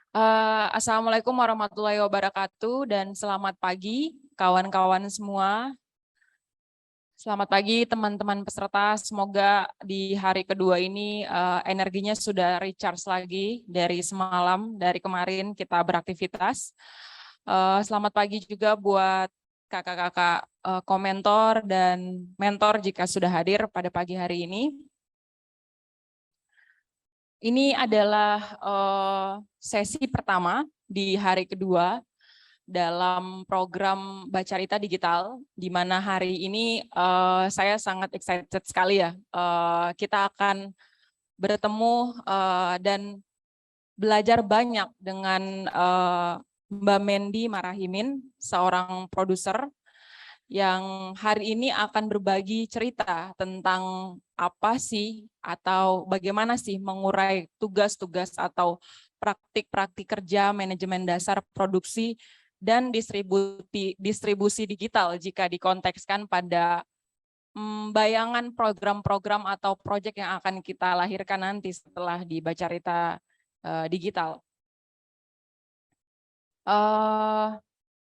Assalamualaikum warahmatullahi wabarakatuh dan selamat pagi kawan-kawan semua. Selamat pagi teman-teman peserta, semoga di hari kedua ini energinya sudah recharge lagi dari semalam, dari kemarin kita beraktivitas. Selamat pagi juga buat kakak-kakak komentor dan mentor jika sudah hadir pada pagi hari ini. Ini adalah sesi pertama di hari kedua dalam program Bacarita Digital, di mana hari ini saya sangat excited sekali ya. Kita akan bertemu dan belajar banyak dengan Mbak Mendy Marahimin, seorang produser yang hari ini akan berbagi cerita tentang apa sih atau bagaimana sih mengurai tugas-tugas atau praktik-praktik kerja manajemen dasar produksi dan distribusi digital jika dikontekskan pada bayangan program-program atau proyek yang akan kita lahirkan nanti setelah di Bacarita Digital.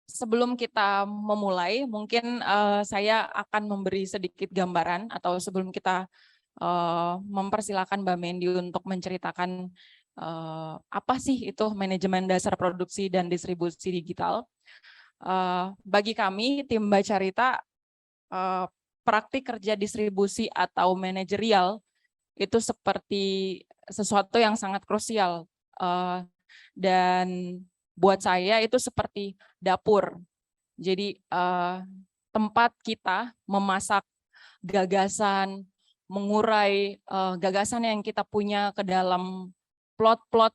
Sebelum kita memulai, mungkin saya akan memberi sedikit gambaran atau sebelum kita mempersilakan Mbak Mendy untuk menceritakan apa sih itu manajemen dasar produksi dan distribusi digital. Bagi kami, tim Bacarita, praktik kerja distribusi atau manajerial itu seperti sesuatu yang sangat krusial dan buat saya itu seperti dapur. Jadi tempat kita memasak gagasan, mengurai gagasan yang kita punya ke dalam plot-plot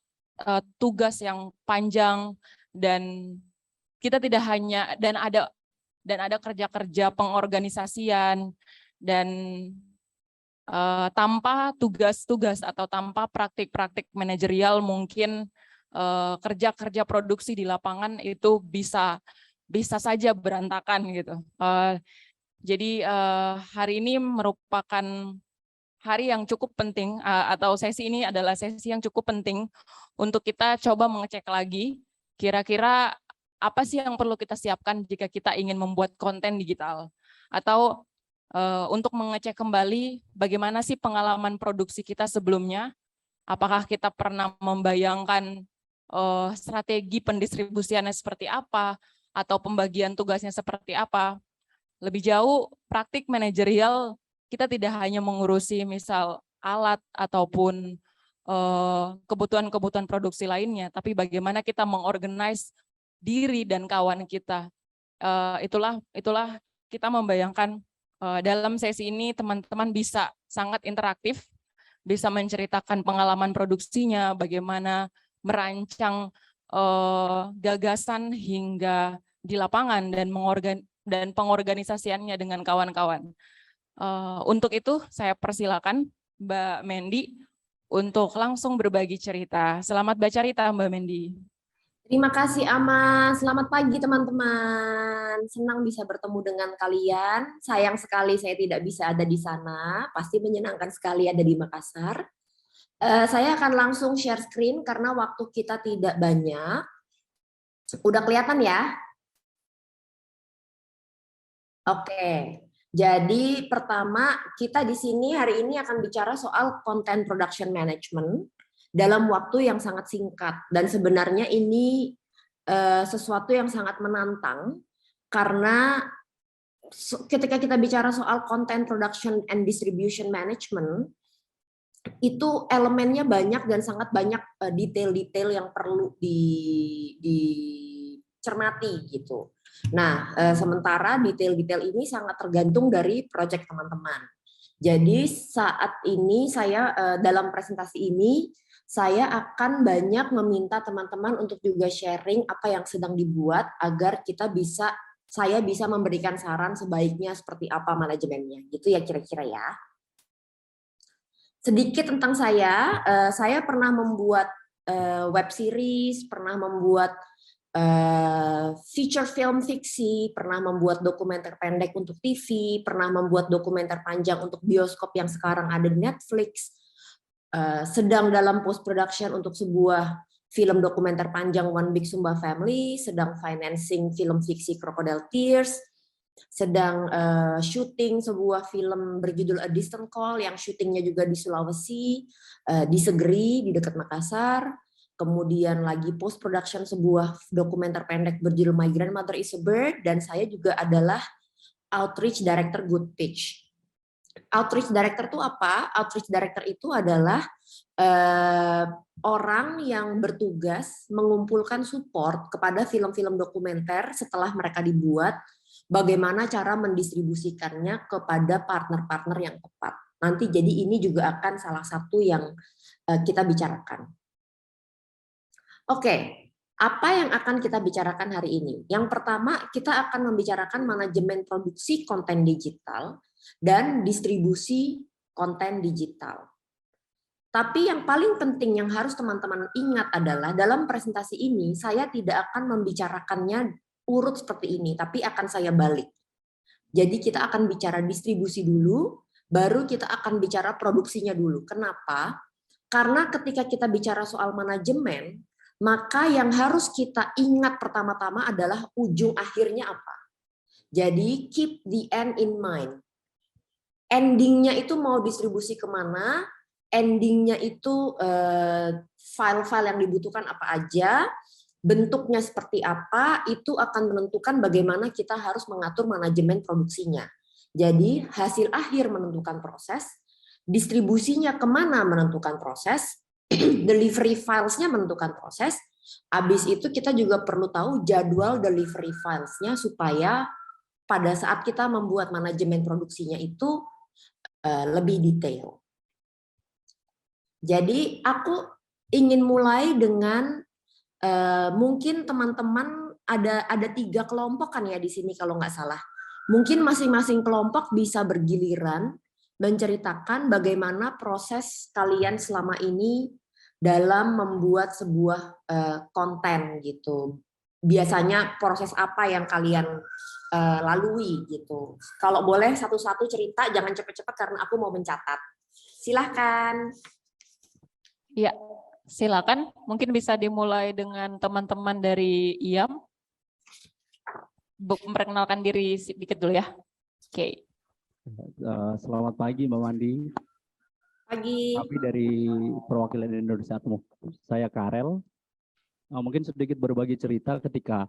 tugas yang panjang, dan kita tidak hanya dan ada kerja-kerja pengorganisasian, dan tanpa tugas-tugas atau tanpa praktik-praktik manajerial mungkin kerja-kerja produksi di lapangan itu bisa saja berantakan gitu. Jadi hari ini merupakan hari yang cukup penting, atau sesi ini adalah sesi yang cukup penting untuk kita coba mengecek lagi kira-kira apa sih yang perlu kita siapkan jika kita ingin membuat konten digital, atau untuk mengecek kembali bagaimana sih pengalaman produksi kita sebelumnya, apakah kita pernah membayangkan strategi pendistribusiannya seperti apa, atau pembagian tugasnya seperti apa. Lebih jauh, praktik manajerial kita tidak hanya mengurusi misal alat ataupun kebutuhan-kebutuhan produksi lainnya, tapi bagaimana kita mengorganize diri dan kawan kita. Itulah kita membayangkan dalam sesi ini teman-teman bisa sangat interaktif, bisa menceritakan pengalaman produksinya, bagaimana merancang gagasan hingga di lapangan dan pengorganisasiannya dengan kawan-kawan. Untuk itu saya persilakan Mbak Mendy untuk langsung berbagi cerita. Selamat bercerita Mbak Mendy. Terima kasih Ama, selamat pagi teman-teman. Senang bisa bertemu dengan kalian. Sayang sekali saya tidak bisa ada di sana. Pasti menyenangkan sekali ada di Makassar. Saya akan langsung share screen karena waktu kita tidak banyak. Udah kelihatan ya? Oke. Jadi pertama kita di sini hari ini akan bicara soal content production management dalam waktu yang sangat singkat, dan sebenarnya ini sesuatu yang sangat menantang karena ketika kita bicara soal content production and distribution management itu elemennya banyak dan sangat banyak detail-detail yang perlu dicermati gitu. Nah, sementara detail-detail ini sangat tergantung dari proyek teman-teman. Jadi saat ini saya dalam presentasi ini saya akan banyak meminta teman-teman untuk juga sharing apa yang sedang dibuat agar saya bisa memberikan saran sebaiknya seperti apa manajemennya. Gitu ya kira-kira ya. Sedikit tentang saya pernah membuat web series, pernah membuat feature film fiksi, pernah membuat dokumenter pendek untuk TV, pernah membuat dokumenter panjang untuk bioskop yang sekarang ada di Netflix, sedang dalam post production untuk sebuah film dokumenter panjang One Big Sumba Family, sedang financing film fiksi Crocodile Tears, sedang syuting sebuah film berjudul A Distant Call yang syutingnya juga di Sulawesi, di Segeri, di dekat Makassar. Kemudian lagi post production sebuah dokumenter pendek berjudul My Grandmother is a Bird, dan saya juga adalah outreach director Good Pitch. Outreach director itu apa? Outreach director itu adalah orang yang bertugas mengumpulkan support kepada film-film dokumenter setelah mereka dibuat, bagaimana cara mendistribusikannya kepada partner-partner yang tepat. Nanti jadi ini juga akan salah satu yang kita bicarakan. Oke, apa yang akan kita bicarakan hari ini? Yang pertama, kita akan membicarakan manajemen produksi konten digital dan distribusi konten digital. Tapi yang paling penting yang harus teman-teman ingat adalah dalam presentasi ini saya tidak akan membicarakannya urut seperti ini, tapi akan saya balik. Jadi kita akan bicara distribusi dulu, baru kita akan bicara produksinya dulu. Kenapa? Karena ketika kita bicara soal manajemen, maka yang harus kita ingat pertama-tama adalah ujung akhirnya apa. Jadi keep the end in mind. Endingnya itu mau distribusi kemana, endingnya itu file-file yang dibutuhkan apa aja, bentuknya seperti apa, itu akan menentukan bagaimana kita harus mengatur manajemen produksinya. Jadi hasil akhir menentukan proses, distribusinya kemana menentukan proses, delivery filesnya menentukan proses, habis itu kita juga perlu tahu jadwal delivery filesnya supaya pada saat kita membuat manajemen produksinya itu lebih detail. Jadi aku ingin mulai dengan mungkin teman-teman ada 3 kelompok kan ya di sini kalau nggak salah. Mungkin masing-masing kelompok bisa bergiliran menceritakan bagaimana proses kalian selama ini dalam membuat sebuah konten gitu. Biasanya proses apa yang kalian lalui gitu. Kalau boleh satu-satu cerita, jangan cepet-cepet karena aku mau mencatat. Silahkan. Ya, silakan. Mungkin bisa dimulai dengan teman-teman dari IAM. Memperkenalkan diri sedikit dulu ya. Oke. Selamat pagi Mbak Mandi. Pagi. Kami dari perwakilan Indonesia Atmo. Saya Karel. Mungkin sedikit berbagi cerita ketika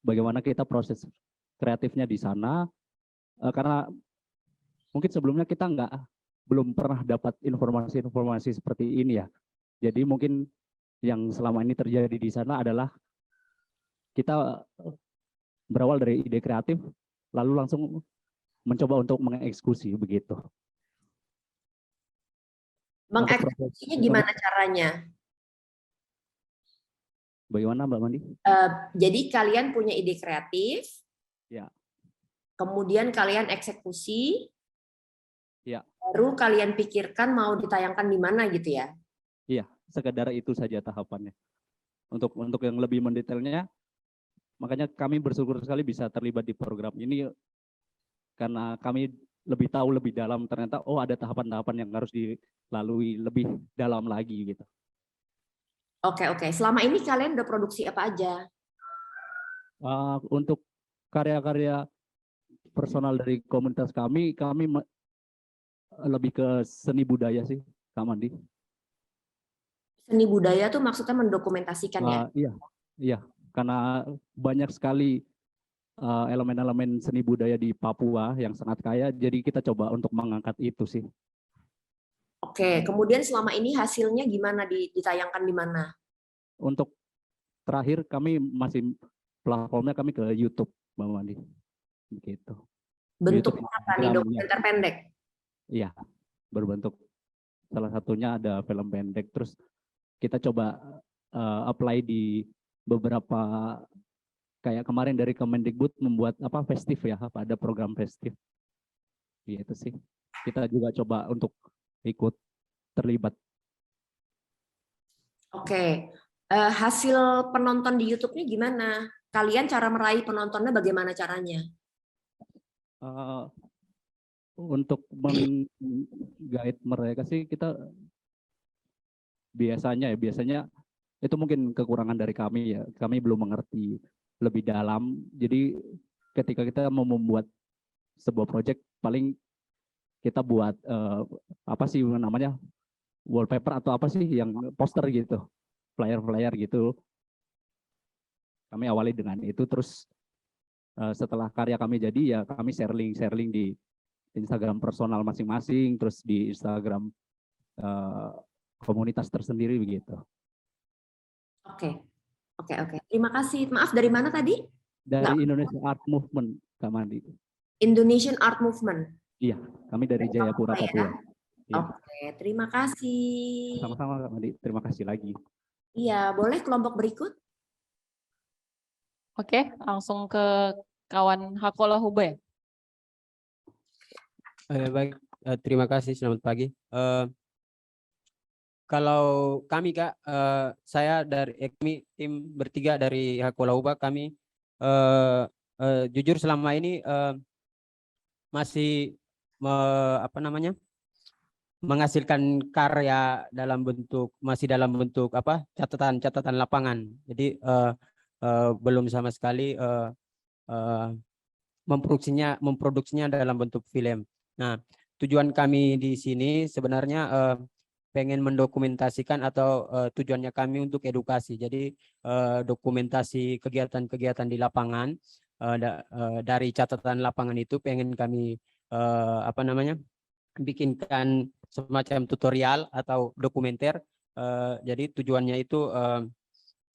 bagaimana kita proses kreatifnya di sana. Karena mungkin sebelumnya kita belum pernah dapat informasi-informasi seperti ini ya. Jadi mungkin yang selama ini terjadi di sana adalah kita berawal dari ide kreatif, lalu langsung mencoba untuk mengeksekusi begitu. Mengeksekusinya gimana caranya? Bagaimana Mbak Mandi? Jadi kalian punya ide kreatif, ya. Kemudian kalian eksekusi, ya. Baru kalian pikirkan mau ditayangkan di mana gitu ya? Iya, sekedar itu saja tahapannya. Untuk yang lebih mendetailnya, makanya kami bersyukur sekali bisa terlibat di program ini karena kami lebih tahu lebih dalam ternyata ada tahapan-tahapan yang harus dilalui lebih dalam lagi gitu. Oke. Selama ini kalian udah produksi apa aja? Untuk karya-karya personal dari komunitas kami lebih ke seni budaya sih, Kak Mandi. Seni budaya tuh maksudnya mendokumentasikan ya? Iya, karena banyak sekali elemen-elemen seni budaya di Papua yang sangat kaya, jadi kita coba untuk mengangkat itu sih. Oke, kemudian selama ini hasilnya gimana, ditayangkan di mana? Untuk terakhir kami masih platformnya kami ke YouTube, Mbak Mandi. Begitu. Bentuk apa nih, dokumenter pendek? Iya, berbentuk salah satunya ada film pendek, terus kita coba apply di beberapa kayak kemarin dari Kemendikbud membuat festif ya, ada program festif. Gitu sih. Kita juga coba untuk ikut terlibat. Oke. Hasil penonton di YouTube-nya gimana? Kalian cara meraih penontonnya bagaimana caranya? Untuk meng-guide mereka sih kita biasanya Itu mungkin kekurangan dari kami ya. Kami belum mengerti lebih dalam. Jadi ketika kita mau membuat sebuah project, paling kita buat apa sih namanya, wallpaper atau apa sih yang poster gitu, flyer-flyer gitu. Kami awali dengan itu, terus setelah karya kami jadi ya kami sharing di Instagram personal masing-masing, terus di Instagram komunitas tersendiri begitu. Oke, oke. Terima kasih. Maaf, dari mana tadi? Dari Indonesia Art Movement, Kak Mandi. Indonesian Art Movement. Iya, kami dari Jayapura, Ya? Papua. Iya. Oke, terima kasih. Sama-sama Kak Mandi, terima kasih lagi. Iya, boleh kelompok berikut? Oke, langsung ke kawan Hakola Hube. Baik, terima kasih. Selamat pagi. Kalau kami Kak, saya dari tim bertiga dari Hakola Huba, kami jujur selama ini masih menghasilkan karya masih dalam bentuk catatan lapangan. Jadi belum sama sekali memproduksinya dalam bentuk film. Nah, tujuan kami di sini sebenarnya pengen mendokumentasikan atau tujuannya kami untuk edukasi. Jadi dokumentasi kegiatan-kegiatan di lapangan, dari catatan lapangan itu pengen kami bikinkan semacam tutorial atau dokumenter. Jadi tujuannya itu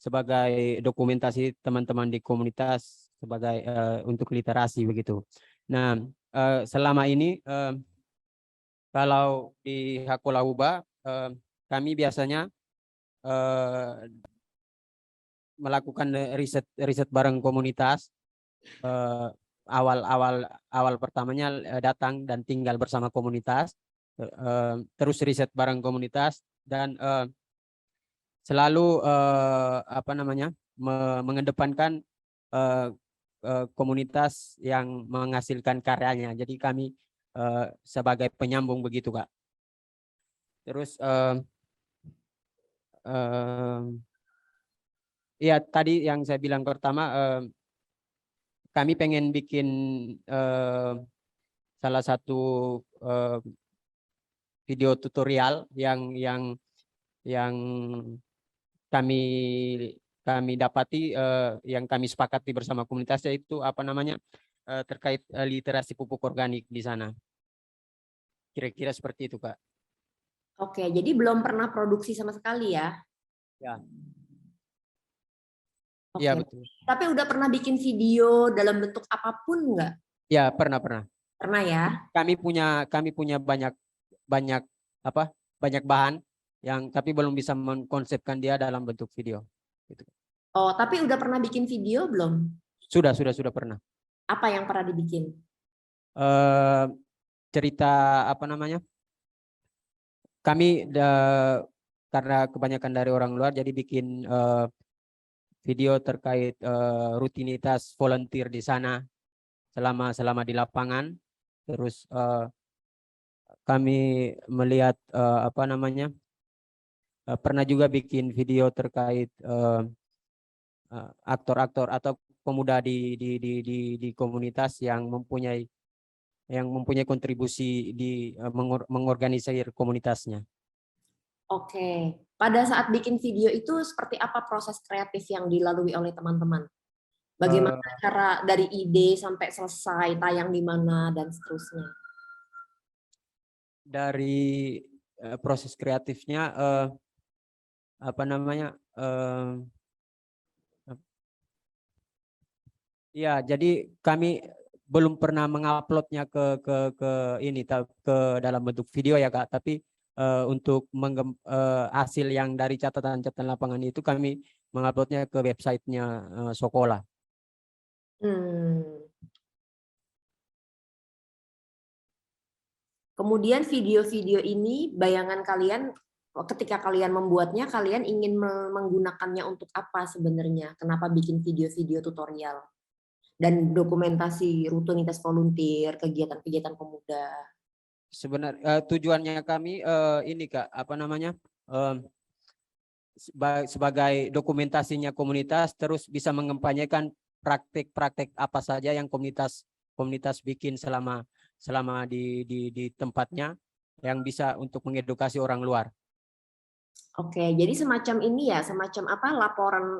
sebagai dokumentasi teman-teman di komunitas sebagai untuk literasi begitu. Nah, selama ini kalau di Hakola Huba kami biasanya melakukan riset bareng komunitas. Awal pertamanya datang dan tinggal bersama komunitas, terus riset bareng komunitas, dan selalu mengedepankan komunitas yang menghasilkan karyanya. Jadi kami sebagai penyambung begitu Kak. Terus ya tadi yang saya bilang pertama, kami pengen bikin salah satu video tutorial yang kami dapati, yang kami sepakati bersama komunitas, yaitu terkait literasi pupuk organik di sana. Kira-kira seperti itu Kak. Oke, jadi belum pernah produksi sama sekali ya? Ya. Oke. Iya betul. Tapi udah pernah bikin video dalam bentuk apapun nggak? Ya pernah. Pernah ya? Kami punya banyak bahan yang tapi belum bisa mengkonsepkan dia dalam bentuk video. Gitu. Oh, tapi udah pernah bikin video belum? Sudah pernah. Apa yang pernah dibikin? Cerita kami karena kebanyakan dari orang luar, jadi bikin video terkait rutinitas volunteer di sana selama di lapangan. Terus kami melihat pernah juga bikin video terkait aktor-aktor atau pemuda di komunitas yang mempunyai kontribusi di mengorganisir komunitasnya. Oke, pada saat bikin video itu seperti apa proses kreatif yang dilalui oleh teman-teman? Bagaimana cara dari ide sampai selesai, tayang di mana, dan seterusnya? Dari proses kreatifnya, ya, jadi kami belum pernah menguploadnya ke dalam bentuk video ya Kak, tapi untuk hasil yang dari catatan lapangan itu kami menguploadnya ke websitenya Sokola. Kemudian video-video ini, bayangan kalian ketika kalian membuatnya, kalian ingin menggunakannya untuk apa sebenarnya? Kenapa bikin video-video tutorial dan dokumentasi rutinitas volunteer, kegiatan-kegiatan pemuda? Sebenarnya tujuannya kami ini Kak, sebagai dokumentasinya komunitas, terus bisa mengempanyekan praktik-praktik apa saja yang komunitas bikin selama di tempatnya, yang bisa untuk mengedukasi orang luar. Oke, jadi semacam ini ya, semacam apa,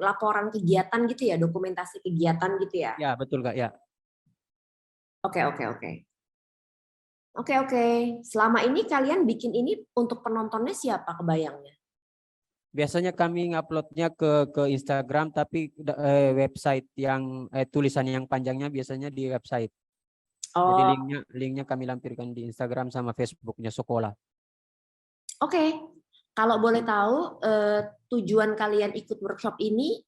laporan kegiatan gitu ya, dokumentasi kegiatan gitu ya. Ya, betul Kak, ya. Oke. Selama ini kalian bikin ini untuk penontonnya siapa kebayangnya? Biasanya kami nguploadnya ke Instagram, tapi website yang tulisan yang panjangnya biasanya di website. Jadi Oh, linknya kami lampirkan di Instagram sama Facebooknya sekolah. oke. Kalau boleh tahu tujuan kalian ikut workshop ini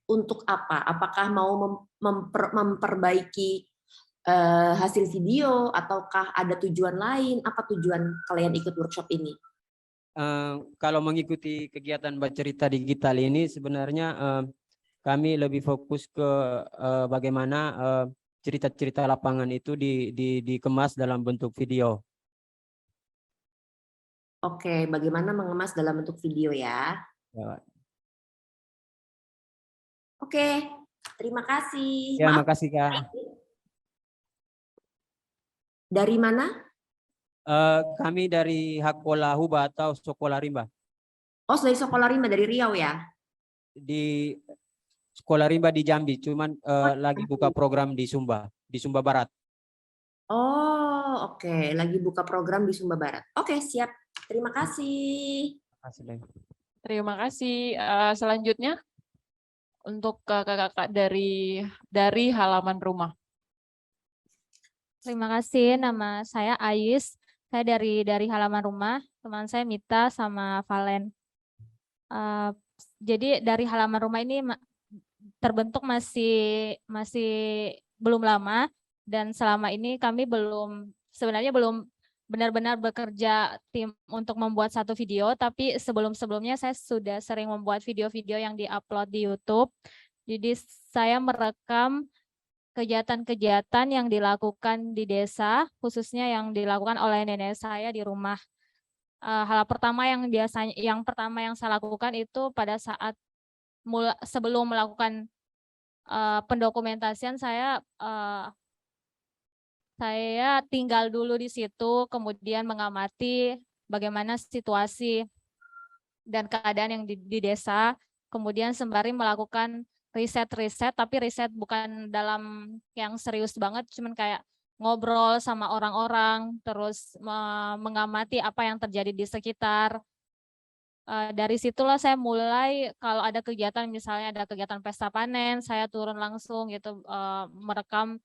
untuk apa? Apakah mau memperbaiki hasil video, ataukah ada tujuan lain? Apa tujuan kalian ikut workshop ini? Kalau mengikuti kegiatan Bercerita Digital ini sebenarnya kami lebih fokus ke bagaimana cerita-cerita lapangan itu dikemas dalam bentuk video. Oke, bagaimana mengemas dalam bentuk video ya? Ya, Oke, terima kasih. ya Maaf, makasih Kak. dari mana? Kami dari Hakola Huba atau Sekolah Rimba. Oh, dari Sekolah Rimba, dari Riau ya? Di Sekolah Rimba di Jambi, cuman lagi buka program di Sumba Barat. Oh, oke. Lagi buka program di Sumba Barat. Oke, siap. Terima kasih. Terima kasih. Selanjutnya untuk kakak-kakak dari halaman rumah. Terima kasih, nama saya Ais. Saya dari halaman rumah, teman saya Mita sama Valen. Jadi dari halaman rumah ini terbentuk masih belum lama, dan selama ini kami sebenarnya belum benar-benar bekerja tim untuk membuat satu video, tapi sebelum-sebelumnya saya sudah sering membuat video-video yang diupload di YouTube. Jadi saya merekam kegiatan-kegiatan yang dilakukan di desa, khususnya yang dilakukan oleh nenek saya di rumah. Hal pertama yang pertama yang saya lakukan itu pada saat sebelum melakukan pendokumentasian, saya tinggal dulu di situ, kemudian mengamati bagaimana situasi dan keadaan yang di desa, kemudian sembari melakukan riset, tapi riset bukan dalam yang serius banget, cuman kayak ngobrol sama orang-orang, terus mengamati apa yang terjadi di sekitar. Dari situlah saya mulai, kalau ada kegiatan, misalnya ada kegiatan pesta panen, saya turun langsung gitu, merekam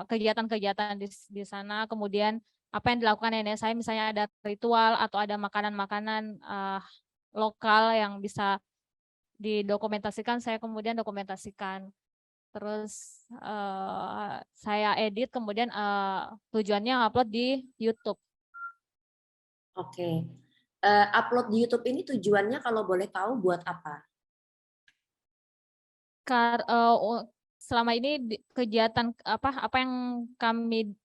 kegiatan-kegiatan di sana, kemudian apa yang dilakukan nenek saya, misalnya ada ritual atau ada makanan-makanan lokal yang bisa didokumentasikan, saya kemudian dokumentasikan. Terus saya edit, kemudian tujuannya upload di YouTube. Oke. Upload di YouTube ini tujuannya kalau boleh tahu buat apa? Selama ini kegiatan apa yang kami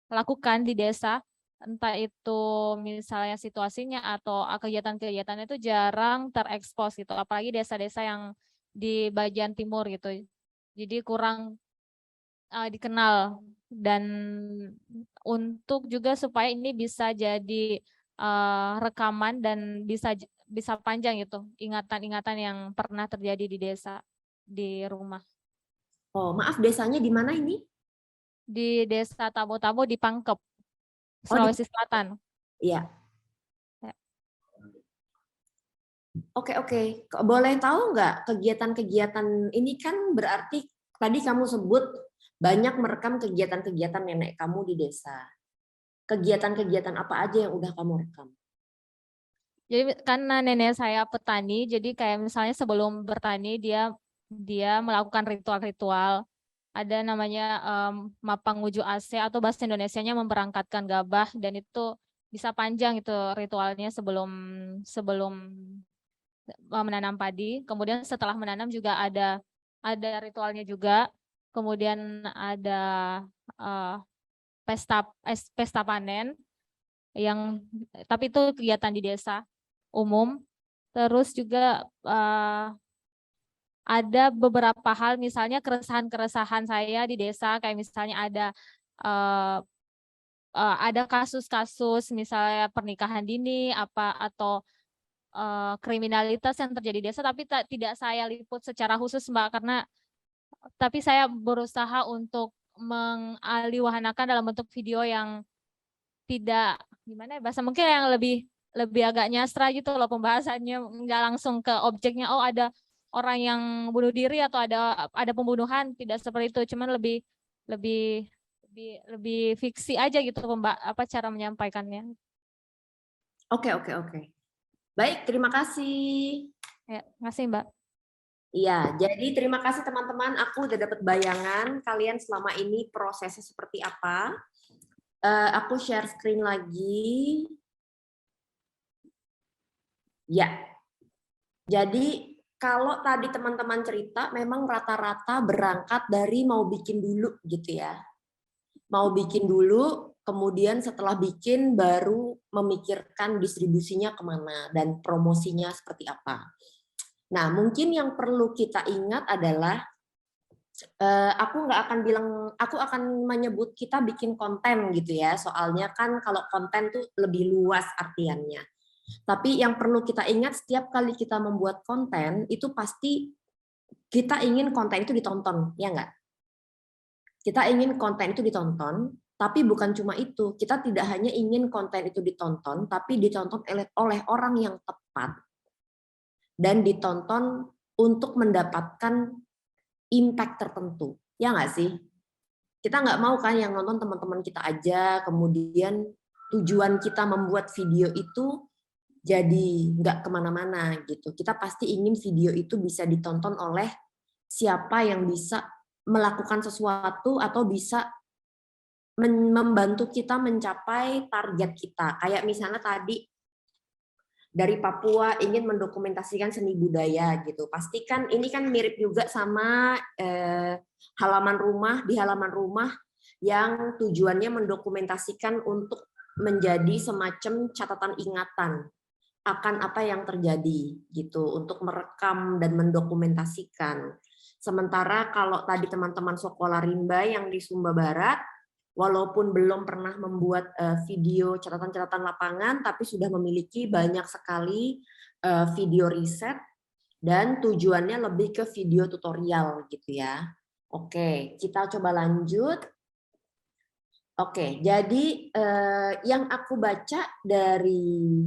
lakukan di desa, entah itu misalnya situasinya atau kegiatan-kegiatan itu jarang terekspos gitu, apalagi desa-desa yang di bagian timur gitu, jadi kurang dikenal. Dan untuk juga supaya ini bisa jadi rekaman dan bisa panjang gitu, ingatan-ingatan yang pernah terjadi di desa, di rumah. Oh, maaf, desanya di mana ini? Di Desa Tabo-Tabo di Pangkep, Sulawesi Selatan. Iya. Ya. Oke. Boleh tahu nggak kegiatan-kegiatan ini, kan berarti tadi kamu sebut banyak merekam kegiatan-kegiatan nenek kamu di desa. Kegiatan-kegiatan apa aja yang udah kamu rekam? Jadi karena nenek saya petani, jadi kayak misalnya sebelum bertani dia melakukan ritual-ritual. Ada namanya Mapang Nguju Ase, atau bahasa Indonesianya memberangkatkan gabah, dan itu bisa panjang itu ritualnya sebelum menanam padi. Kemudian setelah menanam juga ada ritualnya juga. Kemudian ada pesta panen. tapi itu kegiatan di desa umum. Terus juga ada beberapa hal, misalnya keresahan-keresahan saya di desa, kayak misalnya ada kasus-kasus misalnya pernikahan dini atau kriminalitas yang terjadi di desa, tapi tidak saya liput secara khusus, Mbak, tapi saya berusaha untuk mengalihwahanakan dalam bentuk video yang tidak, gimana ya bahasa, mungkin yang lebih agak nyastra gitu loh pembahasannya, nggak langsung ke objeknya, oh ada orang yang bunuh diri atau ada pembunuhan, tidak seperti itu, cuman lebih fiksi aja gitu, cara menyampaikannya. Oke. Baik, terima kasih. Ya, makasih Mbak. Iya, jadi terima kasih teman-teman. Aku udah dapat bayangan kalian selama ini prosesnya seperti apa. Aku share screen lagi. Ya, jadi kalau tadi teman-teman cerita, memang rata-rata berangkat dari mau bikin dulu gitu ya. Mau bikin dulu, kemudian setelah bikin baru memikirkan distribusinya kemana dan promosinya seperti apa. Nah, mungkin yang perlu kita ingat adalah aku akan menyebut kita bikin konten gitu ya. Soalnya kan kalau konten tuh lebih luas artiannya. Tapi yang perlu kita ingat, setiap kali kita membuat konten itu pasti kita ingin konten itu ditonton, ya enggak? Kita ingin konten itu ditonton, tapi bukan cuma itu. Kita tidak hanya ingin konten itu ditonton, tapi ditonton oleh orang yang tepat dan ditonton untuk mendapatkan impact tertentu. Ya nggak sih? Kita nggak mau kan yang nonton teman-teman kita aja, kemudian tujuan kita membuat video itu jadi nggak kemana-mana gitu. Kita pasti ingin video itu bisa ditonton oleh siapa yang bisa melakukan sesuatu atau bisa membantu kita mencapai target kita. Kayak misalnya tadi dari Papua ingin mendokumentasikan seni budaya gitu. Pastikan ini kan mirip juga sama halaman rumah yang tujuannya mendokumentasikan untuk menjadi semacam catatan ingatan akan apa yang terjadi gitu, untuk merekam dan mendokumentasikan. Sementara kalau tadi teman-teman Sekolah Rimba yang di Sumba Barat, walaupun belum pernah membuat video catatan-catatan lapangan, tapi sudah memiliki banyak sekali video riset dan tujuannya lebih ke video tutorial gitu ya. Oke, kita coba lanjut. Oke, jadi yang aku baca dari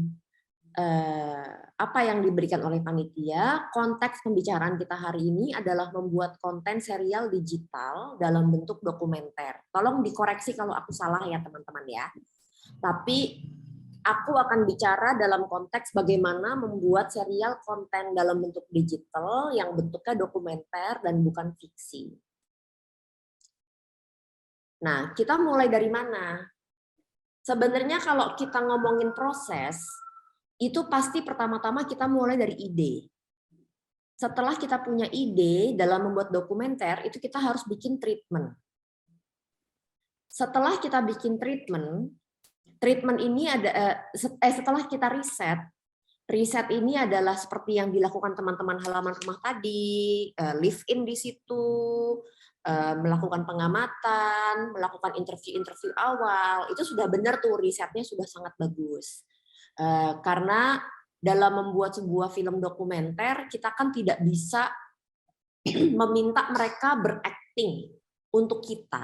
apa yang diberikan oleh panitia, konteks pembicaraan kita hari ini adalah membuat konten serial digital dalam bentuk dokumenter. Tolong dikoreksi kalau aku salah ya teman-teman ya. Tapi aku akan bicara dalam konteks bagaimana membuat serial konten dalam bentuk digital yang bentuknya dokumenter dan bukan fiksi. Nah, kita mulai dari mana? Sebenarnya kalau kita ngomongin proses, itu pasti pertama-tama kita mulai dari ide. Setelah kita punya ide dalam membuat dokumenter, itu kita harus bikin treatment. Setelah kita bikin treatment ini setelah kita riset ini adalah seperti yang dilakukan teman-teman halaman rumah tadi, live in di situ, melakukan pengamatan, melakukan interview awal, itu sudah benar tuh, risetnya sudah sangat bagus. Karena dalam membuat sebuah film dokumenter, kita kan tidak bisa meminta mereka berakting untuk kita.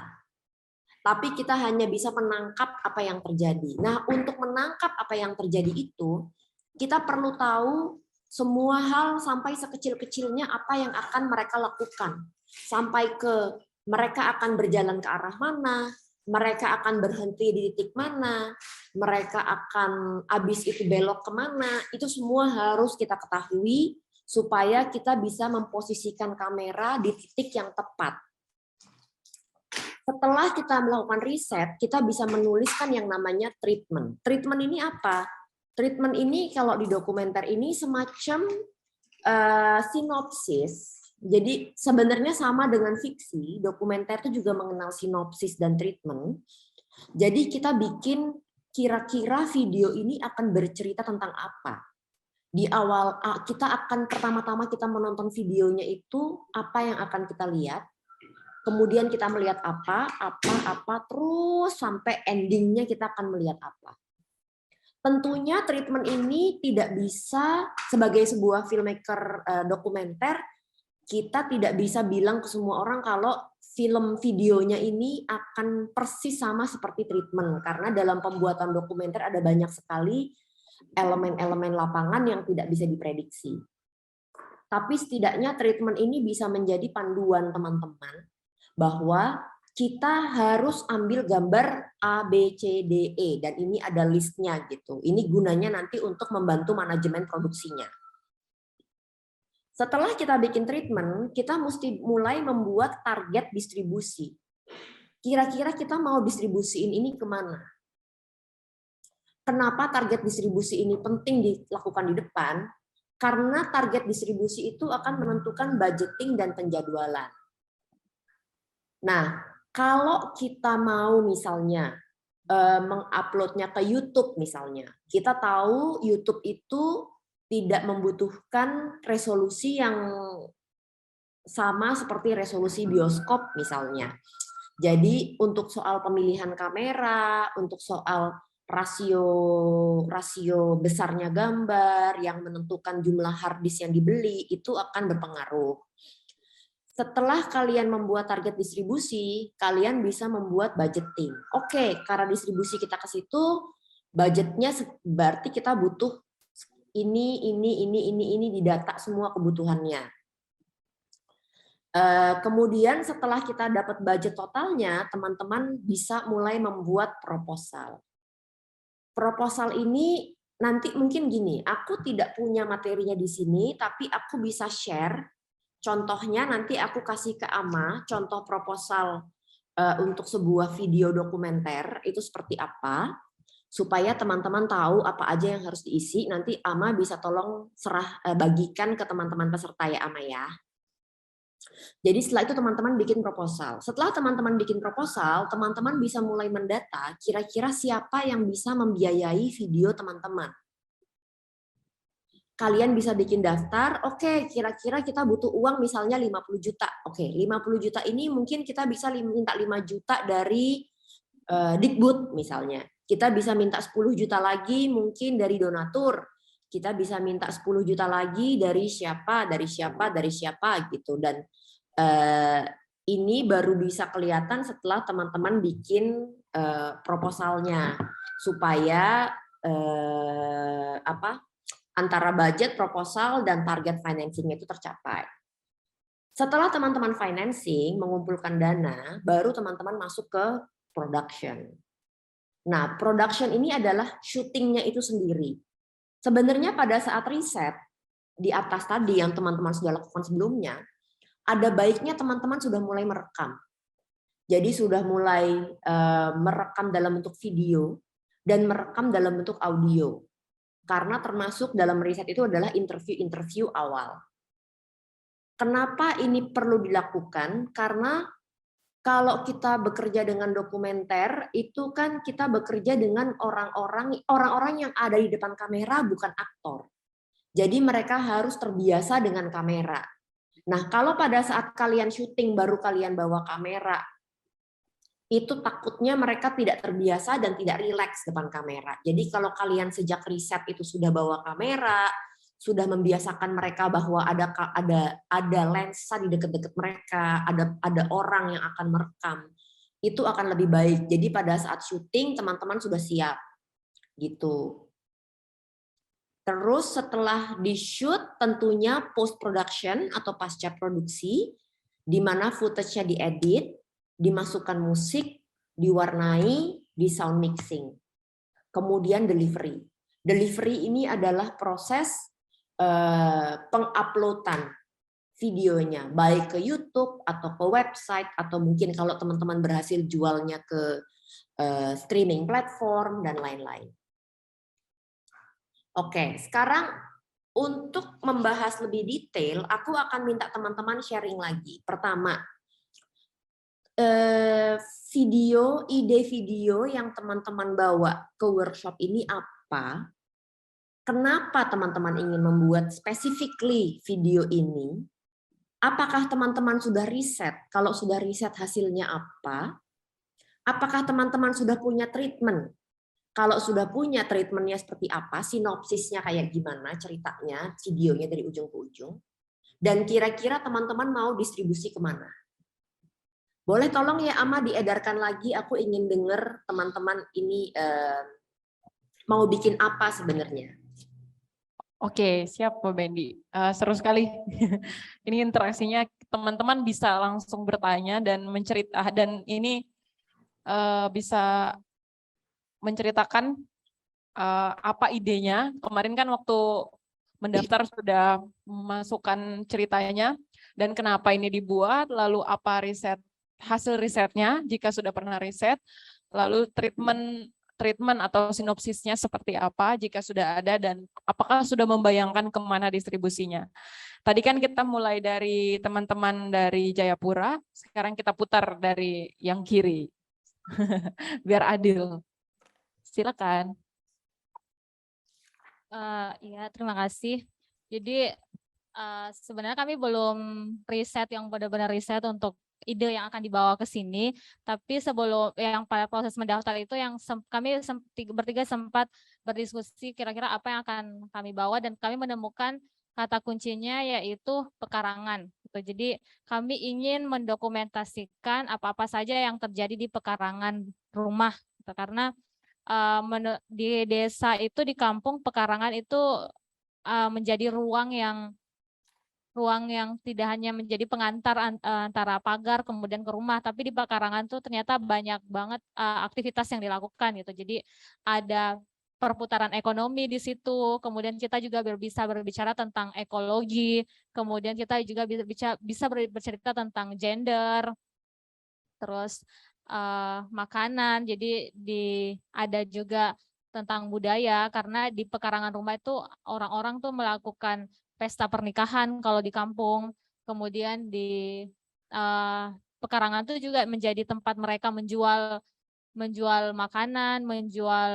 Tapi kita hanya bisa menangkap apa yang terjadi. Nah, untuk menangkap apa yang terjadi itu, kita perlu tahu semua hal sampai sekecil-kecilnya apa yang akan mereka lakukan. Sampai ke mereka akan berjalan ke arah mana, mereka akan berhenti di titik mana, mereka akan habis itu belok kemana, itu semua harus kita ketahui supaya kita bisa memposisikan kamera di titik yang tepat. Setelah kita melakukan riset, kita bisa menuliskan yang namanya treatment. Treatment ini apa? Treatment ini kalau di dokumenter ini semacam sinopsis. Jadi sebenarnya sama dengan fiksi, dokumenter itu juga mengenal sinopsis dan treatment. Jadi kita bikin kira-kira video ini akan bercerita tentang apa. Di awal kita akan pertama-tama kita menonton videonya itu apa yang akan kita lihat. Kemudian kita melihat apa, terus sampai endingnya kita akan melihat apa. Tentunya treatment ini tidak bisa sebagai sebuah filmmaker dokumenter, kita tidak bisa bilang ke semua orang kalau film videonya ini akan persis sama seperti treatment. Karena dalam pembuatan dokumenter ada banyak sekali elemen-elemen lapangan yang tidak bisa diprediksi. Tapi setidaknya treatment ini bisa menjadi panduan teman-teman bahwa kita harus ambil gambar A, B, C, D, E, dan ini ada listnya gitu. Ini gunanya nanti untuk membantu manajemen produksinya. Setelah kita bikin treatment, kita mesti mulai membuat target distribusi. Kira-kira kita mau distribusiin ini kemana? Kenapa target distribusi ini penting dilakukan di depan? Karena target distribusi itu akan menentukan budgeting dan penjadwalan. Nah, kalau kita mau misalnya menguploadnya ke YouTube misalnya, kita tahu YouTube itu tidak membutuhkan resolusi yang sama seperti resolusi bioskop misalnya. Jadi untuk soal pemilihan kamera, untuk soal rasio besarnya gambar yang menentukan jumlah hard disk yang dibeli itu akan berpengaruh. Setelah kalian membuat target distribusi, kalian bisa membuat budgeting. Oke, karena distribusi kita ke situ, budgetnya berarti kita butuh ini di data semua kebutuhannya. Kemudian setelah kita dapat budget totalnya, teman-teman bisa mulai membuat proposal. Proposal ini nanti mungkin gini, aku tidak punya materinya di sini, tapi aku bisa share. Contohnya nanti aku kasih ke Ama, contoh proposal untuk sebuah video dokumenter itu seperti apa, supaya teman-teman tahu apa aja yang harus diisi. Nanti Ama bisa tolong bagikan ke teman-teman peserta ya Ama ya. Jadi setelah itu teman-teman bikin proposal. Setelah teman-teman bikin proposal, teman-teman bisa mulai mendata kira-kira siapa yang bisa membiayai video teman-teman. Kalian bisa bikin daftar, oke, kira-kira kita butuh uang misalnya 50 juta. Oke, 50 juta ini mungkin kita bisa minta 5 juta dari Dikbud misalnya. Kita bisa minta 10 juta lagi mungkin dari donatur. Kita bisa minta 10 juta lagi dari siapa gitu. Dan ini baru bisa kelihatan setelah teman-teman bikin proposalnya. Supaya antara budget, proposal, dan target financing itu tercapai. Setelah teman-teman financing, mengumpulkan dana, baru teman-teman masuk ke production. Nah, production ini adalah syutingnya itu sendiri. Sebenarnya pada saat riset, di atas tadi yang teman-teman sudah lakukan sebelumnya, ada baiknya teman-teman sudah mulai merekam. Jadi sudah mulai merekam dalam bentuk video, dan merekam dalam bentuk audio. Karena termasuk dalam riset itu adalah interview awal. Kenapa ini perlu dilakukan? Karena kalau kita bekerja dengan dokumenter, itu kan kita bekerja dengan orang-orang yang ada di depan kamera, bukan aktor. Jadi mereka harus terbiasa dengan kamera. Nah, kalau pada saat kalian syuting baru kalian bawa kamera, itu takutnya mereka tidak terbiasa dan tidak rileks depan kamera. Jadi kalau kalian sejak riset itu sudah bawa kamera, sudah membiasakan mereka bahwa ada lensa di dekat-dekat mereka, ada orang yang akan merekam, itu akan lebih baik. Jadi pada saat syuting teman-teman sudah siap, gitu. Terus setelah di shoot tentunya post production atau pasca produksi, di mana footage-nya diedit, dimasukkan musik, diwarnai, di sound mixing. Kemudian delivery. Delivery ini adalah proses penguploadan videonya, baik ke YouTube atau ke website, atau mungkin kalau teman-teman berhasil jualnya ke streaming platform, dan lain-lain. Oke, sekarang untuk membahas lebih detail, aku akan minta teman-teman sharing lagi. Pertama, ide video yang teman-teman bawa ke workshop ini apa? Kenapa teman-teman ingin membuat specifically video ini? Apakah teman-teman sudah riset? Kalau sudah riset hasilnya apa? Apakah teman-teman sudah punya treatment? Kalau sudah punya treatmentnya seperti apa, sinopsisnya kayak gimana ceritanya, videonya dari ujung ke ujung, dan kira-kira teman-teman mau distribusi kemana? Boleh tolong ya Ama diedarkan lagi, aku ingin dengar teman-teman ini mau bikin apa sebenarnya. Oke, siap Mbak Bendi. Seru sekali. Ini interaksinya teman-teman bisa langsung bertanya dan mencerita, dan ini bisa menceritakan apa idenya. Kemarin kan waktu mendaftar sudah memasukkan ceritanya dan kenapa ini dibuat, lalu apa hasil risetnya jika sudah pernah riset, lalu treatment atau sinopsisnya seperti apa jika sudah ada, dan apakah sudah membayangkan kemana distribusinya. Tadi kan kita mulai dari teman-teman dari Jayapura, sekarang kita putar dari yang kiri. Biar adil. Silakan. Iya, terima kasih. Jadi sebenarnya kami belum riset yang benar-benar riset untuk ide yang akan dibawa ke sini, tapi sebelum yang pada proses mendaftar itu yang kami bertiga sempat berdiskusi kira-kira apa yang akan kami bawa, dan kami menemukan kata kuncinya yaitu pekarangan. Jadi kami ingin mendokumentasikan apa-apa saja yang terjadi di pekarangan rumah, karena di desa itu, di kampung, pekarangan itu menjadi ruang yang tidak hanya menjadi pengantar antara pagar kemudian ke rumah, tapi di pekarangan tuh ternyata banyak banget aktivitas yang dilakukan gitu. Jadi ada perputaran ekonomi di situ, kemudian kita juga bisa berbicara tentang ekologi, kemudian kita juga bisa bercerita tentang gender, terus makanan. Jadi ada juga tentang budaya, karena di pekarangan rumah itu orang-orang tuh melakukan pesta pernikahan kalau di kampung. Kemudian di pekarangan itu juga menjadi tempat mereka menjual makanan, menjual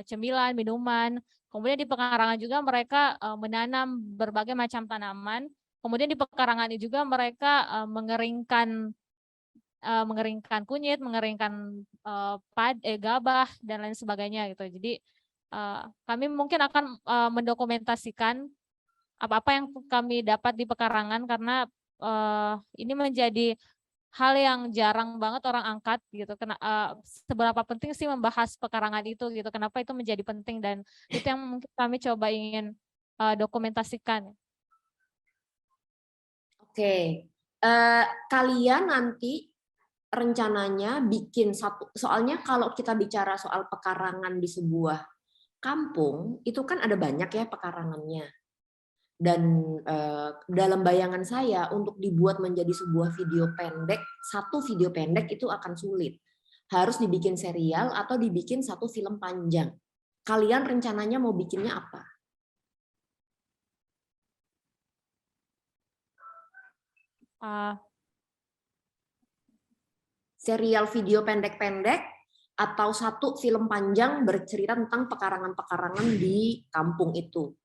cemilan, minuman. Kemudian di pekarangan juga mereka menanam berbagai macam tanaman. Kemudian di pekarangan ini juga mereka mengeringkan kunyit, mengeringkan gabah dan lain sebagainya gitu. Jadi kami mungkin akan mendokumentasikan apa-apa yang kami dapat di pekarangan, karena ini menjadi hal yang jarang banget orang angkat gitu. Seberapa penting sih membahas pekarangan itu gitu? Kenapa itu menjadi penting, dan itu yang mungkin kami coba ingin dokumentasikan. Oke, kalian nanti rencananya bikin satu, soalnya kalau kita bicara soal pekarangan di sebuah kampung, itu kan ada banyak ya pekarangannya. Dan dalam bayangan saya, untuk dibuat menjadi sebuah video pendek, satu video pendek itu akan sulit. Harus dibikin serial atau dibikin satu film panjang. Kalian rencananya mau bikinnya apa? Serial video pendek-pendek atau satu film panjang bercerita tentang pekarangan-pekarangan di kampung itu?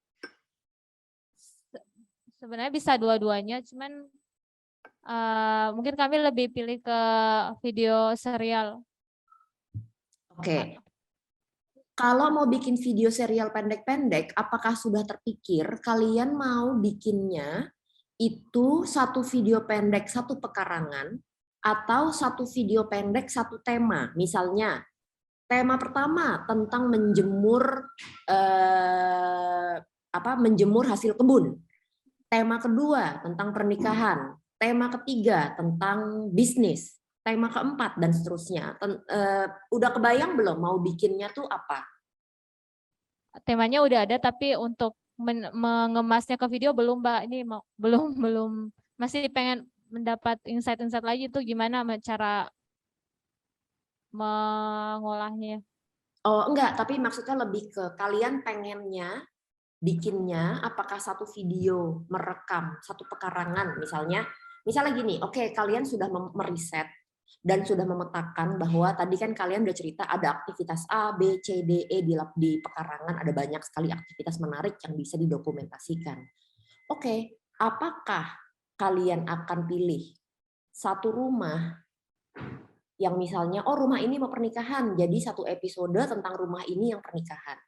Sebenarnya bisa dua-duanya, cuman mungkin kami lebih pilih ke video serial. Oke. Kalau mau bikin video serial pendek-pendek, apakah sudah terpikir kalian mau bikinnya itu satu video pendek satu pekarangan, atau satu video pendek satu tema? Misalnya, tema pertama tentang menjemur hasil kebun. Tema kedua tentang pernikahan. Tema ketiga tentang bisnis. Tema keempat dan seterusnya. Udah kebayang belum mau bikinnya tuh apa? Temanya udah ada, tapi untuk mengemasnya ke video belum, Mbak. Ini belum masih pengen mendapat insight-insight lagi tuh gimana cara mengolahnya. Oh, enggak, tapi maksudnya lebih ke kalian pengennya bikinnya apakah satu video merekam satu pekarangan, misalnya gini, oke, kalian sudah meriset dan sudah memetakan bahwa tadi kan kalian udah cerita ada aktivitas A, B, C, D, E di pekarangan, ada banyak sekali aktivitas menarik yang bisa didokumentasikan. Oke, apakah kalian akan pilih satu rumah yang misalnya, oh rumah ini mau pernikahan, jadi satu episode tentang rumah ini yang pernikahan.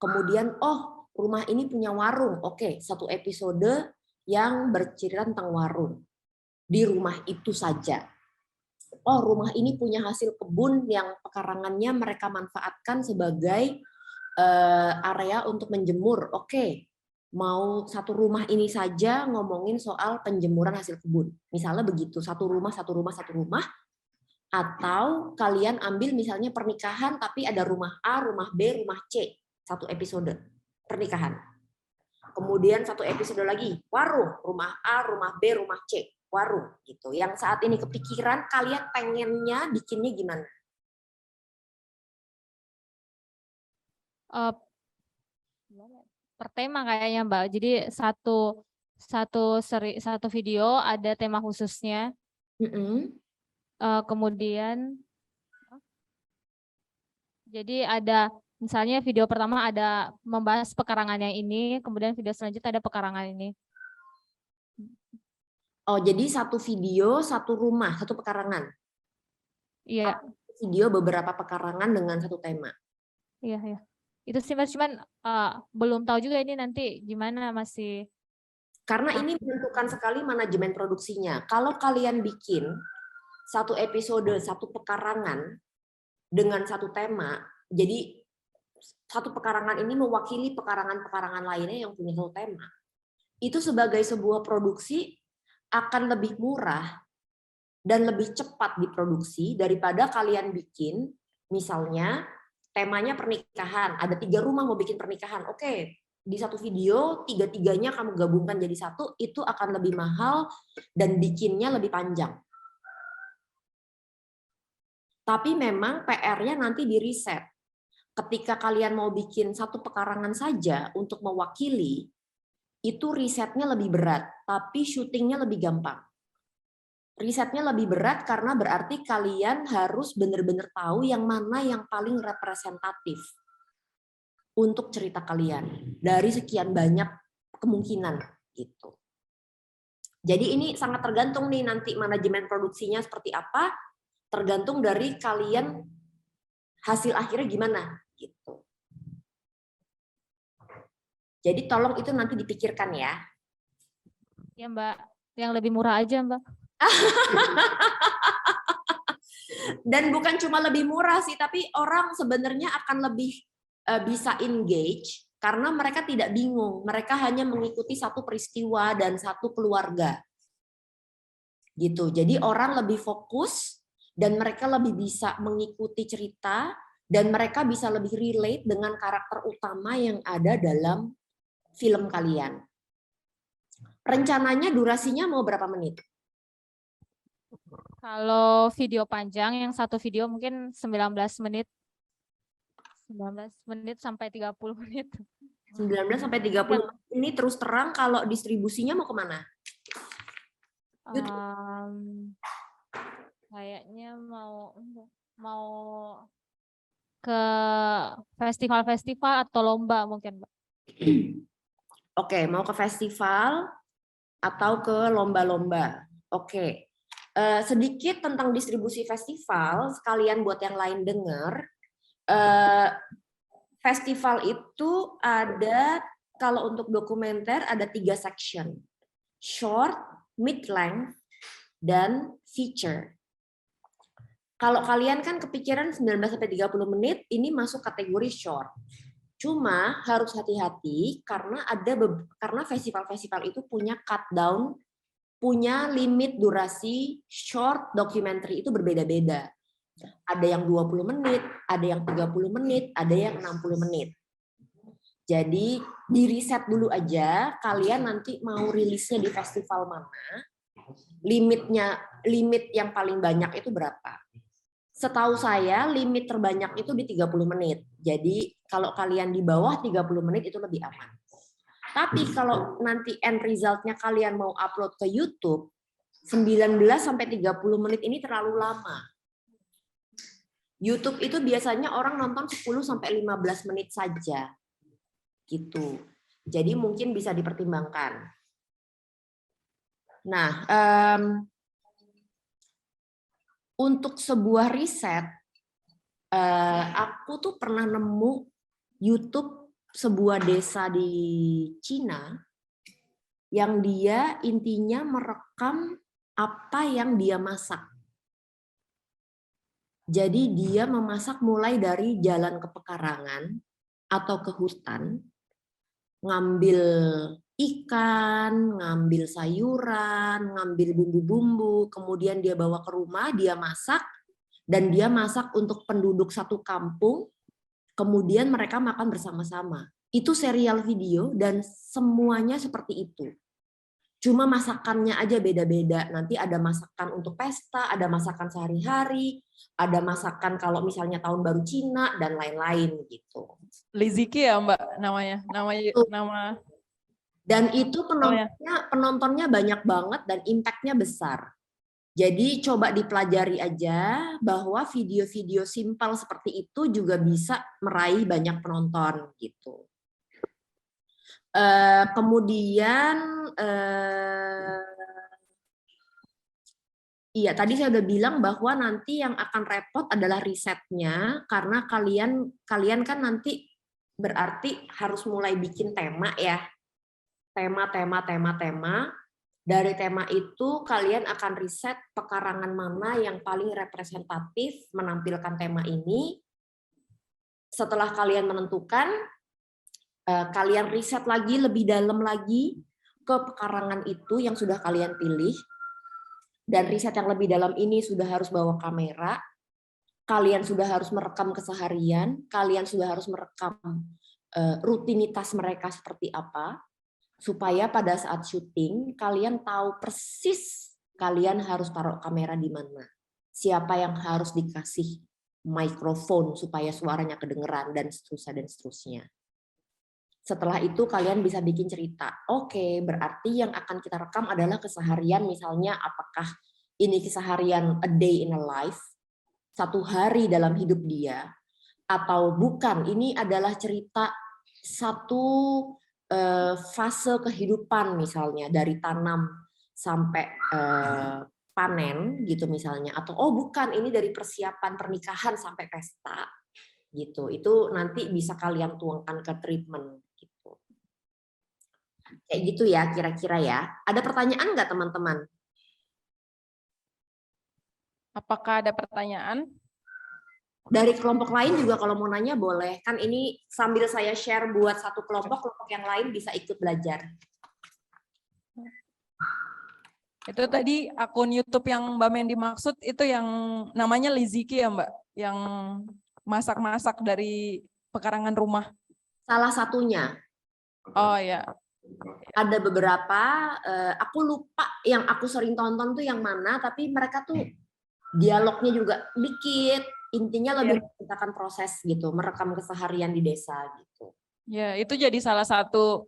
Kemudian, oh rumah ini punya warung, oke, satu episode yang bercerita tentang warung. Di rumah itu saja. Oh rumah ini punya hasil kebun yang pekarangannya mereka manfaatkan sebagai area untuk menjemur, oke. Mau satu rumah ini saja ngomongin soal penjemuran hasil kebun. Misalnya begitu, satu rumah, atau kalian ambil misalnya pernikahan tapi ada rumah A, rumah B, rumah C, satu episode pernikahan. Kemudian satu episode lagi warung, rumah A, rumah B, rumah C, warung gitu. Yang saat ini kepikiran kalian pengennya bikinnya gimana? Per tema kayaknya Mbak. Jadi satu video ada tema khususnya. Kemudian jadi ada misalnya video pertama ada membahas pekarangan yang ini, kemudian video selanjutnya ada pekarangan ini. Oh, jadi satu video, satu rumah, satu pekarangan. Iya. Video beberapa pekarangan dengan satu tema. Iya, iya. Itu sih Mas, cuman belum tahu juga ini nanti gimana masih. Karena ini menentukan sekali manajemen produksinya. Kalau kalian bikin satu episode, satu pekarangan dengan satu tema, jadi satu pekarangan ini mewakili pekarangan-pekarangan lainnya yang punya satu tema. Itu sebagai sebuah produksi akan lebih murah dan lebih cepat diproduksi daripada kalian bikin, misalnya temanya pernikahan, ada 3 rumah mau bikin pernikahan, oke, di satu video 3-3-nya kamu gabungkan jadi satu, itu akan lebih mahal dan bikinnya lebih panjang. Tapi memang PR-nya nanti di riset. Ketika kalian mau bikin satu pekarangan saja untuk mewakili, itu risetnya lebih berat, tapi syutingnya lebih gampang. Risetnya lebih berat karena berarti kalian harus benar-benar tahu yang mana yang paling representatif untuk cerita kalian dari sekian banyak kemungkinan gitu. Jadi ini sangat tergantung nih nanti manajemen produksinya seperti apa, tergantung dari kalian hasil akhirnya gimana gitu. Jadi tolong itu nanti dipikirkan ya. Ya Mbak, yang lebih murah aja Mbak. Dan bukan cuma lebih murah sih, tapi orang sebenarnya akan lebih bisa engage karena mereka tidak bingung. Mereka hanya mengikuti satu peristiwa dan satu keluarga. Gitu. Jadi orang lebih fokus dan mereka lebih bisa mengikuti cerita dan mereka bisa lebih relate dengan karakter utama yang ada dalam film kalian. Rencananya durasinya mau berapa menit? Kalau video panjang, yang satu video mungkin 19 menit. 19 menit sampai 30 menit. 19 sampai 30 menit. Ini terus terang kalau distribusinya mau kemana? Kayaknya mau ke festival-festival atau lomba mungkin, Mbak. Oke, mau ke festival atau ke lomba-lomba. Oke. Sedikit tentang distribusi festival, sekalian buat yang lain dengar. Festival itu ada, kalau untuk dokumenter ada 3 section. Short, mid-length, dan feature. Kalau kalian kan kepikiran 19-30 menit, ini masuk kategori short. Cuma harus hati-hati karena karena festival-festival itu punya cut down, punya limit durasi short documentary itu berbeda-beda. Ada yang 20 menit, ada yang 30 menit, ada yang 60 menit. Jadi di riset dulu aja kalian nanti mau rilisnya di festival mana, limit yang paling banyak itu berapa. Setahu saya limit terbanyak itu di 30 menit. Jadi kalau kalian di bawah 30 menit itu lebih aman. Tapi kalau nanti end resultnya kalian mau upload ke YouTube, 19 sampai 30 menit ini terlalu lama. YouTube itu biasanya orang nonton 10 sampai 15 menit saja. Gitu. Jadi mungkin bisa dipertimbangkan. Nah, untuk sebuah riset, aku tuh pernah nemu YouTube sebuah desa di Cina yang dia intinya merekam apa yang dia masak. Jadi dia memasak mulai dari jalan ke pekarangan atau ke hutan, ngambil ikan, ngambil sayuran, ngambil bumbu-bumbu, kemudian dia bawa ke rumah, dia masak, dan dia masak untuk penduduk satu kampung, kemudian mereka makan bersama-sama. Itu serial video dan semuanya seperti itu. Cuma masakannya aja beda-beda. Nanti ada masakan untuk pesta, ada masakan sehari-hari, ada masakan kalau misalnya tahun baru Cina dan lain-lain gitu. Liziki ya Mbak namanya. Nama Dan itu penontonnya banyak banget dan impact-nya besar. Jadi coba dipelajari aja bahwa video-video simpel seperti itu juga bisa meraih banyak penonton gitu. Kemudian iya tadi saya udah bilang bahwa nanti yang akan repot adalah risetnya karena kalian kan nanti berarti harus mulai bikin tema ya. Tema. Dari tema itu kalian akan riset pekarangan mana yang paling representatif menampilkan tema ini. Setelah kalian menentukan, kalian riset lagi lebih dalam lagi ke pekarangan itu yang sudah kalian pilih. Dan riset yang lebih dalam ini sudah harus bawa kamera, kalian sudah harus merekam keseharian, kalian sudah harus merekam rutinitas mereka seperti apa, supaya pada saat syuting kalian tahu persis kalian harus taruh kamera di mana, siapa yang harus dikasih mikrofon supaya suaranya kedengeran dan seterusnya. Setelah itu kalian bisa bikin cerita. Oke, berarti yang akan kita rekam adalah keseharian, misalnya apakah ini keseharian a day in a life, satu hari dalam hidup dia, atau bukan, ini adalah cerita satu fase kehidupan misalnya, dari tanam sampai panen gitu misalnya, atau oh bukan, ini dari persiapan pernikahan sampai pesta gitu. Itu nanti bisa kalian tuangkan ke treatment. Kayak gitu ya kira-kira ya. Ada pertanyaan nggak teman-teman? Apakah ada pertanyaan? Dari kelompok lain juga kalau mau nanya boleh. Kan ini sambil saya share buat satu kelompok yang lain bisa ikut belajar. Itu tadi akun YouTube yang Mbak Mendy maksud itu yang namanya Liziki ya Mbak? Yang masak-masak dari pekarangan rumah. Salah satunya. Oh ya. Ada beberapa, aku lupa yang aku sering tonton tuh yang mana, tapi mereka tuh dialognya juga dikit, intinya lebih menceritakan proses gitu, merekam keseharian di desa gitu. Ya, itu jadi salah satu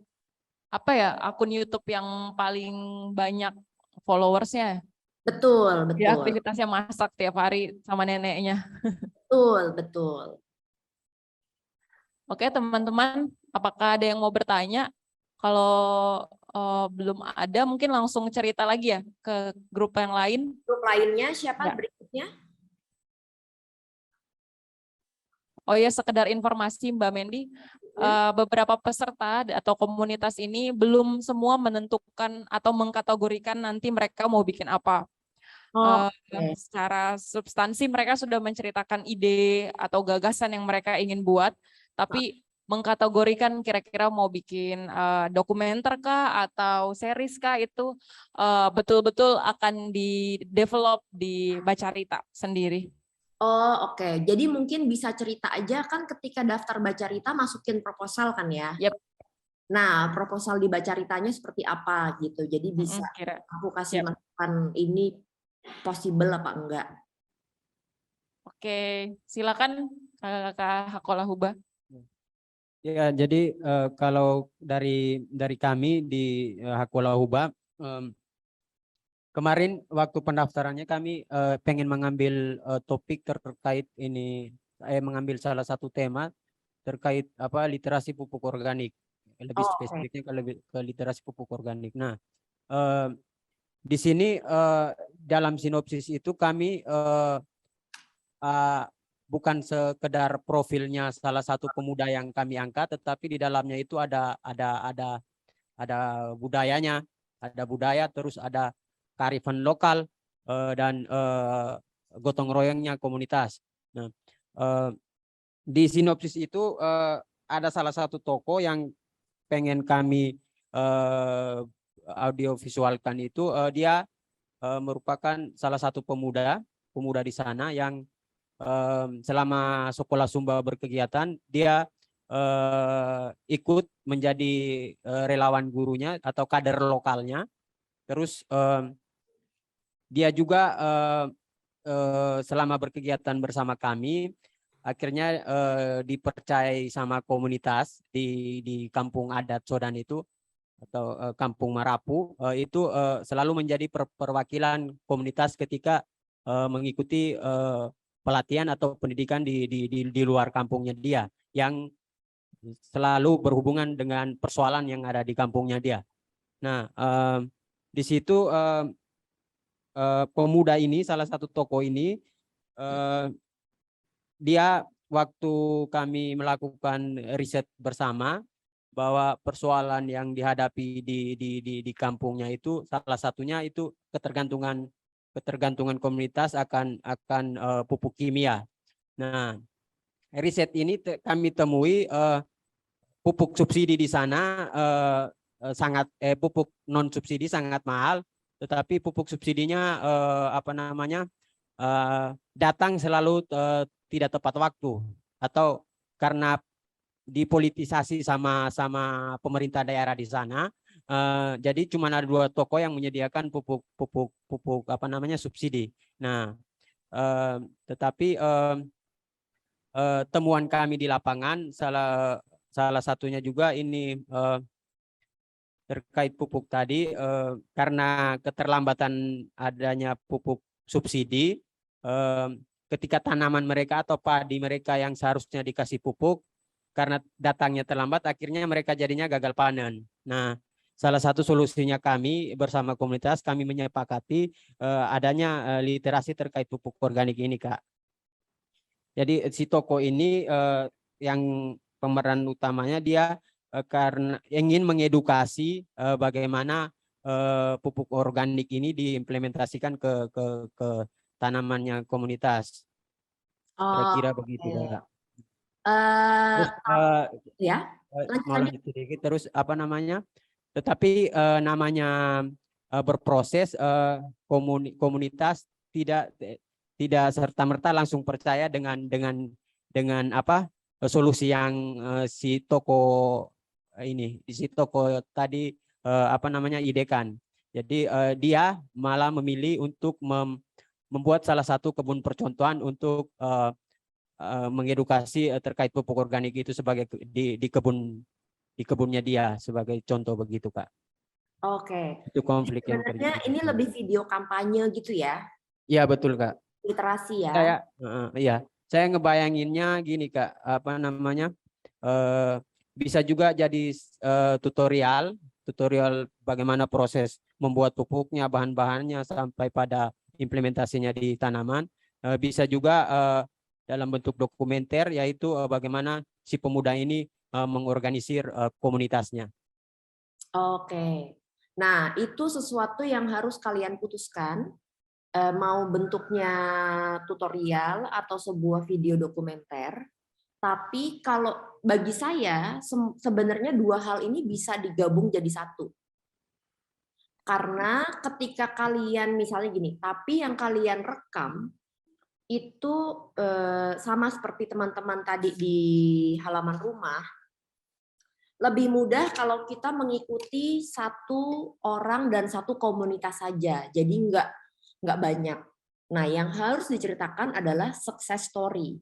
akun YouTube yang paling banyak followersnya. Betul. Ya, aktivitasnya masak tiap hari sama neneknya. Betul. Oke, teman-teman, apakah ada yang mau bertanya? Kalau belum ada, mungkin langsung cerita lagi ya ke grup yang lain. Grup lainnya siapa berikutnya? Oh ya, sekedar informasi Mbak Mendy, beberapa peserta atau komunitas ini belum semua menentukan atau mengkategorikan nanti mereka mau bikin apa. Secara substansi mereka sudah menceritakan ide atau gagasan yang mereka ingin buat, tapi mengkategorikan kira-kira mau bikin dokumenter kah atau series kah itu betul-betul akan di-develop di Bacarita sendiri. Oh oke. Jadi mungkin bisa cerita aja kan ketika daftar Bacarita masukin proposal kan ya? Yep. Nah proposal di Bacaritanya seperti apa gitu. Jadi bisa aku kasih masukan ini possible apa enggak. Oke, silakan Kak Hakola Huba. Ya, jadi kalau dari kami di Hakola Huba, kemarin waktu pendaftarannya kami pengen mengambil topik terkait ini, mengambil salah satu tema terkait apa literasi pupuk organik, lebih Oke. spesifiknya ke literasi pupuk organik. Nah, di sini dalam sinopsis itu kami bukan sekedar profilnya salah satu pemuda yang kami angkat, tetapi di dalamnya itu ada budayanya, ada budaya, terus ada kearifan lokal dan gotong royongnya komunitas. Nah, di sinopsis itu ada salah satu tokoh yang pengen kami audiovisualkan itu, dia merupakan salah satu pemuda di sana yang selama sekolah Sumba berkegiatan, dia ikut menjadi relawan gurunya atau kader lokalnya. Terus dia juga selama berkegiatan bersama kami, akhirnya dipercayai sama komunitas di kampung adat Sodan itu, atau kampung Marapu, itu selalu menjadi perwakilan komunitas ketika mengikuti pelatihan atau pendidikan di luar kampungnya dia, yang selalu berhubungan dengan persoalan yang ada di kampungnya dia. Nah, di situ pemuda ini, salah satu tokoh ini, dia waktu kami melakukan riset bersama bahwa persoalan yang dihadapi di kampungnya itu salah satunya itu ketergantungan komunitas akan pupuk kimia. Nah, riset ini kami temui pupuk subsidi di sana pupuk non subsidi sangat mahal, tetapi pupuk subsidinya datang selalu tidak tepat waktu, atau karena dipolitisasi sama pemerintah daerah di sana. Jadi cuma ada 2 toko yang menyediakan pupuk subsidi. Nah, tetapi temuan kami di lapangan salah satunya juga ini terkait pupuk tadi, karena keterlambatan adanya pupuk subsidi, ketika tanaman mereka atau padi mereka yang seharusnya dikasih pupuk, karena datangnya terlambat, akhirnya mereka jadinya gagal panen. Nah, salah satu solusinya kami bersama komunitas, kami menyepakati adanya literasi terkait pupuk organik ini, Kak. Jadi si toko ini yang pemeran utamanya dia karena ingin mengedukasi bagaimana pupuk organik ini diimplementasikan ke tanamannya komunitas. Kira-kira begitu, Kak. Terus Ya, mau lanjut sedikit, terus tetapi namanya berproses, komunitas tidak serta-merta langsung percaya dengan solusi yang si toko tadi idekan. Jadi dia malah memilih untuk membuat salah satu kebun percontohan untuk mengedukasi terkait pupuk organik itu sebagai di kebunnya dia sebagai contoh begitu, Kak. Oke. Itu konflik yang Sebenarnya terjadi. ini lebih video kampanye gitu ya? Iya betul, Kak. Literasi ya? Saya ngebayanginnya gini, Kak, bisa juga jadi tutorial bagaimana proses membuat pupuknya, bahan-bahannya sampai pada implementasinya di tanaman. Bisa juga dalam bentuk dokumenter, yaitu bagaimana si pemuda ini mengorganisir komunitasnya. Oke. Nah, itu sesuatu yang harus kalian putuskan, mau bentuknya tutorial atau sebuah video dokumenter. Tapi kalau bagi saya sebenarnya 2 hal ini bisa digabung jadi satu. Karena ketika kalian misalnya gini, tapi yang kalian rekam itu sama seperti teman-teman tadi di halaman rumah, lebih mudah kalau kita mengikuti 1 orang dan 1 komunitas saja, jadi nggak banyak. Nah, yang harus diceritakan adalah success story.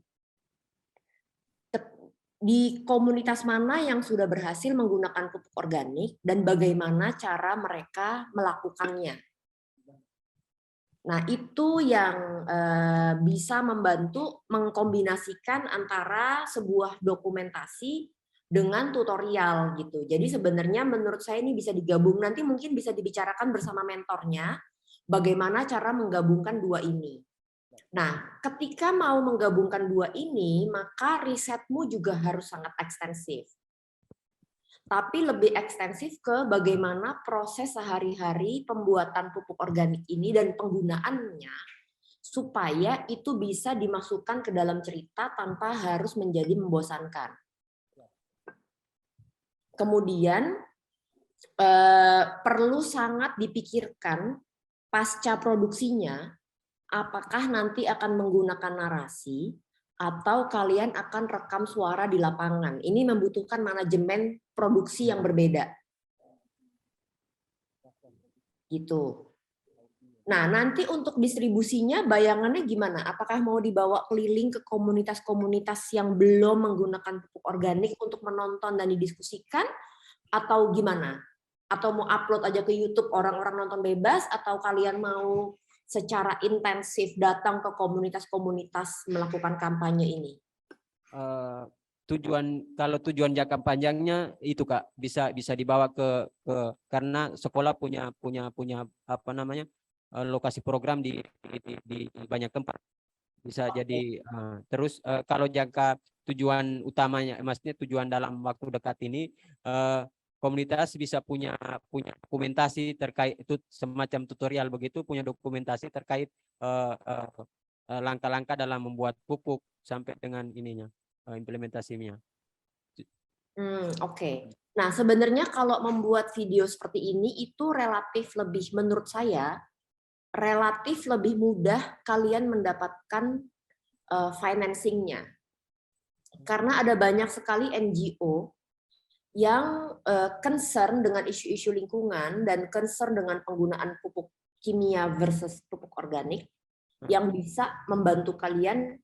Di komunitas mana yang sudah berhasil menggunakan pupuk organik dan bagaimana cara mereka melakukannya. Nah, itu yang bisa membantu mengkombinasikan antara sebuah dokumentasi dengan tutorial gitu. Jadi sebenarnya menurut saya ini bisa digabung. Nanti mungkin bisa dibicarakan bersama mentornya bagaimana cara menggabungkan dua ini. Nah, ketika mau menggabungkan dua ini, maka risetmu juga harus sangat ekstensif. Tapi lebih ekstensif ke bagaimana proses sehari-hari pembuatan pupuk organik ini dan penggunaannya supaya itu bisa dimasukkan ke dalam cerita tanpa harus menjadi membosankan. Kemudian perlu sangat dipikirkan pasca produksinya, apakah nanti akan menggunakan narasi atau kalian akan rekam suara di lapangan. Ini membutuhkan manajemen produksi yang berbeda. Gitu. Nah, nanti untuk distribusinya bayangannya gimana? Apakah mau dibawa keliling ke komunitas-komunitas yang belum menggunakan pupuk organik untuk menonton dan didiskusikan? Atau gimana? Atau mau upload aja ke YouTube orang-orang nonton bebas? Atau kalian mau secara intensif datang ke komunitas-komunitas melakukan kampanye ini? Kalau tujuan jangka panjangnya itu Kak bisa dibawa ke karena sekolah punya apa namanya lokasi program di banyak tempat bisa jadi terus kalau jangka tujuan utamanya maksudnya tujuan dalam waktu dekat ini komunitas bisa punya dokumentasi terkait itu semacam tutorial begitu, punya dokumentasi terkait langkah-langkah dalam membuat pupuk sampai dengan ininya implementasinya. Oke. Nah, sebenarnya kalau membuat video seperti ini itu relatif lebih, menurut saya, relatif lebih mudah kalian mendapatkan financing-nya. Karena ada banyak sekali NGO yang concern dengan isu-isu lingkungan dan concern dengan penggunaan pupuk kimia versus pupuk organik yang bisa membantu kalian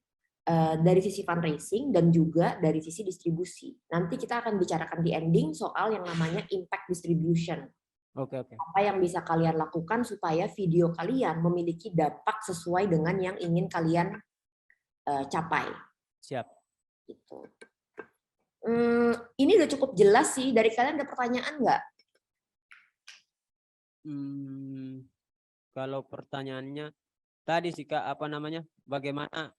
dari sisi fundraising dan juga dari sisi distribusi. Nanti kita akan bicarakan di ending soal yang namanya impact distribution. Oke. Apa yang bisa kalian lakukan supaya video kalian memiliki dampak sesuai dengan yang ingin kalian capai. Siap. Gitu. Ini udah cukup jelas sih. Dari kalian ada pertanyaan nggak? Kalau pertanyaannya tadi sih Kak, apa namanya? Bagaimana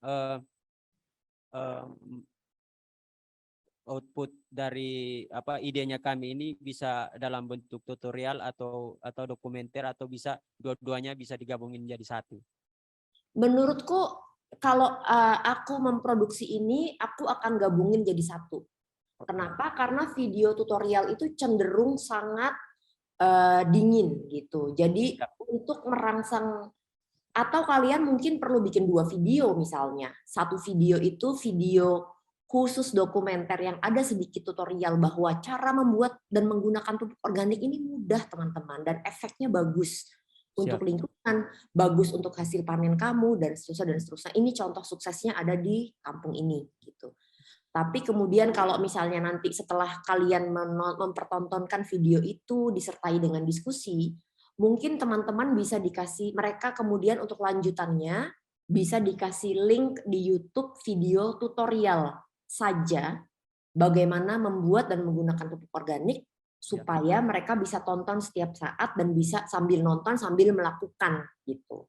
output dari apa idenya kami ini bisa dalam bentuk tutorial atau dokumenter atau bisa dua-duanya bisa digabungin jadi satu? Menurutku kalau aku memproduksi ini, aku akan gabungin jadi satu. Kenapa? Karena video tutorial itu cenderung sangat dingin gitu. Jadi untuk merangsang, atau kalian mungkin perlu bikin 2 video misalnya. Satu video itu video khusus dokumenter yang ada sedikit tutorial bahwa cara membuat dan menggunakan pupuk organik ini mudah teman-teman dan efeknya bagus untuk lingkungan, bagus untuk hasil panen kamu dan seterusnya. Ini contoh suksesnya ada di kampung ini gitu. Tapi kemudian kalau misalnya nanti setelah kalian mempertontonkan video itu disertai dengan diskusi, mungkin teman-teman bisa dikasih, mereka kemudian untuk lanjutannya bisa dikasih link di YouTube video tutorial saja bagaimana membuat dan menggunakan pupuk organik supaya mereka bisa tonton setiap saat dan bisa sambil nonton sambil melakukan gitu.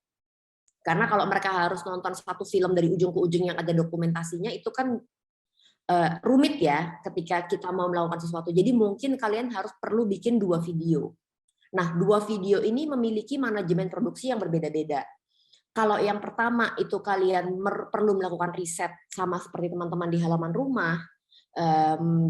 Karena kalau mereka harus nonton satu film dari ujung ke ujung yang ada dokumentasinya itu kan rumit ya ketika kita mau melakukan sesuatu. Jadi mungkin kalian harus perlu bikin 2 video. Nah, 2 video ini memiliki manajemen produksi yang berbeda-beda. Kalau yang pertama itu kalian perlu melakukan riset sama seperti teman-teman di halaman rumah,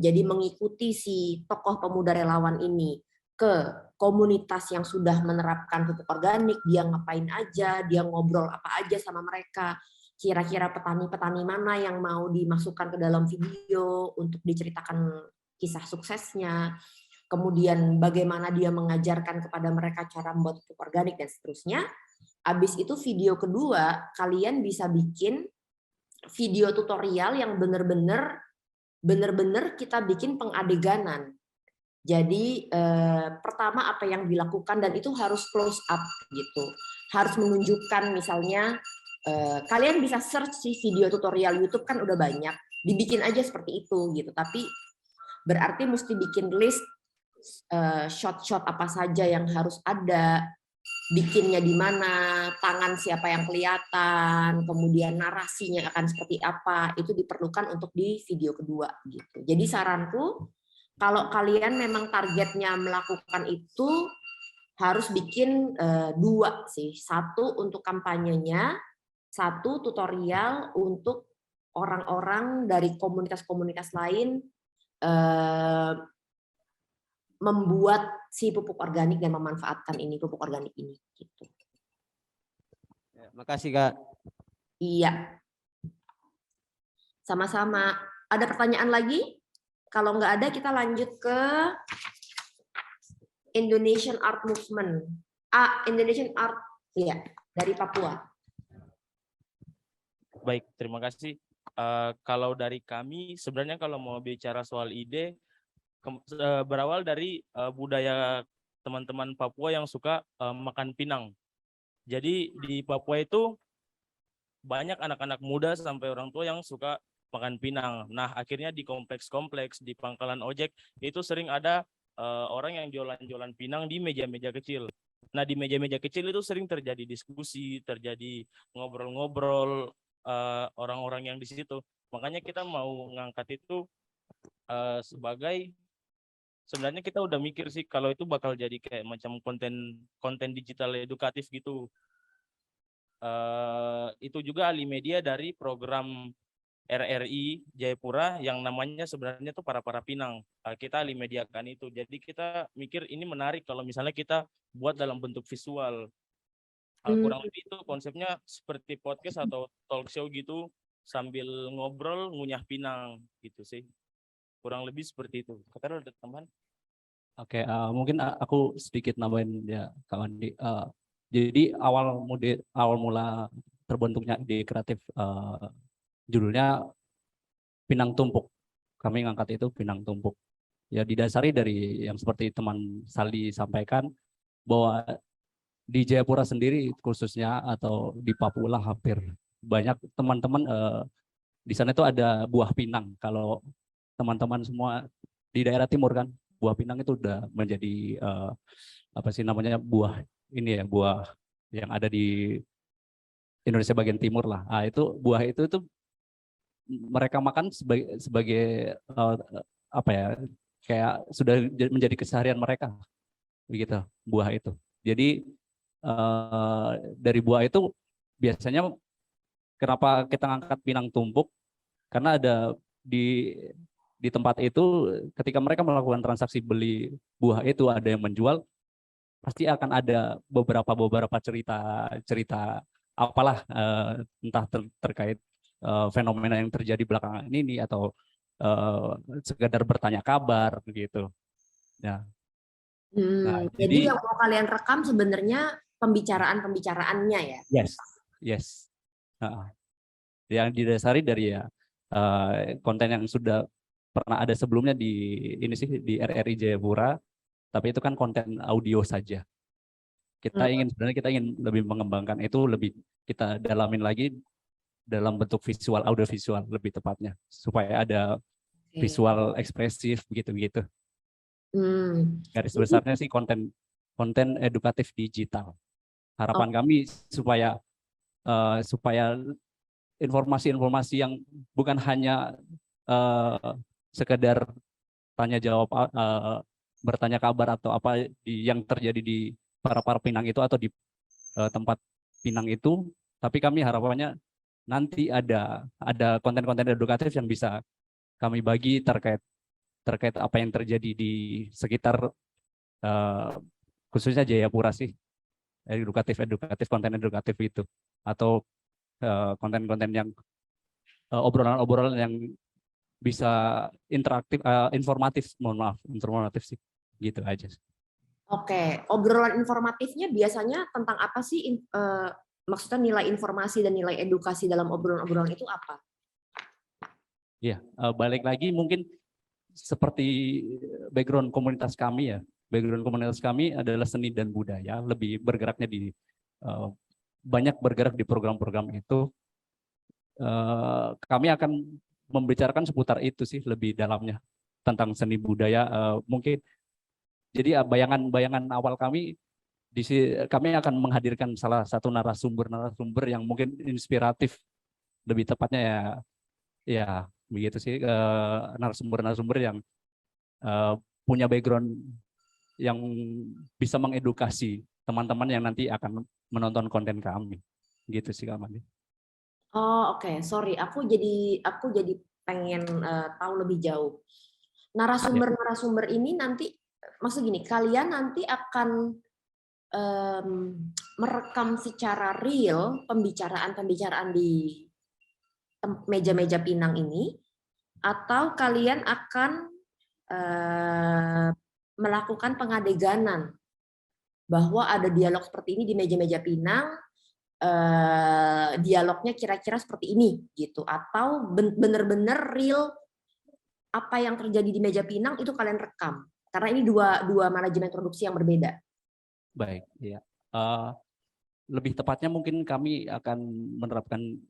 jadi mengikuti si tokoh pemuda relawan ini ke komunitas yang sudah menerapkan pupuk organik, dia ngapain aja, dia ngobrol apa aja sama mereka, kira-kira petani-petani mana yang mau dimasukkan ke dalam video untuk diceritakan kisah suksesnya, kemudian bagaimana dia mengajarkan kepada mereka cara membuat pupuk organik dan seterusnya. Habis itu video kedua, kalian bisa bikin video tutorial yang benar-benar kita bikin pengadeganan. Jadi pertama apa yang dilakukan, dan itu harus close up gitu. Harus menunjukkan misalnya kalian bisa search sih video tutorial YouTube kan udah banyak. Dibikin aja seperti itu gitu. Tapi berarti mesti bikin list shot-shot apa saja yang harus ada, bikinnya di mana, tangan siapa yang kelihatan, kemudian narasinya akan seperti apa, itu diperlukan untuk di video kedua gitu. Jadi saranku, kalau kalian memang targetnya melakukan itu, harus bikin 2 sih. 1 untuk kampanyenya, 1 tutorial untuk orang-orang dari komunitas-komunitas lain membuat si pupuk organik dan memanfaatkan ini pupuk organik ini gitu. Makasih Kak. Iya. Sama-sama. Ada pertanyaan lagi? Kalau nggak ada, kita lanjut ke Indonesian Art Movement. Indonesian Art, ya, dari Papua. Baik, terima kasih. Kalau dari kami, sebenarnya kalau mau bicara soal ide, berawal dari budaya teman-teman Papua yang suka makan pinang. Jadi di Papua itu banyak anak-anak muda sampai orang tua yang suka makan pinang. Nah, akhirnya di kompleks-kompleks, di pangkalan ojek, itu sering ada orang yang jualan-jualan pinang di meja-meja kecil. Nah, di meja-meja kecil itu sering terjadi diskusi, terjadi ngobrol-ngobrol orang-orang yang di situ. Makanya kita mau ngangkat itu sebagai, sebenarnya kita udah mikir sih kalau itu bakal jadi kayak macam konten digital edukatif gitu. Itu juga ahli media dari program RRI Jayapura yang namanya sebenarnya tuh para Pinang. Kita ahli mediakan itu. Jadi kita mikir ini menarik kalau misalnya kita buat dalam bentuk visual. Kurang lebih itu konsepnya seperti podcast atau talk show gitu, sambil ngobrol ngunyah pinang gitu sih. Kurang lebih seperti itu. Kata ada teman? Oke, mungkin aku sedikit nambahin ya kawan. Jadi awal mula terbentuknya ide kreatif judulnya Pinang Tumpuk. Kami ngangkat itu Pinang Tumpuk. Ya didasari dari yang seperti teman Sali sampaikan bahwa di Jayapura sendiri khususnya atau di Papua hampir banyak teman-teman di sana itu ada buah pinang. Kalau teman-teman semua di daerah timur kan, buah pinang itu udah menjadi apa sih namanya, buah ini ya, buah yang ada di Indonesia bagian timur lah. Itu buah itu mereka makan sebagai apa ya, kayak sudah menjadi keseharian mereka begitu buah itu. Jadi dari buah itu biasanya kenapa kita ngangkat pinang tumpuk, karena ada di tempat itu ketika mereka melakukan transaksi beli buah itu, ada yang menjual, pasti akan ada beberapa cerita apalah entah terkait fenomena yang terjadi belakangan ini atau sekadar bertanya kabar gitu ya. Nah, jadi yang mau kalian rekam sebenarnya pembicaraannya ya. Yes. Yang didasari dari ya konten yang sudah pernah ada sebelumnya di RRI Jayapura, tapi itu kan konten audio saja. Kita ingin lebih mengembangkan itu, lebih kita dalamin lagi dalam bentuk visual, audio visual lebih tepatnya, supaya ada visual ekspresif begitu. Garis besarnya sih konten edukatif digital. Harapan kami supaya informasi-informasi yang bukan hanya sekedar tanya jawab, bertanya kabar atau apa yang terjadi di para pinang itu atau di tempat pinang itu, tapi kami harapannya nanti ada konten-konten edukatif yang bisa kami bagi terkait apa yang terjadi di sekitar khususnya Jayapura sih, edukatif konten edukatif itu, atau konten-konten yang obrolan-obrolan yang bisa interaktif, informatif sih, gitu aja. Oke, obrolan informatifnya biasanya tentang apa sih? Maksudnya nilai informasi dan nilai edukasi dalam obrolan-obrolan itu apa? Iya, balik lagi mungkin seperti background komunitas kami ya. Background komunitas kami adalah seni dan budaya, lebih bergeraknya di banyak bergerak di program-program itu. Kami akan membicarakan seputar itu sih lebih dalamnya tentang seni budaya. Mungkin jadi bayangan awal kami kami akan menghadirkan salah satu narasumber yang mungkin inspiratif, lebih tepatnya ya begitu sih, narasumber yang punya background yang bisa mengedukasi teman-teman yang nanti akan menonton konten kami, gitu sih Kak Mandi. Oh oke, sorry, aku jadi pengen tahu lebih jauh. Narasumber ini nanti, maksud gini, kalian nanti akan merekam secara real pembicaraan di meja-meja pinang ini, atau kalian akan melakukan pengadeganan bahwa ada dialog seperti ini di meja-meja pinang, dialognya kira-kira seperti ini gitu, atau benar-benar real apa yang terjadi di meja pinang itu kalian rekam, karena ini dua manajemen produksi yang berbeda. Baik, ya. Lebih tepatnya mungkin kami akan menerapkan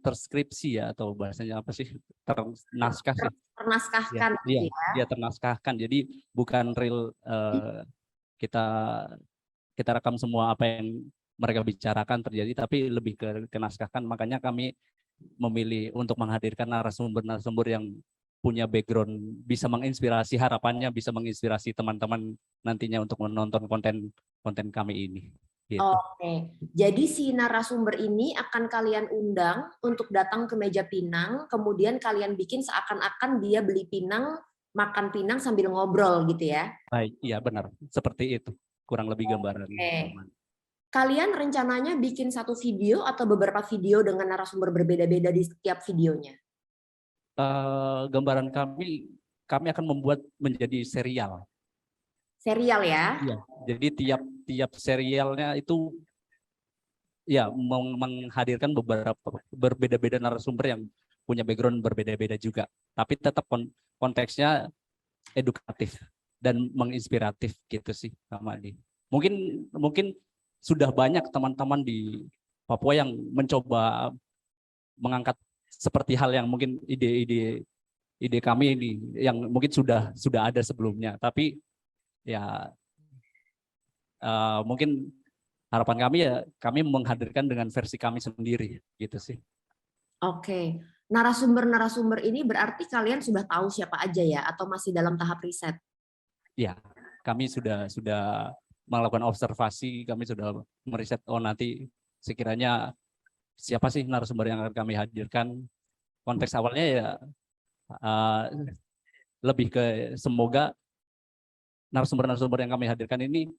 terskripsi ya, atau bahasanya apa sih, ternaskah sih. Ternaskahkan Iya, gitu ya. ya ternaskahkan. Jadi bukan real kita rekam semua apa yang mereka bicarakan terjadi, tapi lebih ke naskahkan. Makanya kami memilih untuk menghadirkan narasumber yang punya background, bisa menginspirasi, harapannya bisa menginspirasi teman-teman nantinya untuk menonton konten kami ini. Gitu. Oke, jadi si narasumber ini akan kalian undang untuk datang ke meja pinang, kemudian kalian bikin seakan-akan dia beli pinang, makan pinang sambil ngobrol gitu ya? Baik, iya benar, seperti itu, kurang lebih gambaran. Oke. Kalian rencananya bikin satu video atau beberapa video dengan narasumber berbeda-beda di setiap videonya? Gambaran kami akan membuat menjadi serial. Serial ya? Iya. Jadi tiap serialnya itu ya menghadirkan beberapa berbeda-beda narasumber yang punya background berbeda-beda juga. Tapi tetap konteksnya edukatif dan menginspiratif gitu sih, Kak Madi. Mungkin sudah banyak teman-teman di Papua yang mencoba mengangkat seperti hal yang mungkin ide kami ini yang mungkin sudah ada sebelumnya, tapi ya mungkin harapan kami ya kami menghadirkan dengan versi kami sendiri gitu sih. Oke, narasumber ini berarti kalian sudah tahu siapa aja ya, atau masih dalam tahap riset? Ya, kami sudah melakukan observasi, kami sudah meriset, nanti sekiranya siapa sih narasumber yang akan kami hadirkan. Konteks awalnya ya lebih ke semoga narasumber yang kami hadirkan ini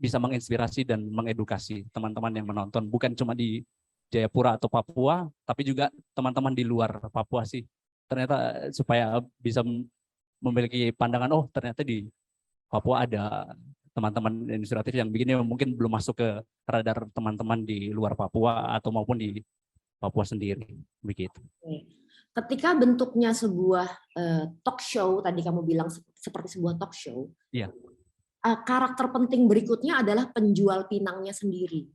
bisa menginspirasi dan mengedukasi teman-teman yang menonton, bukan cuma di Jayapura atau Papua, tapi juga teman-teman di luar Papua sih. Ternyata supaya bisa memiliki pandangan, ternyata di Papua ada teman-teman inspiratif yang begini, mungkin belum masuk ke radar teman-teman di luar Papua atau maupun di Papua sendiri, begitu. Ketika bentuknya sebuah talk show, tadi kamu bilang seperti sebuah talk show, iya. Karakter penting berikutnya adalah penjual pinangnya sendiri.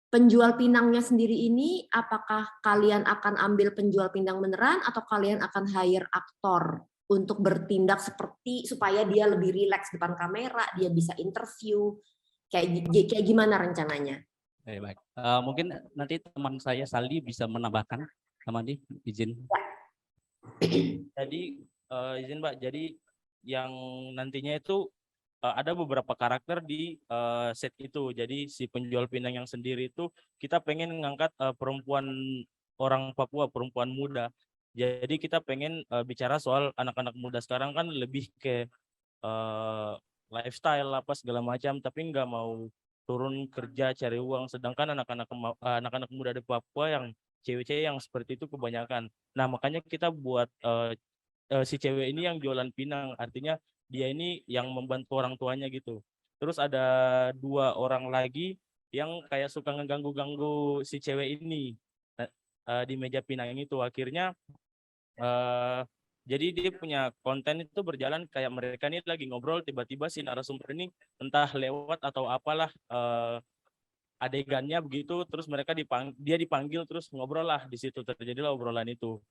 Penjual pinangnya sendiri ini, apakah kalian akan ambil penjual pinang beneran atau kalian akan hire aktor untuk bertindak seperti supaya dia lebih rileks depan kamera, dia bisa interview, kayak gimana rencananya? Baik. Mungkin nanti teman saya Saldi bisa menambahkan, Mandi, izin. Jadi izin Mbak, jadi yang nantinya itu ada beberapa karakter di set itu. Jadi si penjual pinang yang sendiri itu kita pengen ngangkat perempuan orang Papua, perempuan muda. Jadi kita pengen bicara soal anak-anak muda sekarang kan lebih ke lifestyle apa segala macam, tapi nggak mau turun kerja cari uang. Sedangkan anak-anak muda di Papua yang cewek-cewek yang seperti itu kebanyakan. Nah makanya kita buat si cewek ini yang jualan pinang, artinya dia ini yang membantu orang tuanya gitu. Terus ada 2 orang lagi yang kayak suka ngeganggu-ganggu si cewek ini di meja pinang itu. Akhirnya Jadi dia punya konten itu berjalan kayak mereka nih lagi ngobrol, tiba-tiba si narasumber ini entah lewat atau apalah adegannya begitu, terus dia dipanggil terus ngobrol lah, di situ terjadilah obrolan itu.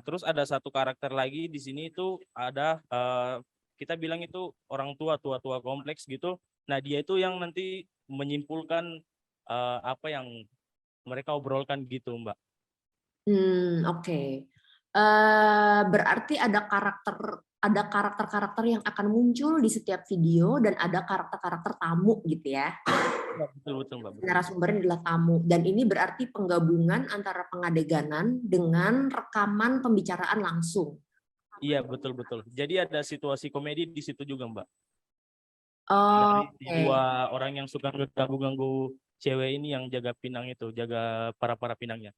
Terus ada satu karakter lagi di sini itu ada kita bilang itu orang tua kompleks gitu. Nah dia itu yang nanti menyimpulkan apa yang mereka obrolkan gitu, Mbak. Oke. Berarti ada karakter-karakter yang akan muncul di setiap video dan ada karakter-karakter tamu gitu ya. Betul Mbak. Narasumbernya adalah tamu dan ini berarti penggabungan antara pengadeganan dengan rekaman pembicaraan langsung. Iya betul. Jadi ada situasi komedi di situ juga, Mbak. Oke. Dari dua orang yang suka ganggu cewek ini yang jaga pinang itu, jaga para pinangnya.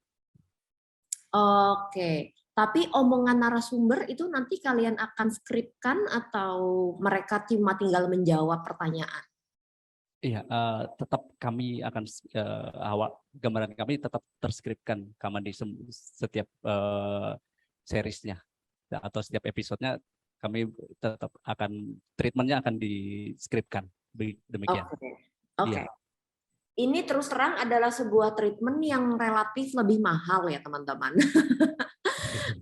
Oke. Tapi omongan narasumber itu nanti kalian akan skripkan atau mereka cuma tinggal menjawab pertanyaan? Iya, tetap kami akan gambaran kami tetap terskripkan di setiap seriesnya atau setiap episodenya kami tetap akan treatmentnya akan diskripkan demikian. Oke. Ini terus terang adalah sebuah treatment yang relatif lebih mahal ya teman-teman.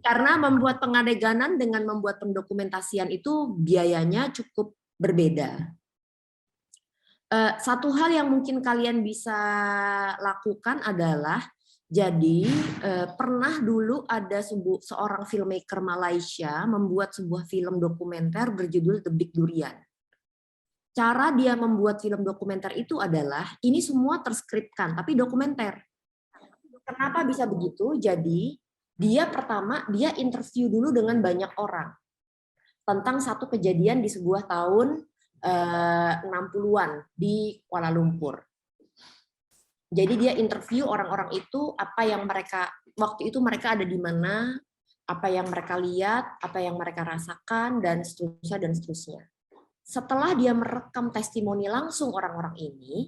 Karena membuat pengadeganan dengan membuat pendokumentasian itu biayanya cukup berbeda. Satu hal yang mungkin kalian bisa lakukan adalah, jadi pernah dulu ada seorang filmmaker Malaysia membuat sebuah film dokumenter berjudul The Big Durian. Cara dia membuat film dokumenter itu adalah, ini semua terskripkan, tapi dokumenter. Kenapa bisa begitu? Jadi, dia interview dulu dengan banyak orang tentang satu kejadian di sebuah tahun 60-an di Kuala Lumpur. Jadi dia interview orang-orang itu, apa yang mereka, waktu itu mereka ada di mana, apa yang mereka lihat, apa yang mereka rasakan, dan seterusnya. Setelah dia merekam testimoni langsung orang-orang ini,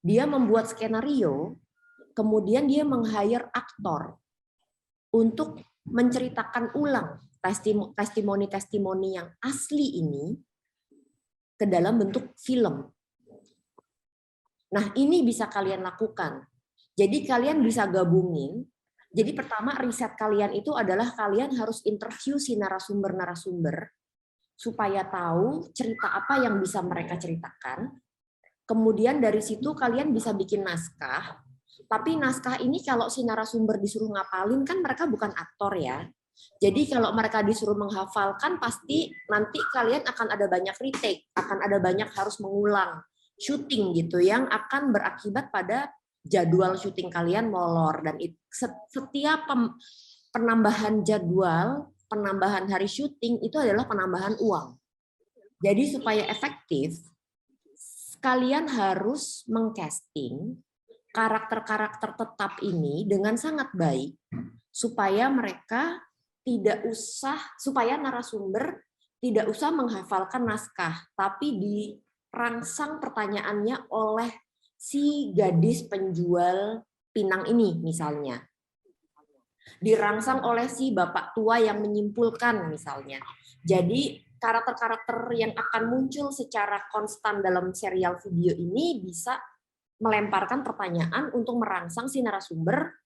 dia membuat skenario, kemudian dia meng-hire aktor untuk menceritakan ulang testimoni-testimoni yang asli ini ke dalam bentuk film. Nah, ini bisa kalian lakukan. Jadi kalian bisa gabungin. Jadi pertama riset kalian itu adalah kalian harus interview si narasumber-narasumber supaya tahu cerita apa yang bisa mereka ceritakan. Kemudian dari situ kalian bisa bikin naskah. Tapi naskah ini kalau si narasumber disuruh ngapalin kan mereka bukan aktor ya. Jadi kalau mereka disuruh menghafalkan pasti nanti kalian akan ada banyak retake, akan ada banyak harus mengulang syuting gitu yang akan berakibat pada jadwal syuting kalian molor, dan setiap penambahan jadwal, penambahan hari syuting itu adalah penambahan uang. Jadi supaya efektif, kalian harus mengcasting karakter-karakter tetap ini dengan sangat baik supaya mereka supaya narasumber tidak usah menghafalkan naskah, tapi dirangsang pertanyaannya oleh si gadis penjual pinang ini misalnya. Dirangsang oleh si bapak tua yang menyimpulkan misalnya. Jadi karakter-karakter yang akan muncul secara konstan dalam serial video ini bisa melemparkan pertanyaan untuk merangsang si narasumber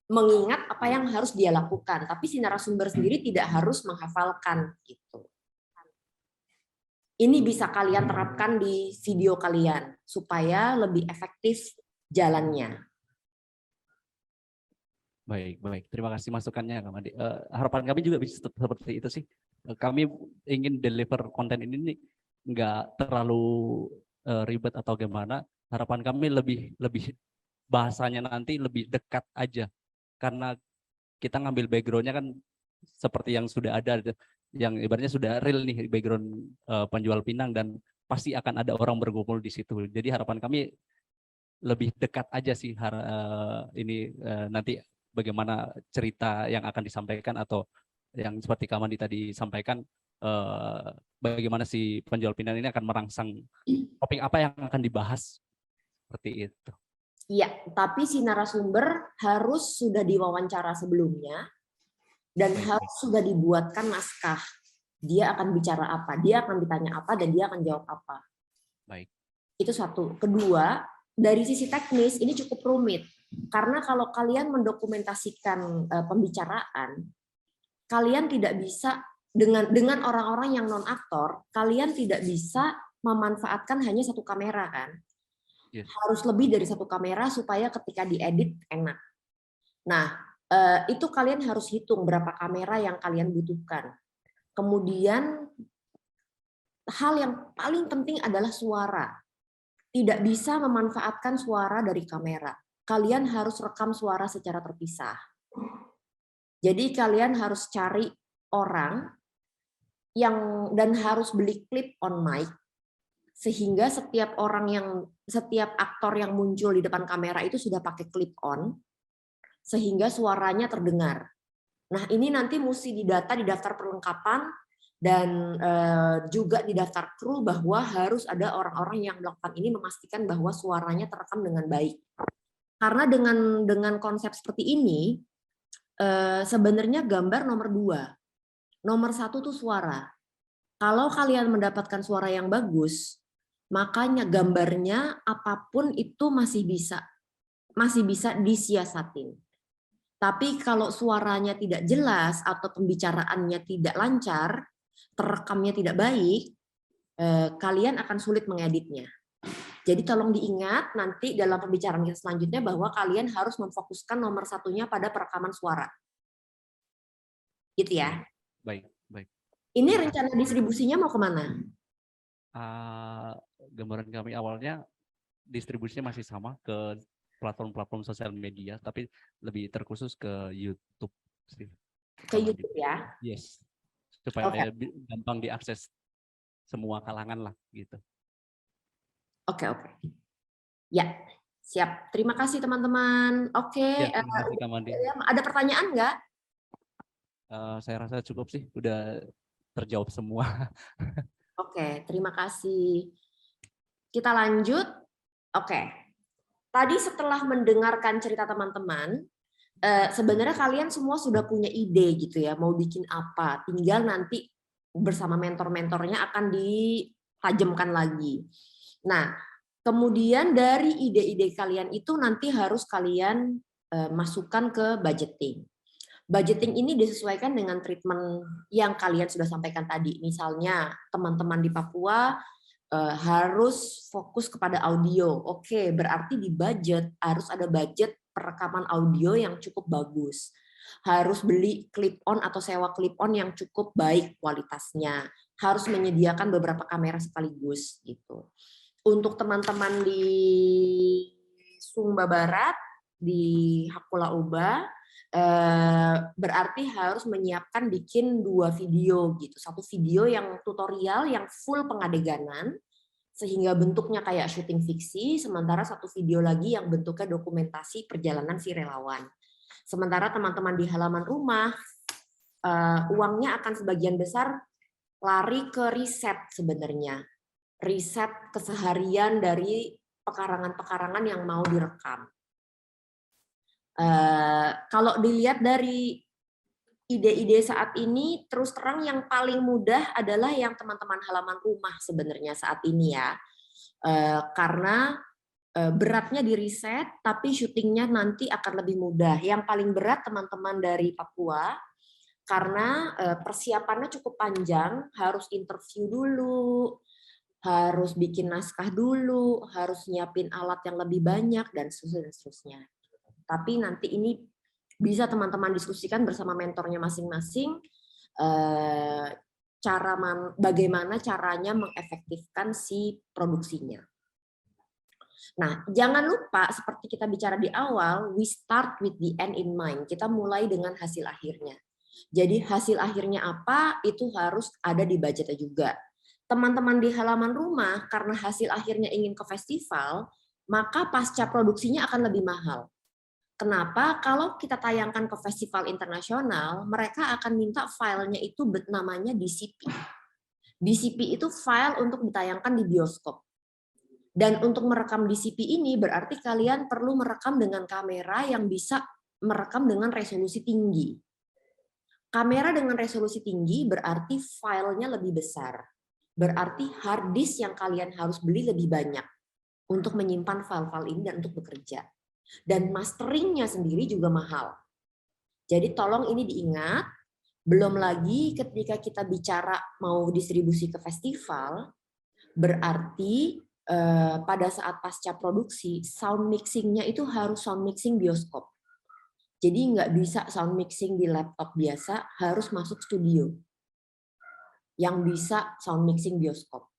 mengingat apa yang harus dia lakukan, tapi si narasumber sendiri tidak harus menghafalkan gitu. Ini bisa kalian terapkan di video kalian supaya lebih efektif jalannya. Baik. Terima kasih masukannya, Kak Madi. Harapan kami juga bisa seperti itu sih. Kami ingin deliver konten ini nggak terlalu ribet atau gimana. Harapan kami lebih bahasanya nanti lebih dekat aja. Karena kita ngambil background-nya kan seperti yang sudah ada, yang ibaratnya sudah real nih background penjual pinang dan pasti akan ada orang berkumpul di situ. Jadi harapan kami lebih dekat aja sih nanti bagaimana cerita yang akan disampaikan atau yang seperti Kak Mandi tadi sampaikan, bagaimana si penjual pinang ini akan merangsang topik apa yang akan dibahas seperti itu. Iya, tapi si narasumber harus sudah diwawancara sebelumnya dan Baik, harus sudah dibuatkan naskah. Dia akan bicara apa, dia akan ditanya apa, dan dia akan jawab apa. Baik. Itu satu. Kedua, dari sisi teknis ini cukup rumit. Karena kalau kalian mendokumentasikan pembicaraan, kalian tidak bisa dengan orang-orang yang non-aktor, kalian tidak bisa memanfaatkan hanya satu kamera kan. Yes. Harus lebih dari satu kamera supaya ketika diedit enak. Nah, itu kalian harus hitung berapa kamera yang kalian butuhkan. Kemudian hal yang paling penting adalah suara. Tidak bisa memanfaatkan suara dari kamera. Kalian harus rekam suara secara terpisah. Jadi kalian harus cari orang yang dan harus beli clip on mic sehingga setiap aktor yang muncul di depan kamera itu sudah pakai clip on sehingga suaranya terdengar. Nah, ini nanti mesti didata di daftar perlengkapan dan juga di daftar kru bahwa harus ada orang-orang yang melakukan ini memastikan bahwa suaranya terekam dengan baik. Karena dengan konsep seperti ini sebenarnya gambar nomor 2. Nomor 1 tuh suara. Kalau kalian mendapatkan suara yang bagus, makanya gambarnya apapun itu masih bisa disiasatin. Tapi kalau suaranya tidak jelas atau pembicaraannya tidak lancar, terekamnya tidak baik, kalian akan sulit mengeditnya. Jadi tolong diingat nanti dalam pembicaraan kita selanjutnya bahwa kalian harus memfokuskan nomor 1-nya pada perekaman suara. Gitu ya. Baik, baik. Ini rencana distribusinya mau kemana? Gambaran kami awalnya distribusinya masih sama ke platform-platform sosial media, tapi lebih terkhusus ke YouTube. Ke YouTube ya? Yes. Supaya gampang diakses semua kalangan lah gitu. Oke. Ya, siap. Terima kasih teman-teman. Oke. Ya, terima kasih Kak Mandi. Ada pertanyaan nggak? Saya rasa cukup sih, udah terjawab semua. Oke, terima kasih. Kita lanjut. Oke. Tadi setelah mendengarkan cerita teman-teman, sebenarnya kalian semua sudah punya ide gitu ya, mau bikin apa. Tinggal nanti bersama mentor-mentornya akan ditajamkan lagi. Nah, kemudian dari ide-ide kalian itu nanti harus kalian masukkan ke budgeting. Budgeting ini disesuaikan dengan treatment yang kalian sudah sampaikan tadi. Misalnya teman-teman di Papua harus fokus kepada audio. Oke, berarti di budget harus ada budget perekaman audio yang cukup bagus. Harus beli clip on atau sewa clip on yang cukup baik kualitasnya. Harus menyediakan beberapa kamera sekaligus gitu. Untuk teman-teman di Sumba Barat, di Hakula Uba, berarti harus menyiapkan bikin 2 video gitu. Satu video yang tutorial yang full pengadeganan sehingga bentuknya kayak syuting fiksi, sementara satu video lagi yang bentuknya dokumentasi perjalanan si relawan. Sementara teman-teman di halaman rumah uangnya akan sebagian besar lari ke riset sebenarnya. Riset keseharian dari pekarangan-pekarangan yang mau direkam. Kalau dilihat dari ide-ide saat ini, terus terang yang paling mudah adalah yang teman-teman halaman rumah sebenarnya saat ini ya. Karena beratnya di riset, tapi syutingnya nanti akan lebih mudah. Yang paling berat teman-teman dari Papua, karena persiapannya cukup panjang, harus interview dulu, harus bikin naskah dulu, harus nyiapin alat yang lebih banyak, dan seterusnya. Tapi nanti ini bisa teman-teman diskusikan bersama mentornya masing-masing bagaimana caranya mengefektifkan si produksinya. Nah, jangan lupa seperti kita bicara di awal, we start with the end in mind. Kita mulai dengan hasil akhirnya. Jadi hasil akhirnya apa, itu harus ada di budgetnya juga. Teman-teman di halaman rumah, karena hasil akhirnya ingin ke festival, maka pasca produksinya akan lebih mahal. Kenapa? Kalau kita tayangkan ke festival internasional, mereka akan minta filenya itu namanya DCP. DCP itu file untuk ditayangkan di bioskop. Dan untuk merekam DCP ini berarti kalian perlu merekam dengan kamera yang bisa merekam dengan resolusi tinggi. Kamera dengan resolusi tinggi berarti filenya lebih besar. Berarti hard disk yang kalian harus beli lebih banyak untuk menyimpan file-file ini dan untuk bekerja. Dan masteringnya sendiri juga mahal. Jadi tolong ini diingat, belum lagi ketika kita bicara mau distribusi ke festival, berarti pada saat pasca produksi, sound mixing-nya itu harus sound mixing bioskop. Jadi nggak bisa sound mixing di laptop biasa, harus masuk studio yang bisa sound mixing bioskop.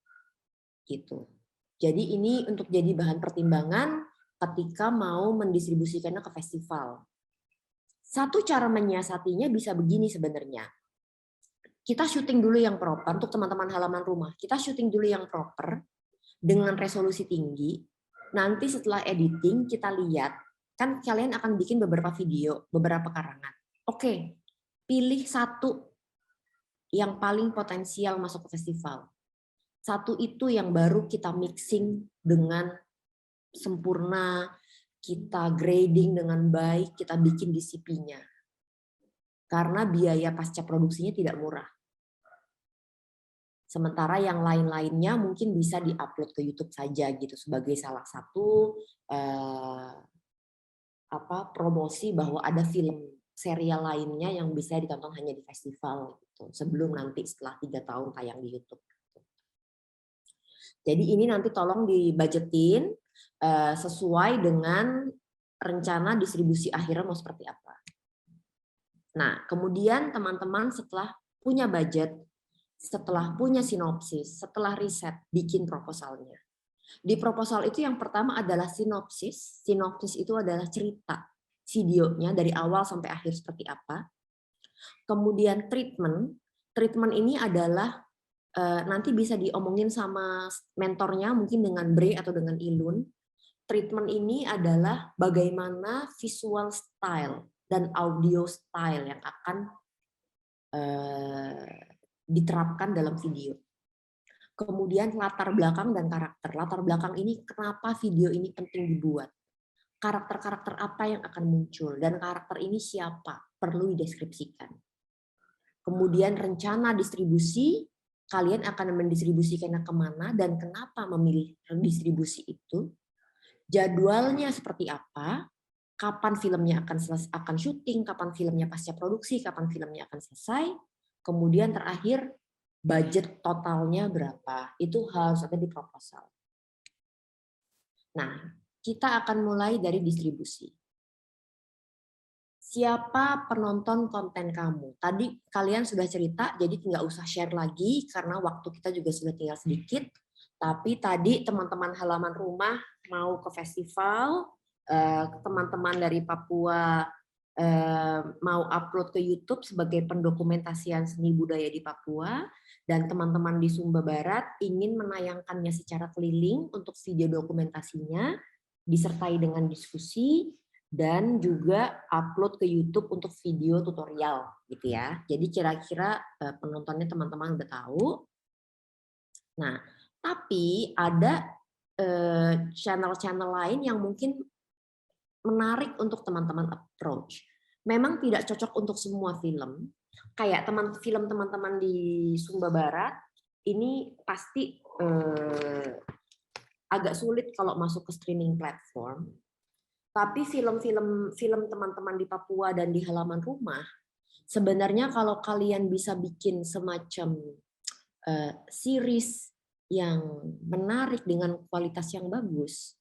Gitu. Jadi ini untuk jadi bahan pertimbangan ketika mau mendistribusikannya ke festival. Satu cara menyiasatinya bisa begini sebenarnya. Kita syuting dulu yang proper untuk teman-teman halaman rumah. Kita syuting dulu yang proper dengan resolusi tinggi. Nanti setelah editing kita lihat, kan kalian akan bikin beberapa video, beberapa karangan. Oke, pilih satu yang paling potensial masuk ke festival. Satu itu yang baru kita mixing dengan sempurna, kita grading dengan baik, kita bikin DCP-nya. Karena biaya pasca produksinya tidak murah. Sementara yang lain-lainnya mungkin bisa diupload ke YouTube saja gitu sebagai salah satu promosi bahwa ada film serial lainnya yang bisa ditonton hanya di festival gitu, sebelum nanti setelah 3 tahun tayang di YouTube. Jadi ini nanti tolong dibudgetin sesuai dengan rencana distribusi akhirnya mau seperti apa. Nah, kemudian teman-teman setelah punya budget, setelah punya sinopsis, setelah riset, bikin proposalnya. Di proposal itu yang pertama adalah sinopsis. Sinopsis itu adalah cerita videonya dari awal sampai akhir seperti apa. Kemudian treatment. Treatment ini adalah nanti bisa diomongin sama mentornya, mungkin dengan Bre atau dengan Ilun. Treatment ini adalah bagaimana visual style dan audio style yang akan diterapkan dalam video. Kemudian latar belakang dan karakter. Latar belakang ini kenapa video ini penting dibuat. Karakter-karakter apa yang akan muncul. Dan karakter ini siapa. Perlu dideskripsikan. Kemudian rencana distribusi. Kalian akan mendistribusikannya kemana dan kenapa memilih distribusi itu. Jadwalnya seperti apa. Kapan filmnya akan syuting. Kapan filmnya pasca produksi. Kapan filmnya akan selesai. Kemudian terakhir, budget totalnya berapa, itu harus ada di proposal. Nah, kita akan mulai dari distribusi. Siapa penonton konten kamu? Tadi kalian sudah cerita, jadi nggak usah share lagi, karena waktu kita juga sudah tinggal sedikit. Tapi tadi teman-teman halaman rumah mau ke festival, teman-teman dari Papua mau upload ke YouTube sebagai pendokumentasian seni budaya di Papua, dan teman-teman di Sumba Barat ingin menayangkannya secara keliling untuk video dokumentasinya, disertai dengan diskusi, dan juga upload ke YouTube untuk video tutorial, gitu ya. Jadi kira-kira penontonnya teman-teman udah tahu. Nah, tapi ada channel-channel lain yang mungkin menarik untuk teman-teman approach. Memang tidak cocok untuk semua film. Kayak film teman-teman di Sumba Barat, ini pasti agak sulit kalau masuk ke streaming platform. Tapi film teman-teman di Papua dan di halaman rumah, sebenarnya kalau kalian bisa bikin semacam series yang menarik dengan kualitas yang bagus,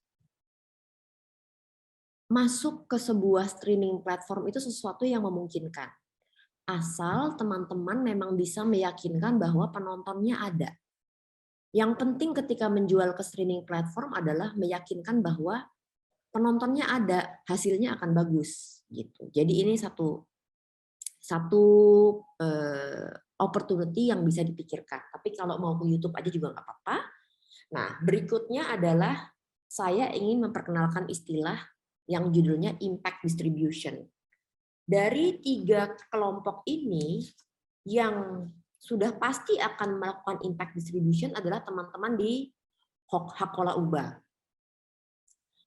masuk ke sebuah streaming platform itu sesuatu yang memungkinkan. Asal teman-teman memang bisa meyakinkan bahwa penontonnya ada. Yang penting ketika menjual ke streaming platform adalah meyakinkan bahwa penontonnya ada, hasilnya akan bagus. Gitu. Jadi ini satu opportunity yang bisa dipikirkan. Tapi kalau mau ke YouTube aja juga nggak apa-apa. Nah, berikutnya adalah saya ingin memperkenalkan istilah yang judulnya impact distribution. Dari 3 kelompok ini, yang sudah pasti akan melakukan impact distribution adalah teman-teman di Hakola Uba.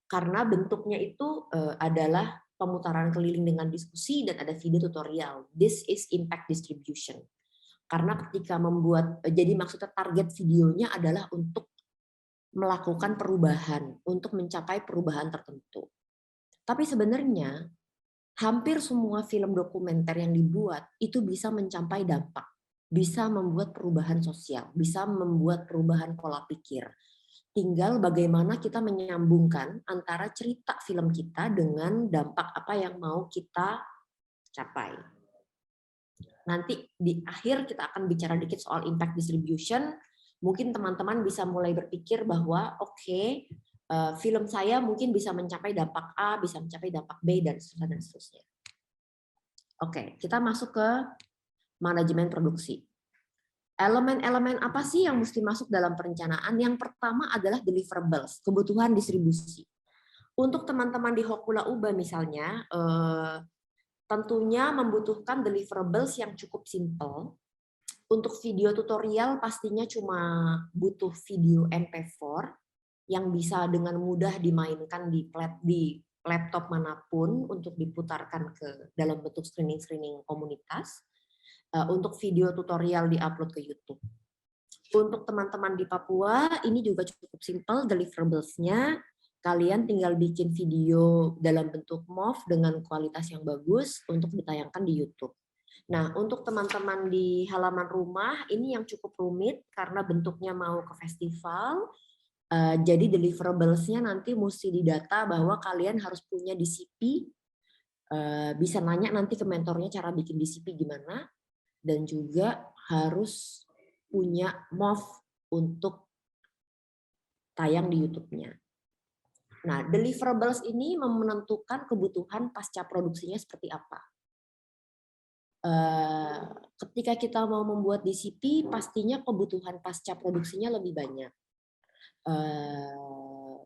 Karena bentuknya itu adalah pemutaran keliling dengan diskusi, dan ada video tutorial. This is impact distribution. Karena ketika membuat, jadi maksudnya target videonya adalah untuk melakukan perubahan, untuk mencapai perubahan tertentu. Tapi sebenarnya hampir semua film dokumenter yang dibuat itu bisa mencapai dampak, bisa membuat perubahan sosial, bisa membuat perubahan pola pikir. Tinggal bagaimana kita menyambungkan antara cerita film kita dengan dampak apa yang mau kita capai. Nanti di akhir kita akan bicara dikit soal impact distribution. Mungkin teman-teman bisa mulai berpikir bahwa oke, film saya mungkin bisa mencapai dampak A, bisa mencapai dampak B, dan seterusnya. Oke, kita masuk ke manajemen produksi. Elemen-elemen apa sih yang mesti masuk dalam perencanaan? Yang pertama adalah deliverables, kebutuhan distribusi. Untuk teman-teman di Hokula Uba misalnya, tentunya membutuhkan deliverables yang cukup simple. Untuk video tutorial pastinya cuma butuh video MP4 yang bisa dengan mudah dimainkan di laptop manapun untuk diputarkan ke dalam bentuk screening-screening komunitas. Untuk video tutorial diupload ke YouTube. Untuk teman-teman di Papua, ini juga cukup simple deliverables-nya. Kalian tinggal bikin video dalam bentuk MOV dengan kualitas yang bagus untuk ditayangkan di YouTube. Nah, untuk teman-teman di halaman rumah, ini yang cukup rumit karena bentuknya mau ke festival. Jadi deliverables-nya nanti mesti didata bahwa kalian harus punya DCP. Bisa nanya nanti ke mentornya cara bikin DCP gimana. Dan juga harus punya MOV untuk tayang di YouTube-nya. Nah, deliverables ini menentukan kebutuhan pasca produksinya seperti apa. Ketika kita mau membuat DCP, pastinya kebutuhan pasca produksinya lebih banyak.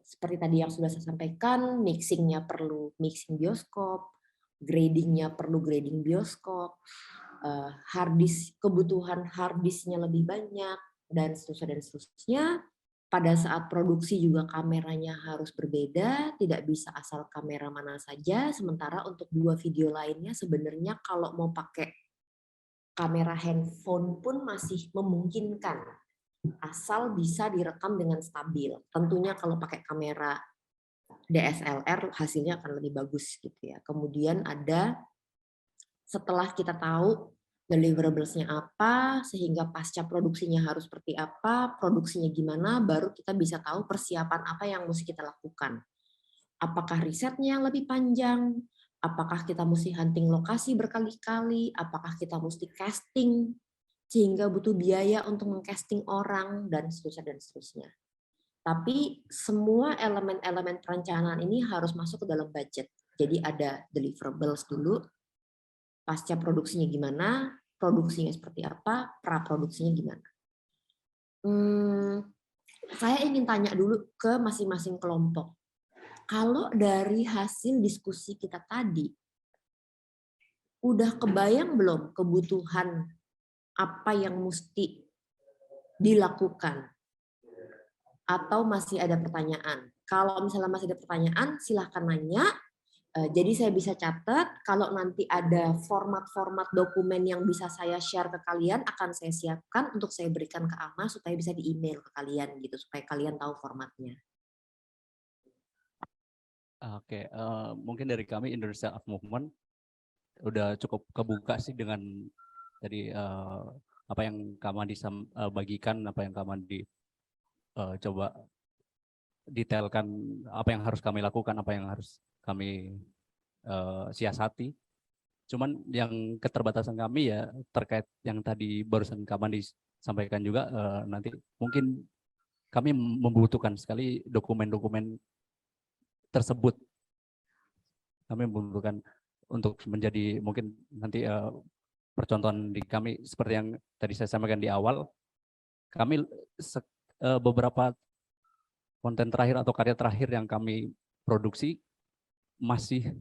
Seperti tadi yang sudah saya sampaikan, mixing-nya perlu mixing bioskop, grading-nya perlu grading bioskop, kebutuhan hard disk-nya lebih banyak, dan seterusnya. Pada saat produksi juga kameranya harus berbeda, tidak bisa asal kamera mana saja, sementara untuk 2 video lainnya sebenarnya kalau mau pakai kamera handphone pun masih memungkinkan, asal bisa direkam dengan stabil. Tentunya kalau pakai kamera DSLR hasilnya akan lebih bagus gitu ya. Kemudian ada, setelah kita tahu deliverables-nya apa, sehingga pasca produksinya harus seperti apa, produksinya gimana, baru kita bisa tahu persiapan apa yang mesti kita lakukan. Apakah risetnya yang lebih panjang? Apakah kita mesti hunting lokasi berkali-kali? Apakah kita mesti casting sehingga butuh biaya untuk mengcasting orang, dan seterusnya. Tapi semua elemen-elemen perencanaan ini harus masuk ke dalam budget. Jadi ada deliverables dulu, pasca produksinya gimana, produksinya seperti apa, praproduksinya gimana. Saya ingin tanya dulu ke masing-masing kelompok. Kalau dari hasil diskusi kita tadi, udah kebayang belum kebutuhan apa yang mesti dilakukan? Atau masih ada pertanyaan? Kalau misalnya masih ada pertanyaan, silahkan nanya. Jadi saya bisa catat, kalau nanti ada format-format dokumen yang bisa saya share ke kalian, akan saya siapkan untuk saya berikan ke Ama supaya bisa di-email ke kalian gitu, supaya kalian tahu formatnya. Oke, mungkin dari kami Indonesia Art Movement udah cukup kebuka sih dengan tadi apa yang Kak Mandi bagikan, apa yang Kak Mandi coba detailkan, apa yang harus kami lakukan, apa yang harus kami siasati. Cuman yang keterbatasan kami ya terkait yang tadi barusan Kak Mandi sampaikan juga, nanti mungkin kami membutuhkan sekali dokumen-dokumen tersebut. Kami membutuhkan untuk menjadi mungkin nanti percontohan di kami seperti yang tadi saya sampaikan di awal, kami beberapa konten terakhir atau karya terakhir yang kami produksi masih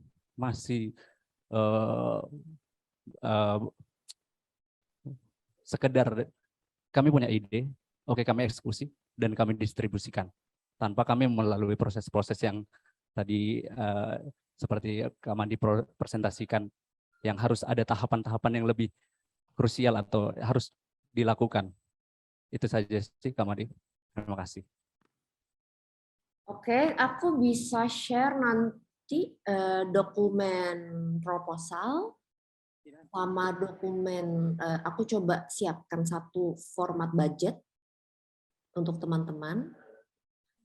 sekedar kami punya ide, oke kami eksekusi dan kami distribusikan tanpa kami melalui proses-proses yang tadi seperti Kak Mandi presentasikan, yang harus ada tahapan-tahapan yang lebih krusial atau harus dilakukan. Itu saja sih Kak Mandi. Terima kasih. Oke, aku bisa share nanti dokumen proposal sama dokumen, aku coba siapkan satu format budget untuk teman-teman.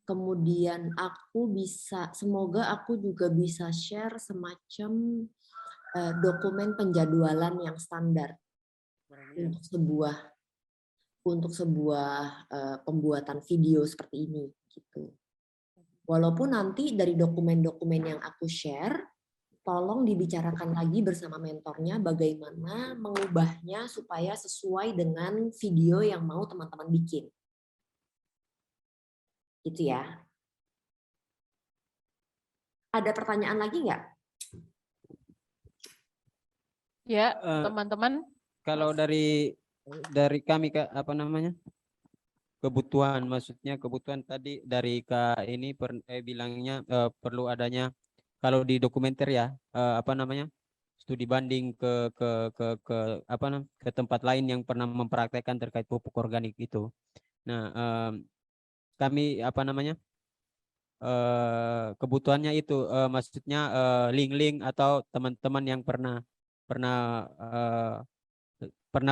Kemudian aku bisa, semoga aku juga bisa share semacam dokumen penjadwalan yang standar untuk sebuah pembuatan video seperti ini gitu. Walaupun nanti dari dokumen-dokumen yang aku share, tolong dibicarakan lagi bersama mentornya bagaimana mengubahnya supaya sesuai dengan video yang mau teman-teman bikin. Gitu ya. Ada pertanyaan lagi nggak? Ya, Eh, teman-teman. Kalau dari kami Kak, apa namanya? Kebutuhan, maksudnya kebutuhan tadi dari Kak ini bilangnya perlu adanya, kalau di dokumenter ya, apa namanya? Studi banding ke apa namanya? Ke tempat lain yang pernah mempraktekkan terkait pupuk organik itu. Nah, kami apa namanya? Kebutuhannya itu maksudnya link-link atau teman-teman yang pernah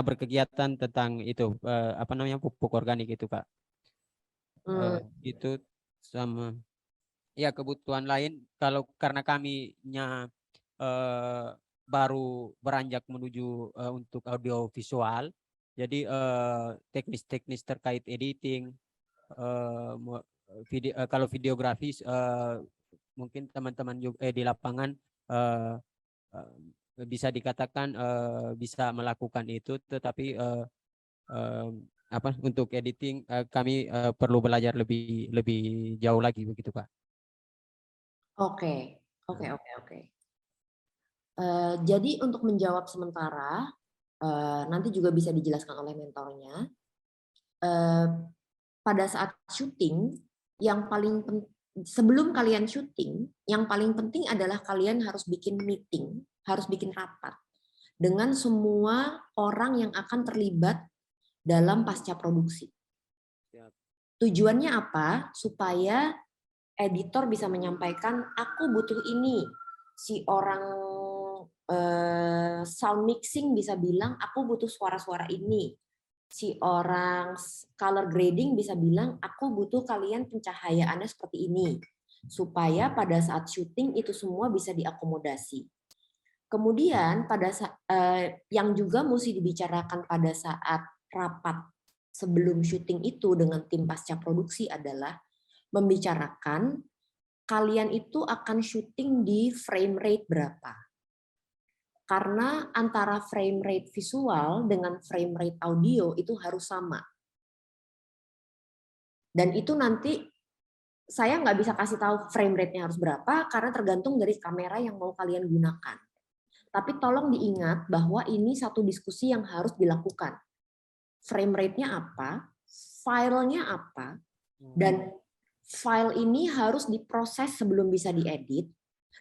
berkegiatan tentang itu apa namanya pupuk organik itu Kak. Itu sama ya kebutuhan lain kalau karena kaminya baru beranjak menuju untuk audio visual, jadi teknis-teknis terkait editing, kalau videografi mungkin teman-teman juga di lapangan bisa dikatakan bisa melakukan itu, tetapi apa untuk editing kami perlu belajar lebih jauh lagi begitu Pak. Oke. Jadi untuk menjawab sementara, nanti juga bisa dijelaskan oleh mentornya. Pada saat syuting, yang paling sebelum kalian syuting, yang paling penting adalah kalian harus bikin meeting, harus bikin rapat dengan semua orang yang akan terlibat dalam pasca produksi. Tujuannya apa? Supaya editor bisa menyampaikan, aku butuh ini. Si orang sound mixing bisa bilang, aku butuh suara-suara ini. Si orang color grading bisa bilang, aku butuh kalian pencahayaannya seperti ini. Supaya pada saat syuting itu semua bisa diakomodasi. Kemudian yang juga mesti dibicarakan pada saat rapat sebelum syuting itu dengan tim pasca produksi adalah membicarakan kalian itu akan syuting di frame rate berapa. Karena antara frame rate visual dengan frame rate audio itu harus sama. Dan itu nanti saya nggak bisa kasih tahu frame rate-nya harus berapa karena tergantung dari kamera yang mau kalian gunakan. Tapi tolong diingat bahwa ini satu diskusi yang harus dilakukan. Frame rate-nya apa, filenya apa, dan file ini harus diproses sebelum bisa diedit,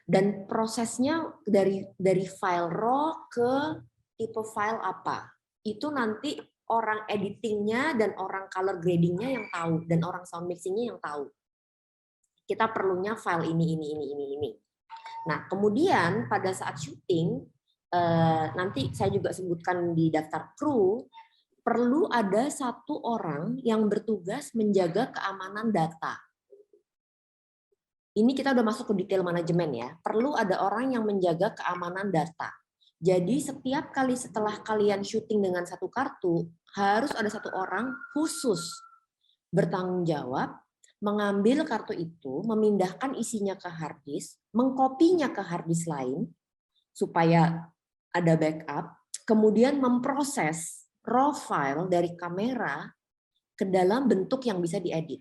dan prosesnya dari file raw ke tipe file apa. Itu nanti orang editingnya dan orang color gradingnya yang tahu, dan orang sound mixingnya yang tahu. Kita perlunya file ini. Nah, kemudian pada saat syuting, nanti saya juga sebutkan di daftar kru, perlu ada satu orang yang bertugas menjaga keamanan data. Ini kita udah masuk ke detail manajemen ya. Perlu ada orang yang menjaga keamanan data. Jadi setiap kali setelah kalian syuting dengan satu kartu, harus ada satu orang khusus bertanggung jawab mengambil kartu itu, memindahkan isinya ke hard disk, mengkopinya ke hard disk lain supaya ada backup, kemudian memproses raw file dari kamera ke dalam bentuk yang bisa diedit.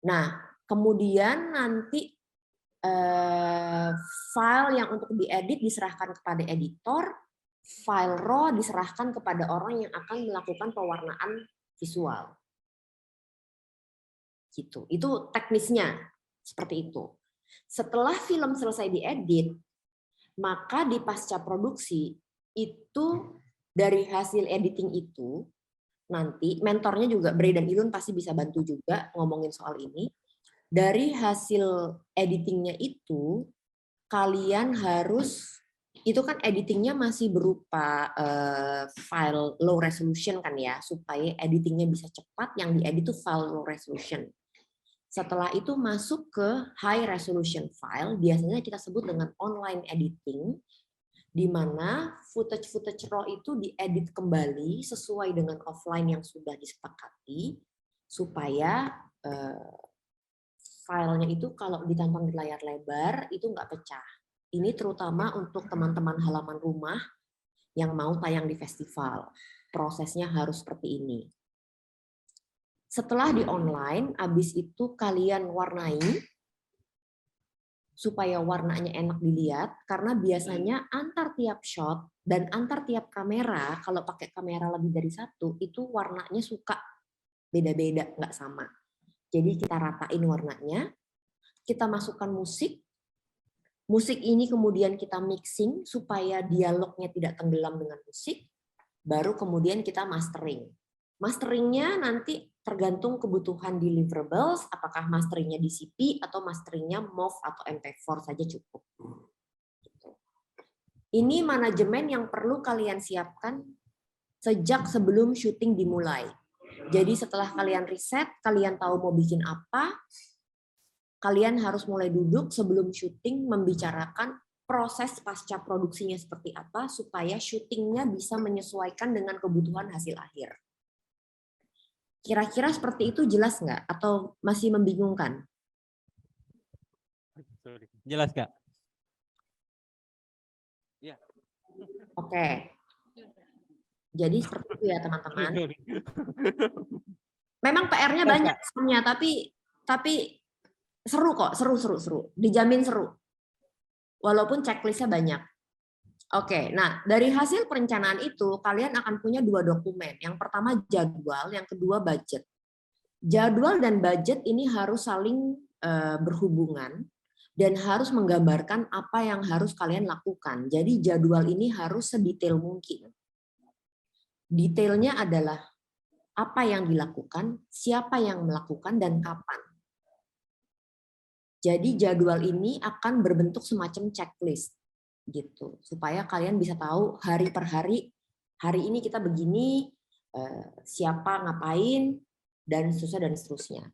Nah, kemudian nanti file yang untuk diedit diserahkan kepada editor, file raw diserahkan kepada orang yang akan melakukan pewarnaan visual. gitu. Itu teknisnya seperti itu. Setelah film selesai diedit, maka di pasca produksi itu dari hasil editing itu nanti mentornya juga Bray dan Ilun pasti bisa bantu juga ngomongin soal ini. Dari hasil editingnya itu kalian harus, itu kan editingnya masih berupa file low resolution kan ya, supaya editingnya bisa cepat, yang diedit itu file low resolution. Setelah itu masuk ke high resolution file, biasanya kita sebut dengan online editing, di mana footage raw itu diedit kembali sesuai dengan offline yang sudah disepakati, supaya filenya itu kalau ditonton di layar lebar itu nggak pecah. Ini terutama untuk teman-teman halaman rumah yang mau tayang di festival. Prosesnya harus seperti ini. Setelah di online, habis itu kalian warnai supaya warnanya enak dilihat, karena biasanya antar tiap shot dan antar tiap kamera, kalau pakai kamera lebih dari satu, itu warnanya suka beda-beda, nggak sama. Jadi kita ratain warnanya, kita masukkan musik, musik ini kemudian kita mixing supaya dialognya tidak tenggelam dengan musik, baru kemudian kita mastering. Masteringnya nanti tergantung kebutuhan deliverables, apakah masteringnya DCP atau masteringnya MOV atau MP4 saja cukup. Ini manajemen yang perlu kalian siapkan sejak sebelum syuting dimulai. Jadi setelah kalian riset, kalian tahu mau bikin apa, kalian harus mulai duduk sebelum syuting membicarakan proses pasca produksinya seperti apa supaya syutingnya bisa menyesuaikan dengan kebutuhan hasil akhir. Kira-kira seperti itu jelas nggak? Atau masih membingungkan? Jelas, Kak? Ya. Oke. Jadi seperti itu ya teman-teman. Memang PR-nya banyak sebenarnya, tapi seru kok, seru. Dijamin seru. Walaupun checklist-nya banyak. Oke, nah dari hasil perencanaan itu kalian akan punya 2 dokumen. Yang pertama jadwal, yang kedua budget. Jadwal dan budget ini harus saling berhubungan dan harus menggambarkan apa yang harus kalian lakukan. Jadi jadwal ini harus sedetail mungkin. Detailnya adalah apa yang dilakukan, siapa yang melakukan, dan kapan. Jadi jadwal ini akan berbentuk semacam checklist. Gitu supaya kalian bisa tahu hari per hari ini kita begini, siapa ngapain dan seterusnya.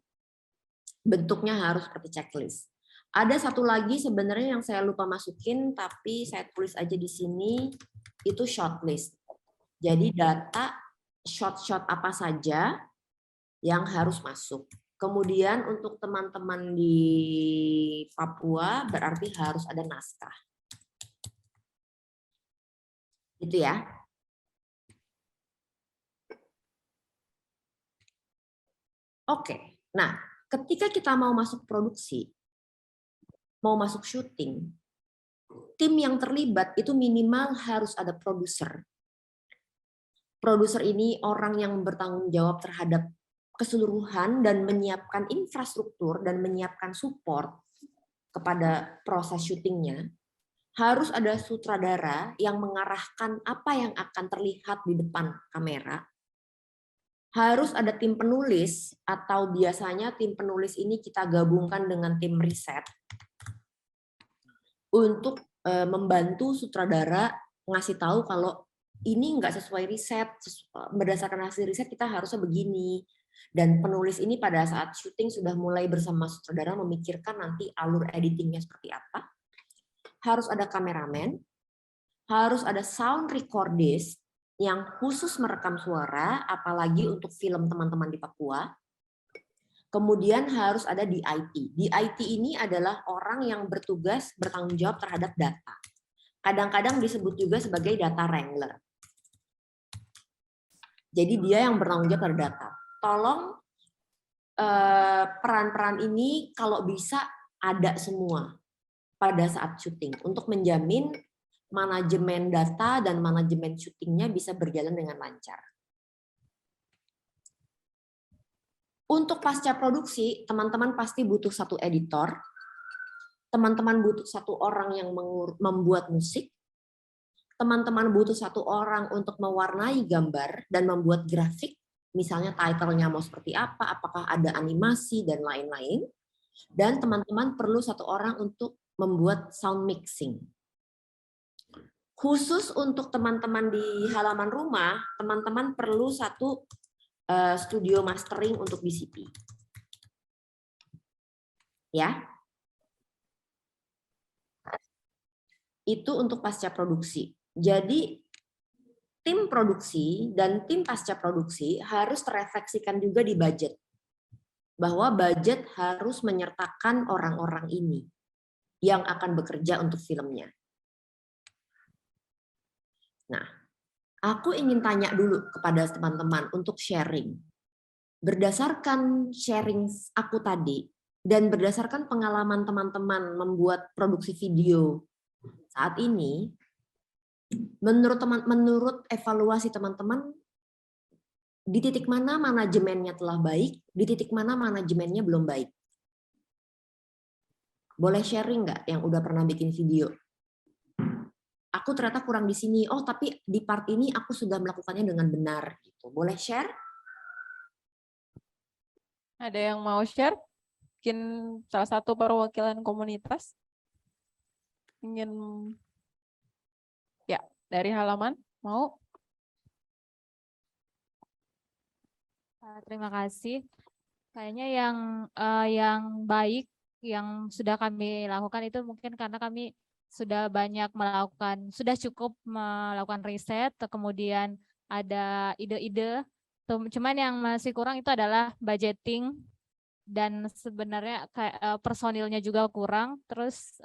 Bentuknya harus seperti checklist. Ada satu lagi sebenarnya yang saya lupa masukin tapi saya tulis aja di sini, itu shortlist. Jadi data shot-shot apa saja yang harus masuk. Kemudian untuk teman-teman di Papua berarti harus ada naskah. Gitu ya. Oke, nah ketika kita mau masuk produksi, mau masuk syuting, tim yang terlibat itu minimal harus ada produser. Produser ini orang yang bertanggung jawab terhadap keseluruhan dan menyiapkan infrastruktur dan menyiapkan support kepada proses syutingnya. Harus ada sutradara yang mengarahkan apa yang akan terlihat di depan kamera. Harus ada tim penulis, atau biasanya tim penulis ini kita gabungkan dengan tim riset untuk membantu sutradara ngasih tahu kalau ini nggak sesuai riset, berdasarkan hasil riset kita harusnya begini. Dan penulis ini pada saat syuting sudah mulai bersama sutradara memikirkan nanti alur editingnya seperti apa. Harus ada kameramen, harus ada sound recordist yang khusus merekam suara, apalagi untuk film teman-teman di Papua. Kemudian harus ada DIT. DIT ini adalah orang yang bertugas bertanggung jawab terhadap data. Kadang-kadang disebut juga sebagai data wrangler. Jadi dia yang bertanggung jawab terhadap data. Tolong peran-peran ini kalau bisa ada semua pada saat syuting untuk menjamin manajemen data dan manajemen syutingnya bisa berjalan dengan lancar. Untuk pasca produksi, teman-teman pasti butuh satu editor, teman-teman butuh satu orang yang membuat musik, teman-teman butuh satu orang untuk mewarnai gambar dan membuat grafik, misalnya title-nya mau seperti apa, apakah ada animasi, dan lain-lain. Dan teman-teman perlu satu orang untuk membuat sound mixing. Khusus untuk teman-teman di halaman rumah, teman-teman perlu satu studio mastering untuk BCP. Ya. Itu untuk pasca produksi. Jadi tim produksi dan tim pasca produksi harus terefleksikan juga di budget. Bahwa budget harus menyertakan orang-orang ini yang akan bekerja untuk filmnya. Nah, aku ingin tanya dulu kepada teman-teman untuk sharing. Berdasarkan sharing aku tadi, dan berdasarkan pengalaman teman-teman membuat produksi video saat ini, menurut evaluasi teman-teman, di titik mana manajemennya telah baik, di titik mana manajemennya belum baik? Boleh sharing nggak yang udah pernah bikin video? Aku ternyata kurang di sini. Oh, tapi di part ini aku sudah melakukannya dengan benar. Gitu. Boleh share? Ada yang mau share? Mungkin salah satu perwakilan komunitas ingin, ya, dari halaman mau? Terima kasih. Kayaknya yang baik yang sudah kami lakukan itu mungkin karena kami sudah banyak melakukan, sudah cukup melakukan riset, kemudian ada ide-ide. Cuman yang masih kurang itu adalah budgeting, dan sebenarnya kayak personilnya juga kurang. Terus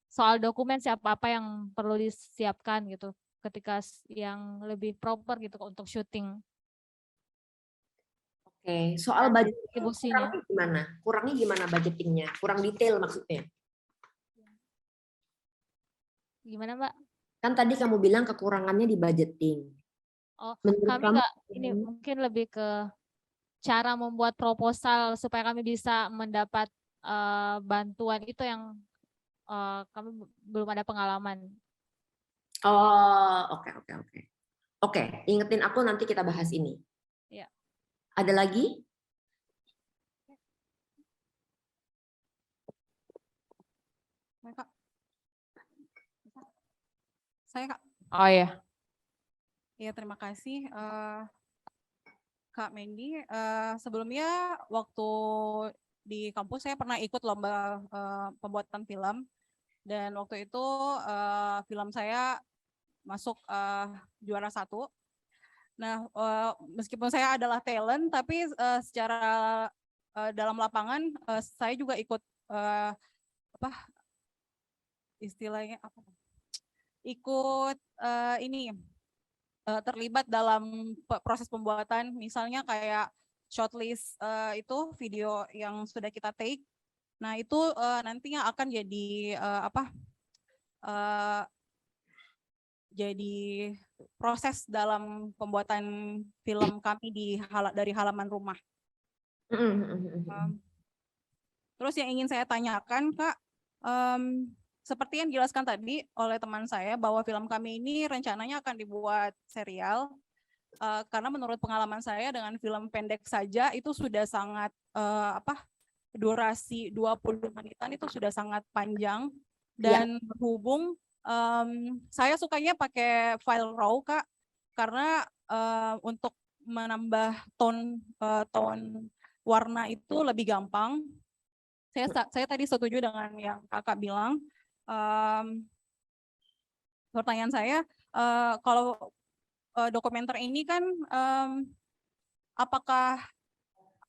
soal dokumen siapa apa yang perlu disiapkan gitu ketika yang lebih proper gitu untuk syuting. Oke, soal budget distribusinya kurangnya gimana? Kurangnya gimana budgetingnya? Kurang detail maksudnya? gimana Mbak? Kan tadi kamu bilang kekurangannya di budgeting. Oh, Menurut kami kamu, nggak, ini mungkin lebih ke cara membuat proposal supaya kami bisa mendapat bantuan itu yang kami belum ada pengalaman. oh, oke. Oke, ingetin aku nanti kita bahas ini. Ya. Ada lagi? Kak. Saya Kak. Oh ya. Ya, terima kasih Kak Mendy. Sebelumnya waktu di kampus saya pernah ikut lomba pembuatan film, dan waktu itu film saya masuk juara 1. Nah, meskipun saya adalah talent, tapi secara dalam lapangan saya juga ikut istilahnya apa? Ikut terlibat dalam proses pembuatan, misalnya kayak shortlist itu video yang sudah kita take. Nah, itu nantinya akan jadi jadi proses dalam pembuatan film kami dari halaman rumah. Terus yang ingin saya tanyakan, Kak, seperti yang dijelaskan tadi oleh teman saya bahwa film kami ini rencananya akan dibuat serial, karena menurut pengalaman saya dengan film pendek saja itu sudah sangat durasi 20 menitan itu sudah sangat panjang, dan berhubung saya sukanya pakai file raw, Kak, karena untuk menambah tone warna itu lebih gampang. Saya tadi setuju dengan yang Kakak bilang. Pertanyaan saya, kalau dokumenter ini kan apakah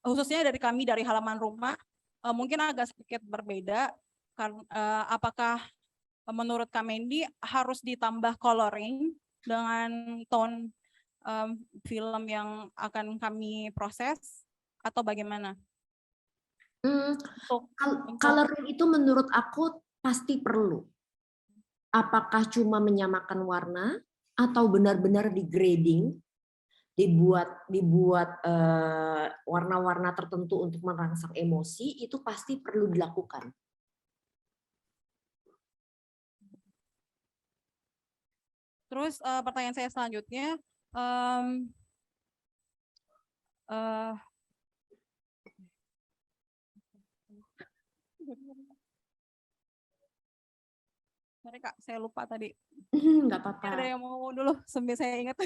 khususnya dari kami dari halaman rumah mungkin agak sedikit berbeda, karena apakah menurut Kak Mendy harus ditambah coloring dengan tone film yang akan kami proses atau bagaimana? Coloring itu menurut aku pasti perlu. Apakah cuma menyamakan warna atau benar-benar di grading dibuat warna-warna tertentu untuk merangsang emosi, itu pasti perlu dilakukan. Terus pertanyaan saya selanjutnya, sorry Kak, saya lupa tadi. Nggak apa-apa. Ada yang mau ngomong dulu sambil saya ingat.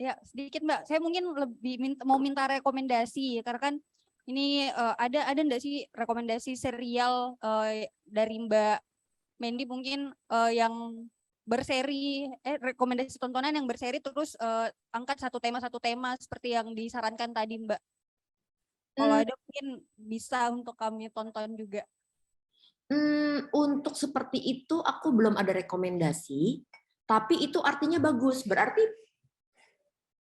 Ya sedikit Mbak, saya mungkin lebih mau minta rekomendasi karena kan ini ada enggak sih rekomendasi serial dari Mbak Mendy mungkin yang berseri, rekomendasi tontonan yang berseri terus angkat satu tema seperti yang disarankan tadi Mbak. Kalau ada mungkin bisa untuk kami tonton juga. Untuk seperti itu aku belum ada rekomendasi, tapi itu artinya bagus. Berarti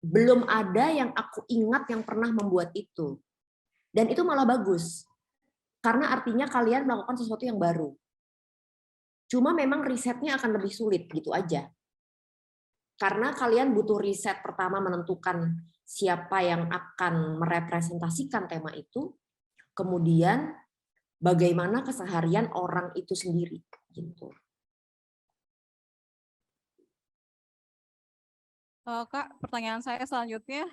belum ada yang aku ingat yang pernah membuat itu. Dan itu malah bagus. Karena artinya kalian melakukan sesuatu yang baru. Cuma memang risetnya akan lebih sulit, gitu aja. Karena kalian butuh riset pertama menentukan siapa yang akan merepresentasikan tema itu, kemudian bagaimana keseharian orang itu sendiri, gitu. Kak, pertanyaan saya selanjutnya.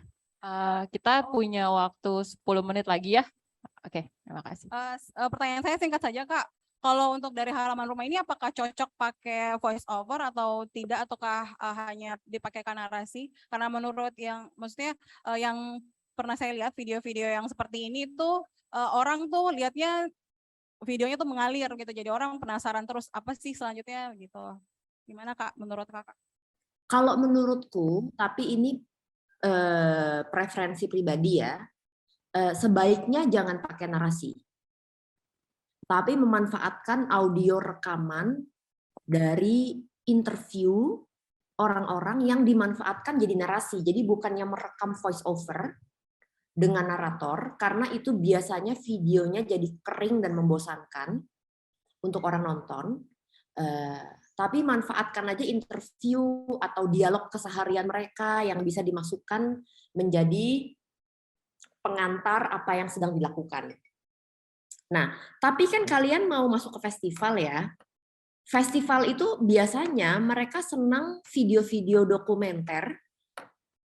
Kita punya waktu 10 menit lagi ya. Oke, terima kasih. Pertanyaan saya singkat saja Kak. Kalau untuk dari halaman rumah ini apakah cocok pakai voice over atau tidak, ataukah hanya dipakaikan narasi? Karena menurut yang maksudnya yang pernah saya lihat video-video yang seperti ini tuh orang tuh lihatnya videonya tuh mengalir gitu. Jadi orang penasaran terus apa sih selanjutnya gitu. Gimana Kak menurut Kakak? Kalau menurutku, tapi ini preferensi pribadi ya, sebaiknya jangan pakai narasi. Tapi memanfaatkan audio rekaman dari interview orang-orang yang dimanfaatkan jadi narasi. Jadi bukannya merekam voice over dengan narator, karena itu biasanya videonya jadi kering dan membosankan untuk orang nonton. Tapi manfaatkan aja interview atau dialog keseharian mereka yang bisa dimasukkan menjadi pengantar apa yang sedang dilakukan. Nah, tapi kan kalian mau masuk ke festival ya. Festival itu biasanya mereka senang video-video dokumenter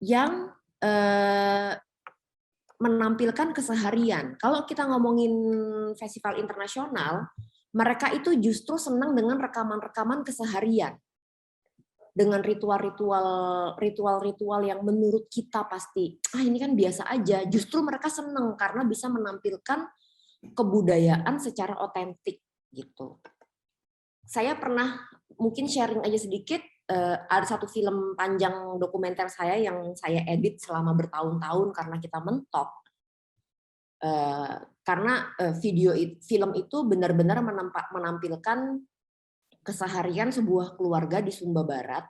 yang menampilkan keseharian. Kalau kita ngomongin festival internasional, mereka itu justru senang dengan rekaman-rekaman keseharian. Dengan ritual-ritual yang menurut kita pasti, ini kan biasa aja. Justru mereka senang karena bisa menampilkan kebudayaan secara otentik gitu. Saya pernah mungkin sharing aja sedikit, ada satu film panjang dokumenter saya yang saya edit selama bertahun-tahun karena kita mentok. Karena film itu benar-benar menampilkan keseharian sebuah keluarga di Sumba Barat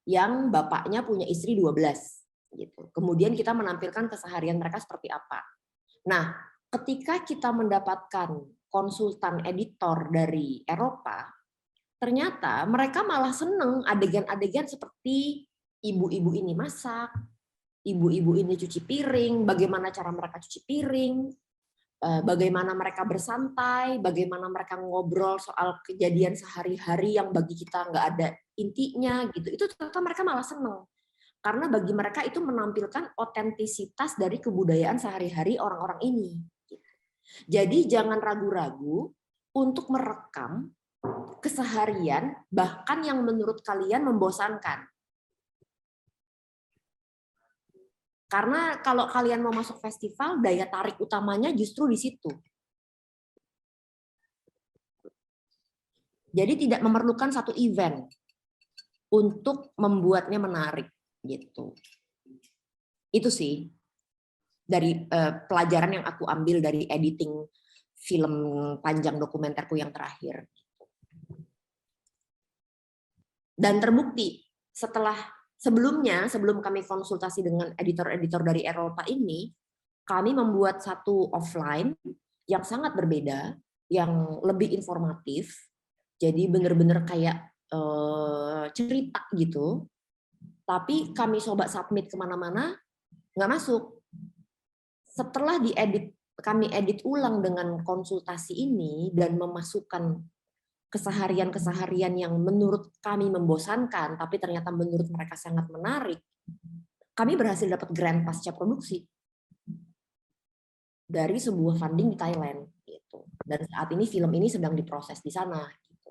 yang bapaknya punya istri 12 gitu. Kemudian kita menampilkan keseharian mereka seperti apa. Nah, ketika kita mendapatkan konsultan editor dari Eropa, ternyata mereka malah seneng adegan-adegan seperti ibu-ibu ini masak, ibu-ibu ini cuci piring, bagaimana cara mereka cuci piring, bagaimana mereka bersantai, bagaimana mereka ngobrol soal kejadian sehari-hari yang bagi kita nggak ada intinya gitu. Itu ternyata mereka malah seneng. Karena bagi mereka itu menampilkan otentisitas dari kebudayaan sehari-hari orang-orang ini. Jadi jangan ragu-ragu untuk merekam keseharian bahkan yang menurut kalian membosankan. Karena kalau kalian mau masuk festival, daya tarik utamanya justru di situ. Jadi tidak memerlukan satu event untuk membuatnya menarik gitu. Itu sih dari pelajaran yang aku ambil dari editing film panjang dokumenterku yang terakhir. Dan terbukti sebelum kami konsultasi dengan editor-editor dari Eropa ini, kami membuat satu offline yang sangat berbeda, yang lebih informatif, Jadi bener-bener kayak cerita gitu. Tapi kami coba submit kemana-mana, nggak masuk. Setelah diedit, kami edit ulang dengan konsultasi ini dan memasukkan keseharian-keseharian yang menurut kami membosankan, tapi ternyata menurut mereka sangat menarik, kami berhasil dapat grant pasca produksi dari sebuah funding di Thailand. Gitu. Dan saat ini film ini sedang diproses di sana. Gitu.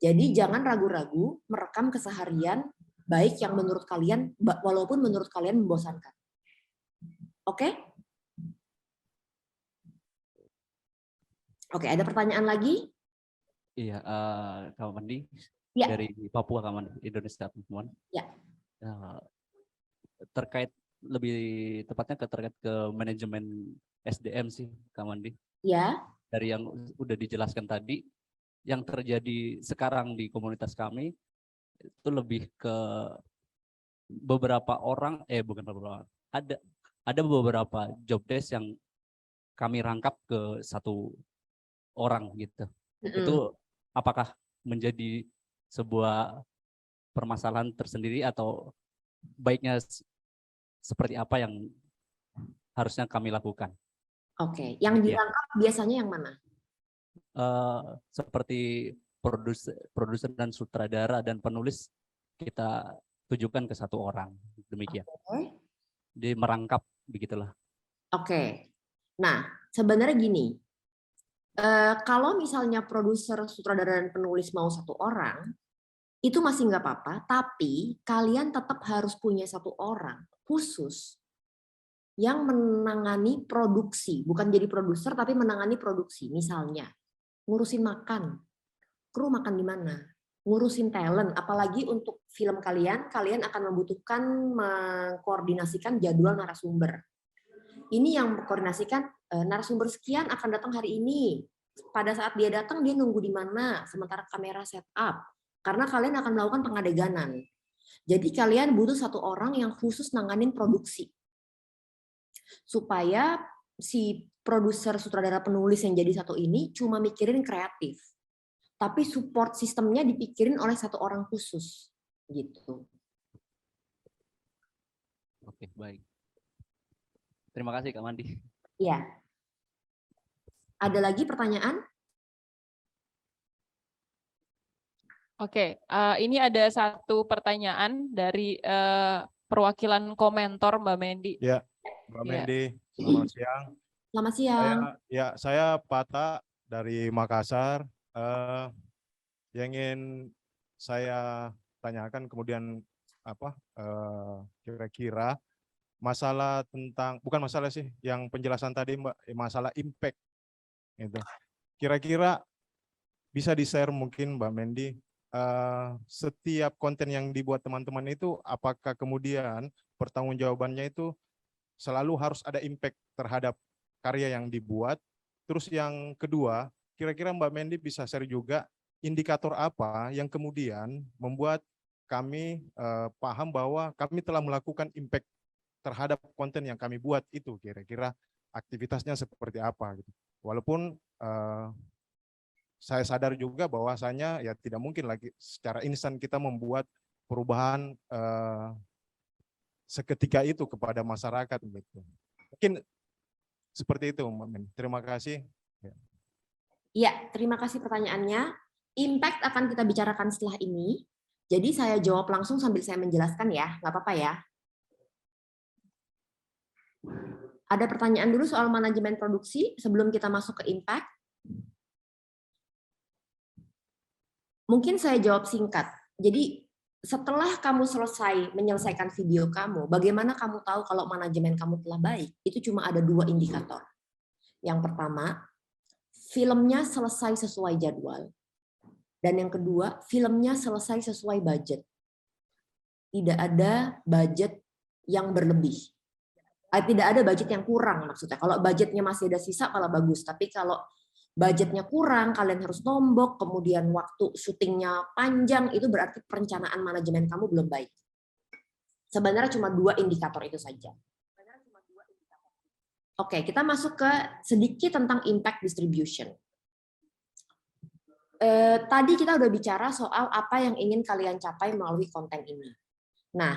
Jadi jangan ragu-ragu merekam keseharian baik yang menurut kalian, walaupun menurut kalian membosankan. Oke? Oke, ada pertanyaan lagi? Iya, Kak Mandi Ya. dari Papua, Kak Mandi, Indonesia teman-teman. Ya. Terkait lebih tepatnya terkait ke manajemen SDM sih, Kak Mandi. Ya. Dari yang udah dijelaskan tadi, yang terjadi sekarang di komunitas kami itu lebih ke beberapa orang, bukan beberapa orang, ada beberapa job desk yang kami rangkap ke satu orang gitu. Itu apakah menjadi sebuah permasalahan tersendiri atau baiknya seperti apa yang harusnya kami lakukan? Oke, yang dirangkap biasanya yang mana? Seperti produser dan sutradara dan penulis kita tujukan ke satu orang, demikian. Dia merangkap begitulah. Oke. Nah, sebenarnya gini, kalau misalnya produser, sutradara dan penulis mau satu orang, itu masih nggak apa-apa, tapi kalian tetap harus punya satu orang khusus yang menangani produksi, bukan jadi produser tapi menangani produksi. Misalnya, ngurusin makan, kru makan di mana, ngurusin talent, apalagi untuk film kalian akan membutuhkan mengkoordinasikan jadwal narasumber. Ini yang mengkoordinasikan narasumber sekian akan datang hari ini. Pada saat dia datang, dia nunggu di mana, sementara kamera setup. Karena kalian akan melakukan pengadeganan. Jadi kalian butuh satu orang yang khusus nanganin produksi. Supaya si produser, sutradara, penulis yang jadi satu ini cuma mikirin kreatif. Tapi support sistemnya dipikirin oleh satu orang khusus. Gitu. Oke, baik. Terima kasih Kak Mandi. Iya. Ada lagi pertanyaan? Oke, ini ada satu pertanyaan dari perwakilan komentor Mbak Mendy. Ya, Mbak Mendy, selamat siang. Selamat siang. Saya Pata dari Makassar. Yang ingin saya tanyakan kemudian kira-kira masalah tentang, bukan masalah sih, yang penjelasan tadi Mbak, masalah impact. Gitu. Kira-kira bisa di-share mungkin Mbak Mendy, setiap konten yang dibuat teman-teman itu apakah kemudian pertanggungjawabannya itu selalu harus ada impact terhadap karya yang dibuat. Terus yang kedua, kira-kira Mbak Mendy bisa share juga indikator apa yang kemudian membuat kami paham bahwa kami telah melakukan impact terhadap konten yang kami buat itu, kira-kira aktivitasnya seperti apa gitu. Walaupun saya sadar juga bahwasanya ya tidak mungkin lagi secara instan kita membuat perubahan seketika itu kepada masyarakat gitu. Mungkin seperti itu Mbak Men. Terima kasih. Iya, terima kasih pertanyaannya. Impact akan kita bicarakan setelah ini. Jadi saya jawab langsung sambil saya menjelaskan ya, nggak apa-apa ya. Ada pertanyaan dulu soal manajemen produksi sebelum kita masuk ke impact. Mungkin saya jawab singkat. Jadi setelah kamu selesai menyelesaikan video kamu, bagaimana kamu tahu kalau manajemen kamu telah baik? Itu cuma ada 2 indikator. Yang pertama, filmnya selesai sesuai jadwal. Dan yang kedua, filmnya selesai sesuai budget. Tidak ada budget yang berlebih. Tidak ada budget yang kurang maksudnya. Kalau budgetnya masih ada sisa, kalau bagus. Tapi kalau budgetnya kurang, kalian harus nombok, kemudian waktu syutingnya panjang, itu berarti perencanaan manajemen kamu belum baik. Sebenarnya cuma 2 indikator itu saja. Oke, kita masuk ke sedikit tentang impact distribution. Tadi kita udah bicara soal apa yang ingin kalian capai melalui konten ini. Nah,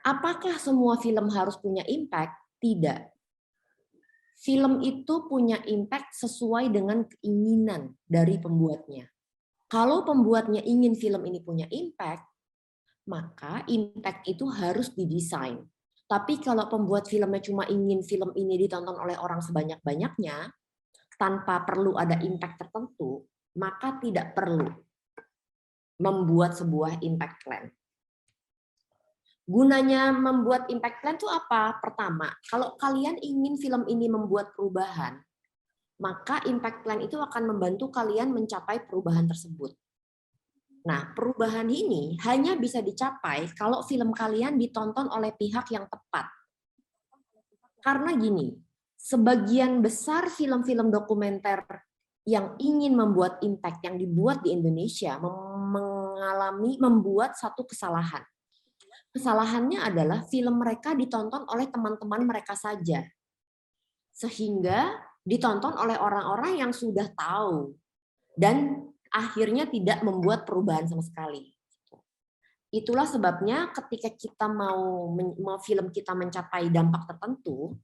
apakah semua film harus punya impact? Tidak. Film itu punya impact sesuai dengan keinginan dari pembuatnya. Kalau pembuatnya ingin film ini punya impact, maka impact itu harus didesain. Tapi kalau pembuat filmnya cuma ingin film ini ditonton oleh orang sebanyak-banyaknya, tanpa perlu ada impact tertentu, maka tidak perlu membuat sebuah impact plan. Gunanya membuat impact plan itu apa? Pertama, kalau kalian ingin film ini membuat perubahan, maka impact plan itu akan membantu kalian mencapai perubahan tersebut. Nah, perubahan ini hanya bisa dicapai kalau film kalian ditonton oleh pihak yang tepat. Karena gini, sebagian besar film-film dokumenter yang ingin membuat impact yang dibuat di Indonesia membuat satu kesalahan. Kesalahannya adalah film mereka ditonton oleh teman-teman mereka saja. Sehingga ditonton oleh orang-orang yang sudah tahu. Dan akhirnya tidak membuat perubahan sama sekali. Itulah sebabnya ketika kita mau film kita mencapai dampak tertentu,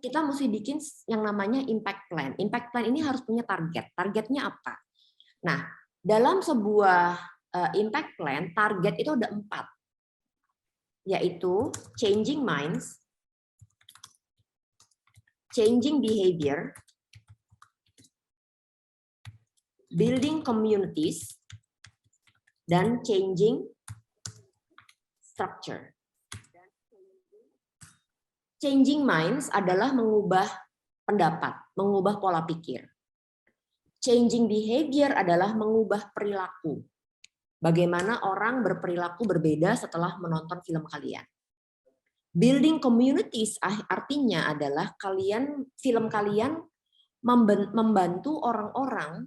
kita mesti bikin yang namanya impact plan. Impact plan ini harus punya target. Targetnya apa? Nah, dalam sebuah impact plan, target itu ada 4. Yaitu changing minds, changing behavior, building communities, dan changing structure. Changing minds adalah mengubah pendapat, mengubah pola pikir. Changing behavior adalah mengubah perilaku. Bagaimana orang berperilaku berbeda setelah menonton film kalian. Building communities artinya adalah film kalian membantu orang-orang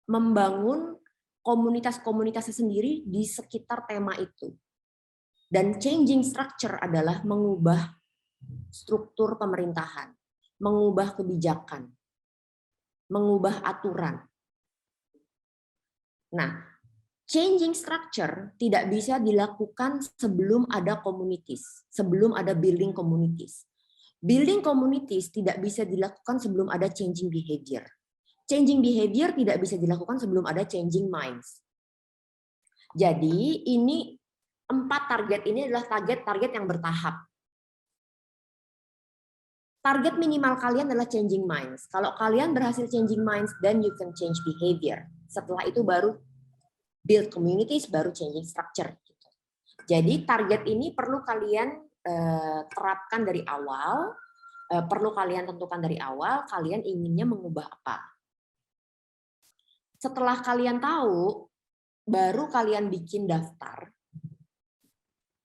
membangun komunitas-komunitasnya sendiri di sekitar tema itu. Dan changing structure adalah mengubah struktur pemerintahan, mengubah kebijakan, mengubah aturan. Nah, changing structure tidak bisa dilakukan sebelum ada communities, sebelum ada building communities. Building communities tidak bisa dilakukan sebelum ada changing behavior. Changing behavior tidak bisa dilakukan sebelum ada changing minds. Jadi ini 4 target ini adalah target yang bertahap. Target minimal kalian adalah changing minds. Kalau kalian berhasil changing minds, then you can change behavior. Setelah itu baru build communities, baru changing structure. Jadi target ini perlu kalian terapkan dari awal, perlu kalian tentukan dari awal, kalian inginnya mengubah apa. Setelah kalian tahu, baru kalian bikin daftar.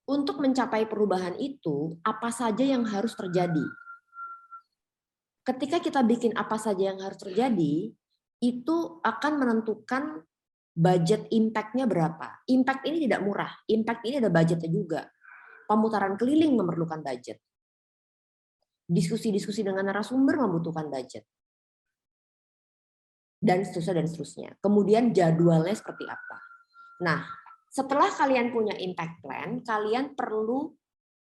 Untuk mencapai perubahan itu, apa saja yang harus terjadi? Ketika kita bikin apa saja yang harus terjadi, itu akan menentukan budget impact-nya berapa. Impact ini tidak murah, impact ini ada budgetnya juga. Pemutaran keliling memerlukan budget. Diskusi-diskusi dengan narasumber membutuhkan budget. Dan seterusnya. Kemudian jadwalnya seperti apa. Nah, setelah kalian punya impact plan, kalian perlu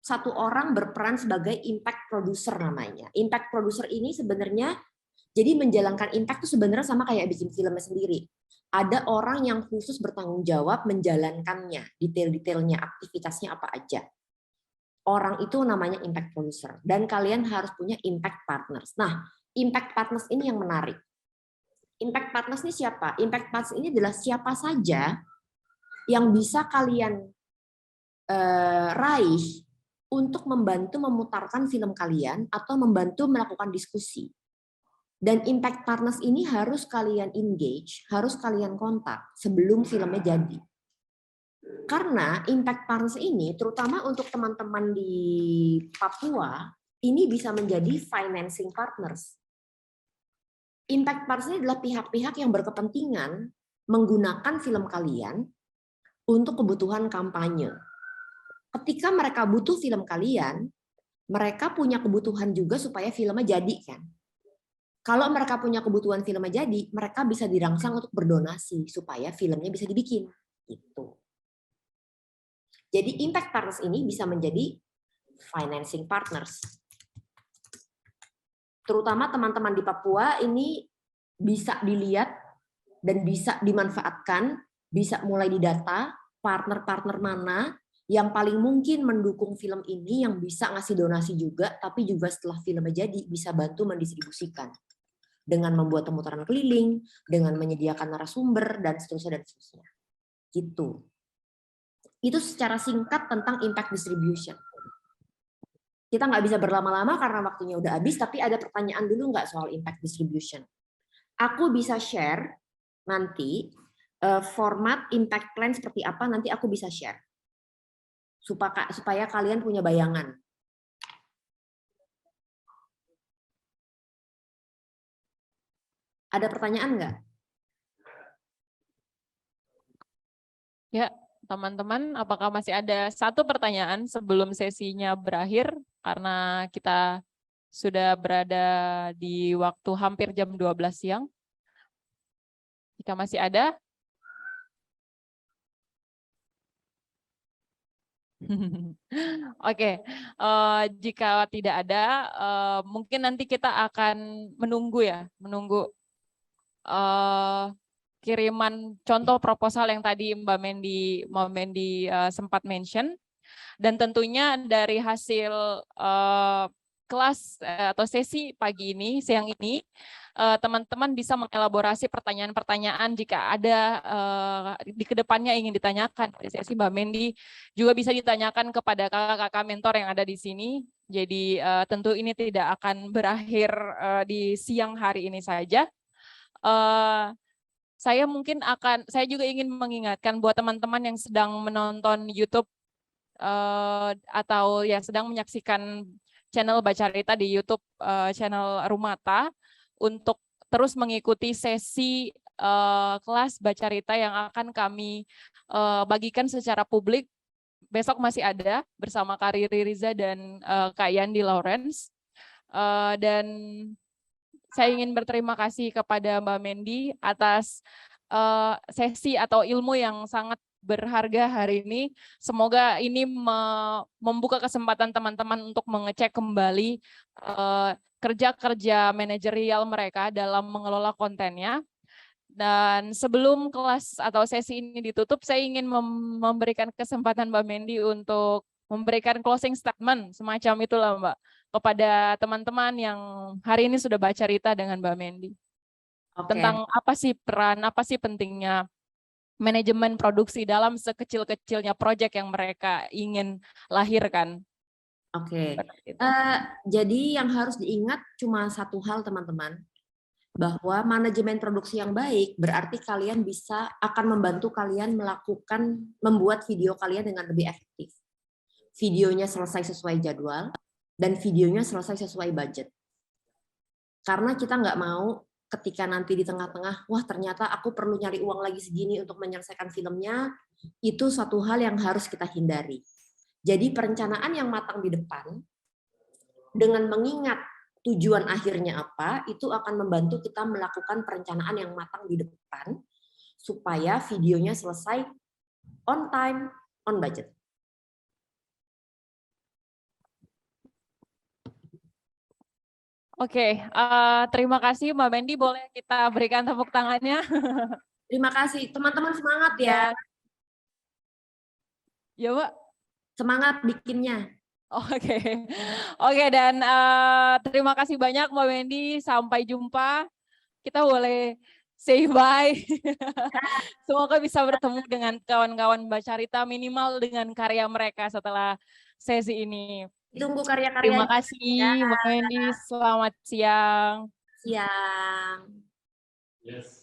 satu orang berperan sebagai impact producer namanya. Impact producer ini sebenarnya jadi menjalankan impact itu sebenarnya sama kayak bikin filmnya sendiri. Ada orang yang khusus bertanggung jawab menjalankannya, detail-detailnya, aktivitasnya apa aja. Orang itu namanya impact producer. Dan kalian harus punya impact partners. Nah, impact partners ini yang menarik. Impact partners ini siapa? Impact partners ini adalah siapa saja yang bisa kalian raih untuk membantu memutarkan film kalian atau membantu melakukan diskusi. Dan impact partners ini harus kalian engage, harus kalian kontak sebelum filmnya jadi. Karena impact partners ini, terutama untuk teman-teman di Papua, ini bisa menjadi financing partners. Impact partners ini adalah pihak-pihak yang berkepentingan menggunakan film kalian untuk kebutuhan kampanye. Ketika mereka butuh film kalian, mereka punya kebutuhan juga supaya filmnya jadi kan. Kalau mereka punya kebutuhan filmnya jadi, mereka bisa dirangsang untuk berdonasi supaya filmnya bisa dibikin. Gitu. Jadi impact partners ini bisa menjadi financing partners. Terutama teman-teman di Papua ini bisa dilihat dan bisa dimanfaatkan, bisa mulai didata partner-partner mana yang paling mungkin mendukung film ini, yang bisa ngasih donasi juga, tapi juga setelah filmnya jadi bisa bantu mendistribusikan. Dengan membuat pemutaran keliling, dengan menyediakan narasumber, dan seterusnya, dan seterusnya. Gitu. Itu secara singkat tentang impact distribution. Kita nggak bisa berlama-lama karena waktunya udah habis, tapi ada pertanyaan dulu nggak soal impact distribution? Aku bisa share nanti format impact plan seperti apa, nanti aku bisa share. Supaya kalian punya bayangan. Ada pertanyaan nggak? Ya, teman-teman, apakah masih ada satu pertanyaan sebelum sesinya berakhir? Karena kita sudah berada di waktu hampir jam 12 siang. Jika masih ada. Oke, jika tidak ada, mungkin nanti kita akan menunggu menunggu kiriman contoh proposal yang tadi Mbak Mendy sempat mention, dan tentunya dari hasil kelas atau sesi pagi ini, siang ini, teman-teman bisa mengelaborasi pertanyaan-pertanyaan jika ada di kedepannya ingin ditanyakan. Di sesi Mbak Mendy juga bisa ditanyakan kepada kakak-kakak mentor yang ada di sini. Jadi tentu ini tidak akan berakhir di siang hari ini saja. Saya juga ingin mengingatkan buat teman-teman yang sedang menonton YouTube atau yang sedang menyaksikan channel Bacarita di YouTube, channel Rumata, untuk terus mengikuti sesi kelas Bacarita yang akan kami bagikan secara publik. Besok masih ada bersama Kak Riri Riza dan Kak Yandi Lawrence. Dan saya ingin berterima kasih kepada Mbak Mendy atas sesi atau ilmu yang sangat berharga hari ini. Semoga ini membuka kesempatan teman-teman untuk mengecek kembali kerja-kerja manajerial mereka dalam mengelola kontennya. Dan sebelum kelas atau sesi ini ditutup, saya ingin memberikan kesempatan Mbak Mendy untuk memberikan closing statement, semacam itulah Mbak, kepada teman-teman yang hari ini sudah Bacarita dengan Mbak Mendy. Tentang apa sih peran, apa sih pentingnya manajemen produksi dalam sekecil-kecilnya proyek yang mereka ingin lahirkan. Jadi yang harus diingat cuma satu hal teman-teman, bahwa manajemen produksi yang baik berarti kalian akan membantu kalian membuat video kalian dengan lebih efektif. Videonya selesai sesuai jadwal dan videonya selesai sesuai budget. Karena kita nggak mau ketika nanti di tengah-tengah, wah ternyata aku perlu nyari uang lagi segini untuk menyelesaikan filmnya, itu satu hal yang harus kita hindari. Jadi perencanaan yang matang di depan, dengan mengingat tujuan akhirnya apa, itu akan membantu kita melakukan perencanaan yang matang di depan, supaya videonya selesai on time, on budget. Oke, terima kasih Mbak Mendy, boleh kita berikan tepuk tangannya. Terima kasih, teman-teman semangat ya. Ya Mbak. Semangat bikinnya. Oke, dan terima kasih banyak Mbak Mendy, sampai jumpa. Kita boleh say bye. Semoga bisa bertemu dengan kawan-kawan Bacarita minimal dengan karya mereka setelah sesi ini. Tunggu karya-karya. Terima kasih Mbak Mendy, selamat siang. Siang. Yes.